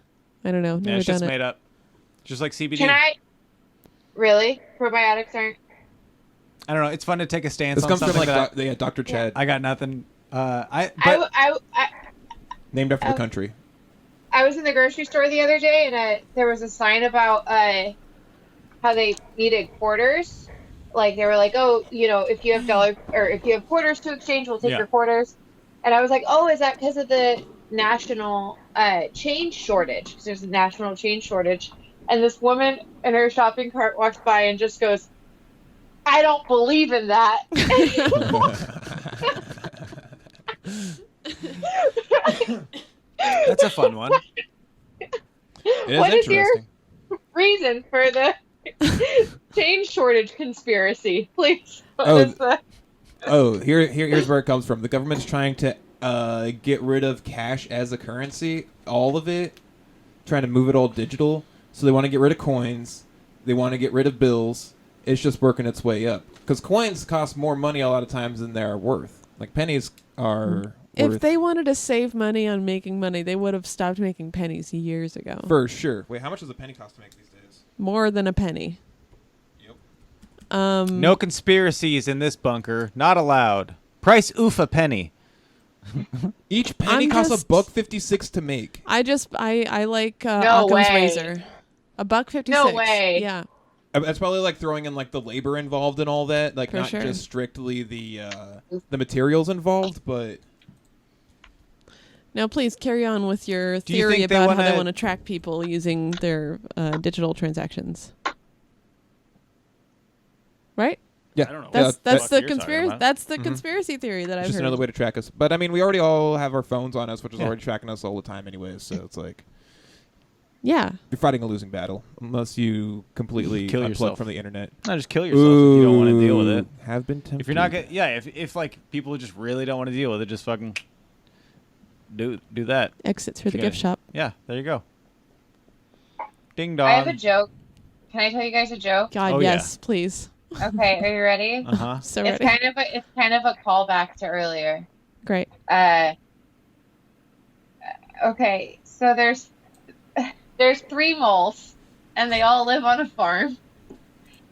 I don't know. Yeah, Never it's just done it. made up. Just like CBD. Can I? Really? Probiotics aren't. I don't know. It's fun to take a stance This on comes from something like that Dr. Chad, I got nothing. I named after the country. I was in the grocery store the other day, and there was a sign about how they needed quarters. Like they were like, oh, if you have if you have quarters to exchange, we'll take your quarters. And I was like, oh, is that because of the national change shortage? Because there's a national change shortage. And this woman in her shopping cart walks by and just goes, I don't believe in that. That's a fun one. It is What is your interesting. reason for the change shortage conspiracy? Please. Here's where it comes from. The government's trying to get rid of cash as a currency, all of it, trying to move it all digital. So they want to get rid of coins. They want to get rid of bills. It's just working its way up. Because coins cost more money a lot of times than they're worth. Like pennies are If they wanted to save money on making money, they would have stopped making pennies years ago. For sure. Wait, how much does a penny cost to make these days? More than a penny. Yep. No conspiracies in this bunker. Not allowed. Price oof a penny. Each penny costs $1.56 to make. I like No Occam's way. razor. $1.56. No way. Yeah. That's probably like throwing in like the labor involved and all that, like For not sure. just strictly the materials involved, but Now, please carry on with your Do you theory think they about how they wanna- want to track people using their digital transactions. Right? yeah, I don't know. That's what the you're talking conspiracy. about. That's the conspiracy theory that I've just heard. another way to track us. But I mean, we already all have our phones on us, which is Yeah. already tracking us all the time, anyways. So it's like Yeah. you're fighting a losing battle unless you completely Kill unplug yourself. from the internet. No, just kill yourself if you don't want to deal with it. Have been tempted. If you're not gonna, if like people just really don't want to deal with it, just fucking do that. Exit through the Yeah. gift shop. Yeah, there you go. Ding dong. I have a joke. Can I tell you guys a joke? God, Oh, yes, please. Okay, are you ready? Uh huh. So It's ready. kind of a callback to earlier. Great. Okay, so there's 3 moles, and they all live on a farm.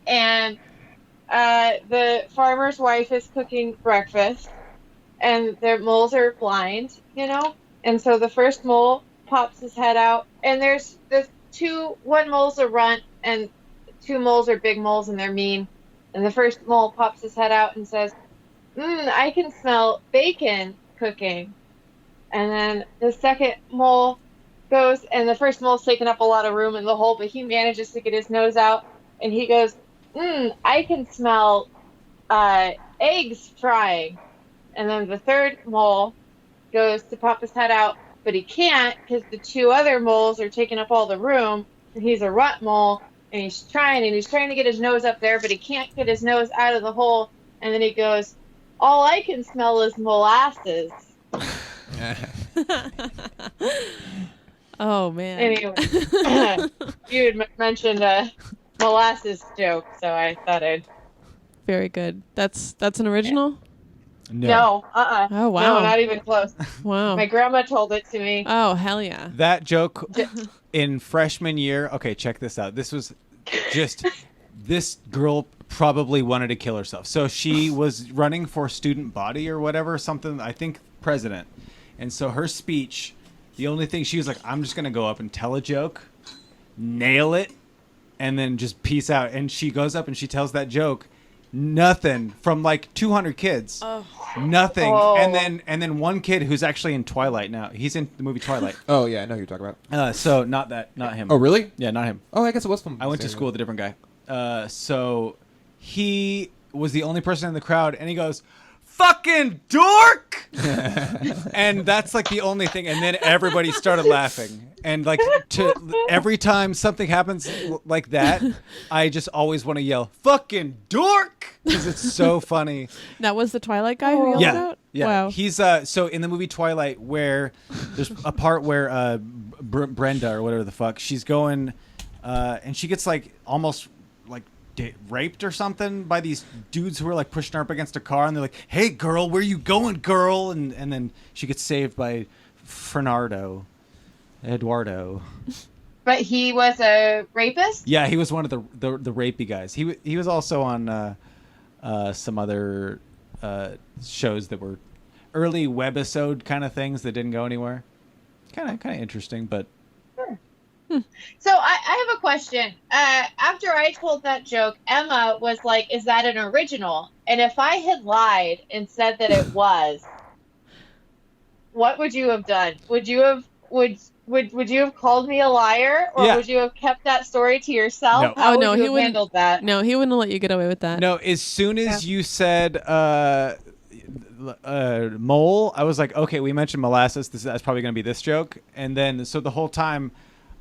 And the farmer's wife is cooking breakfast, and the moles are blind, And so the first mole pops his head out, and there's the one mole's a runt, and 2 moles are big moles, and they're mean. And the first mole pops his head out and says, I can smell bacon cooking. And then the second mole goes, and the first mole's taking up a lot of room in the hole, but he manages to get his nose out, and he goes, I can smell eggs frying. And then the third mole goes to pop his head out, but he can't because the 2 other moles are taking up all the room, and he's a runt mole, and he's trying to get his nose up there, but he can't get his nose out of the hole. And then he goes, all I can smell is molasses. Oh, man. Anyway, you had mentioned a molasses joke, so I thought I'd Very good. That's an original? No. Oh, wow. No, not even close. Wow. My grandma told it to me. Oh, hell yeah. That joke in freshman year. Okay, check this out. This was just this girl probably wanted to kill herself. So she was running for student body or whatever, something, I think president. And so her speech, the only thing she was like, I'm just going to go up and tell a joke, nail it, and then just peace out. And she goes up and she tells that joke. Nothing from like 200 kids. Nothing. Oh. And then one kid who's actually in Twilight now. He's in the movie Twilight. Oh yeah, I know who you're talking about. So not him. Oh really? Yeah, not him. Oh, I guess it was from. I went to school with a different guy. So he was the only person in the crowd, and he goes, "Fucking dork!" And that's like the only thing. And then everybody started laughing. And like every time something happens like that, I just always want to yell, "Fucking dork!" Because it's so funny. That was the Twilight guy who yelled out? Yeah. Wow. He's so in the movie Twilight, where there's a part where Brenda or whatever the fuck, she's going, and she gets like almost like raped or something by these dudes who are like pushing her up against a car, and they're like, "Hey girl, where you going, girl?" And then she gets saved by Eduardo. But he was a rapist? Yeah, he was one of the rapey guys. He was also on some other shows that were early webisode kind of things that didn't go anywhere. Kind of interesting, but Sure. So I have a question. After I told that joke, Emma was like, "Is that an original?" And if I had lied and said that it was, what would you have done? Would you have called me a liar, or Yeah. would you have kept that story to yourself? No. How Oh, no, would he you have wouldn't- handled that? No, he wouldn't let you get away with that. no. As soon as you said mole, I was like, okay, we mentioned molasses. That's probably going to be this joke. And then so the whole time,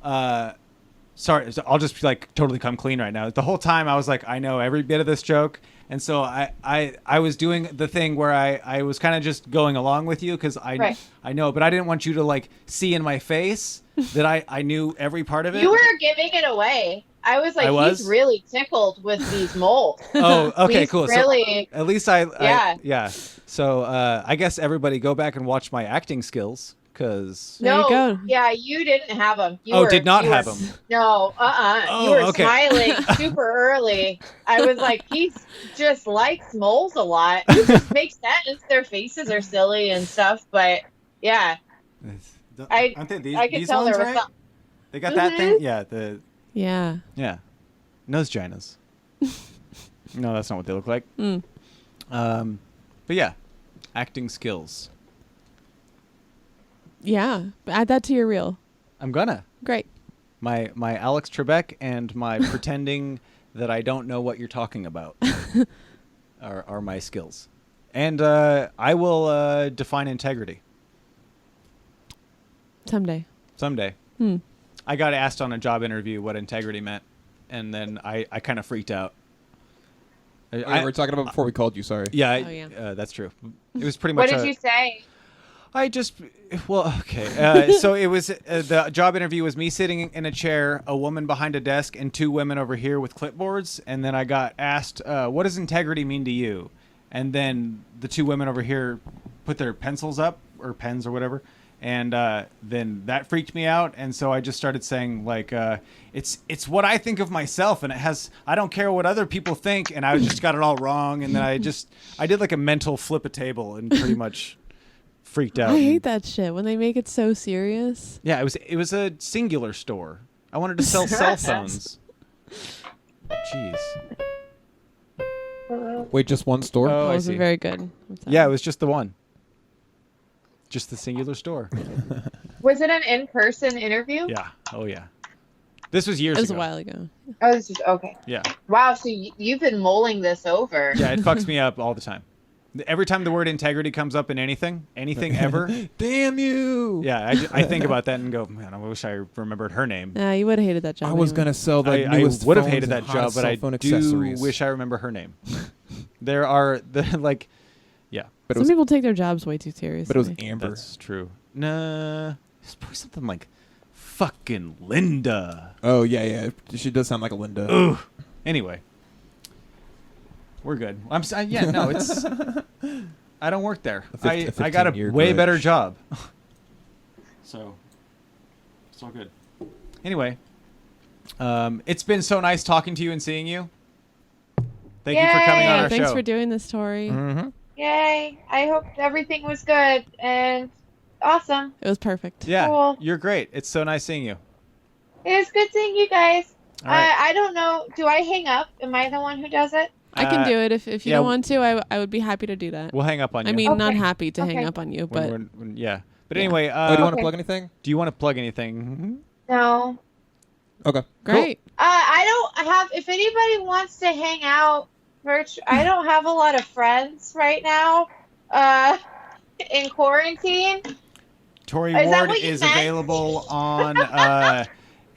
sorry, so I'll just like totally come clean right now. The whole time I was like, I know every bit of this joke. And so I was doing the thing where I was kind of just going along with you because I know, but I didn't want you to like see in my face that I knew every part of it. You were giving it away. I was like, he's really tickled with these moles. Oh, okay, He's cool. Really, so at least yeah. So I guess everybody go back and watch my acting skills because There you go. Yeah, you didn't have them. did not have them. No, Oh, you were okay. smiling super early. I was like, he just likes moles a lot. It just makes sense. Their faces are silly and stuff, but yeah. Aren't they these, I could these tell ones, there was right? some. They got that thing? Yeah. Yeah. Nose ginas. No, that's not what they look like. Mm. But yeah, acting skills. Yeah. Add that to your reel. I'm gonna. Great. My Alex Trebek and my pretending that I don't know what you're talking about are my skills. And I will define integrity. Someday. I got asked on a job interview what integrity meant, and then I kind of freaked out. We were talking about before we called you. Sorry. Yeah. That's true. It was pretty much. What did you say? Okay. So it was the job interview was me sitting in a chair, a woman behind a desk, and two women over here with clipboards. And then I got asked, "What does integrity mean to you?" And then the two women over here put their pencils up or pens or whatever. And then that freaked me out, and so I just started saying like, "It's what I think of myself, and I don't care what other people think." And I just got it all wrong, and then I did like a mental flip a table and pretty much freaked out. I hate that shit when they make it so serious. Yeah, it was a singular store. I wanted to sell cell phones. Jeez. Wait, just one store? Oh, That I wasn't see. very good. I'm sorry. Yeah, it was just the one. Just the singular store. Was it an in-person interview? Yeah. Oh yeah. This was years It was ago. a while ago. Oh, this is okay. Yeah. Wow, so you've been mulling this over. Yeah, it fucks me up all the time. Every time the word integrity comes up in anything ever. Damn you! Yeah, I think about that and go, man, I wish I remembered her name. Nah, you would have hated that job. I was anyway. gonna sell the I newest would have phones hated that and job, hottest but I cell phone do accessories. wish I remember her name. There are yeah, But it Some was, people take their jobs way too seriously. but it was Amber. that's true. Nah, it's probably something like fucking Linda. Oh yeah. She does sound like a Linda. Ugh. Anyway, We're good. Yeah, no, it's. I don't work there. A I got a 15-year way glitch. better job. So, it's all good. Anyway, it's been so nice talking to you and seeing you. Thank you for coming on Yay. our Thanks show. for doing this, Tory. Mm-hmm. Yay. I hope everything was good and awesome. It was perfect. Yeah, Cool. you're great. It's so nice seeing you. It was good seeing you guys. All right. I don't know. Do I hang up? Am I the one who does it? I can do it if you yeah, don't want to. I would be happy to do that. We'll hang up on you. I mean, not Okay. happy to hang Okay. up on you, but yeah. But Yeah. anyway, Do you want to Okay. plug anything? do you want to plug anything? No. Okay. great. I don't have. If anybody wants to hang out, I don't have a lot of friends right now. In quarantine. Tory Is that Ward what you is meant? available on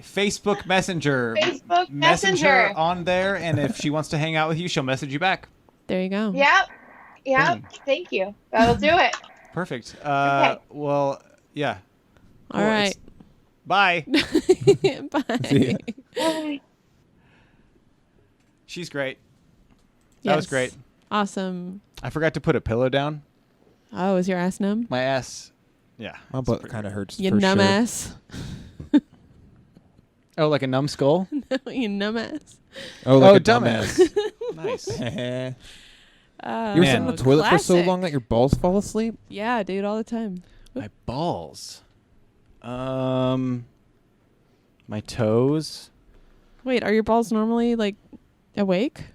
Facebook Messenger. Facebook Messenger. on there, and if she wants to hang out with you, she'll message you back. There you go. Yep. Boom. Thank you. That'll do it. Perfect. Okay. Well, yeah. All Cool. right. Bye. Bye. See ya. Bye. She's great. That was Yes. great. Awesome. I forgot to put a pillow down. Oh, is your ass numb? My ass. Yeah. My butt kind of hurts. You for numb sure. ass. Oh, like a numbskull? You numb ass. Oh, like a dumbass. Nice. dumbass. Oh, You ever sit in the toilet for so classic. long that your balls fall asleep? Yeah, dude, all the time. My balls. My toes. Wait, are your balls normally like awake?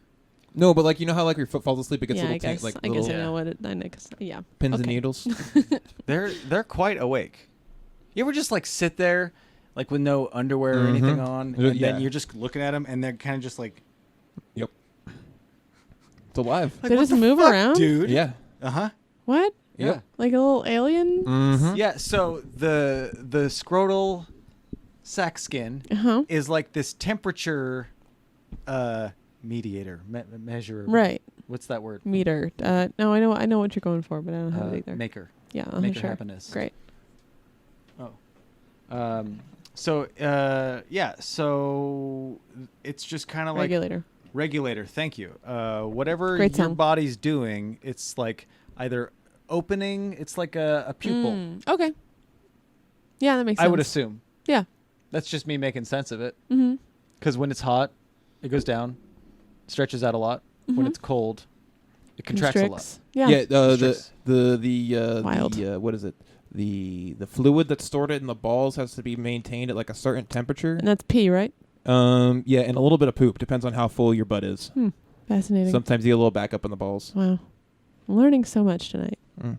No, but like you know how like your foot falls asleep, it gets Yeah, I little guess. like I guess little I know what it. I know. Yeah. pins and Okay. needles. They're quite awake. You ever just like sit there, like with no underwear or anything on, and Yeah. then you're just looking at them, and they're kind of just like, Yep. It's alive. They what just the move fuck, around? dude. Yeah. Uh huh. What? Yeah. Like a little alien? Mm-hmm. Yeah. So the scrotal sac skin Uh huh. is like this temperature mediator measure. Right. What's that word? Meter. No, I know what you're going for, but I don't have it either. Maker. Yeah. Maker sure. happiness. Great. So yeah. So it's just kind of like Regulator. Thank you. Whatever Great your song. body's doing, it's like either opening. It's like a pupil. Okay. Yeah, that makes sense. I would assume. Yeah. That's just me making sense of it. Mm-hmm. Because when it's hot, it goes down, stretches out a lot. When it's cold, it contracts a lot. Constricts. Yeah. Yeah. Constricts. Wild. What is it? The fluid that's stored in the balls has to be maintained at like a certain temperature. And that's pee, right? Yeah, and a little bit of poop depends on how full your butt is. Fascinating. Sometimes you get a little backup in the balls. Wow. I'm learning so much tonight. Mm.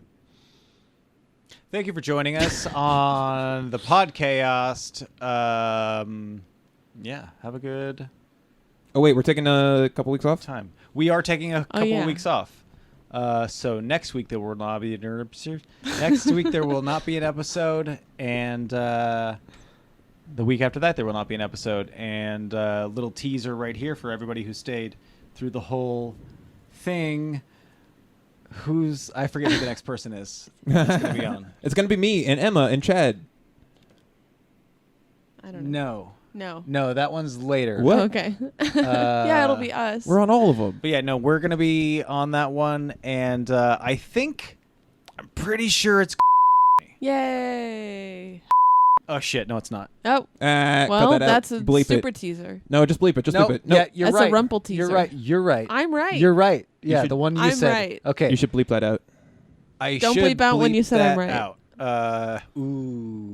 Thank you for joining us on the Podchaost. Yeah, have a good Oh wait, we're taking a couple weeks off. time. We are taking a couple yeah. of weeks off. So next week there will not be an episode. Next week there will not be an episode, and the week after that there will not be an episode. And a little teaser right here for everybody who stayed through the whole thing. I forget who the next person is. That's gonna be on. It's gonna be me and Emma and Chad. I don't know. No, that one's later. What? Okay. Yeah, it'll be us. We're on all of them. But yeah, no, we're gonna be on that one, and I'm pretty sure it's. Yay. Oh shit! No, it's not. Oh, Cut well, that out. that's a Bleep super it. teaser. No, just bleep it. Just bleep it. No, yeah, you're That's right. a Rumple teaser. You're right. You're right. I'm right. You're right. Yeah, should- the one you I'm said. right. Okay. you should bleep that out. I Don't should bleep out when you said I'm right. Out. Ooh.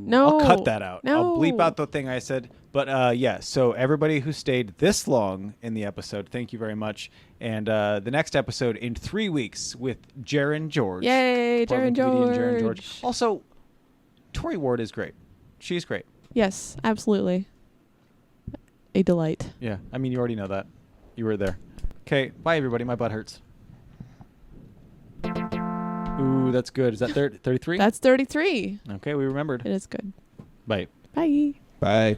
No. I'll cut that out. I'll bleep No. out the thing I said. But yeah, so everybody who stayed this long in the episode, thank you very much. And the next episode in 3 weeks with Jaren George. Yay, Portland Jaren comedian Jaren George. George. Also, Tory Ward is great. She's great. Yes, absolutely. A delight. Yeah, I mean, you already know that. You were there. Okay, bye, everybody. My butt hurts. Ooh, that's good. Is that 33? That's 33. Okay, we remembered. It is good. Bye. Bye. Bye.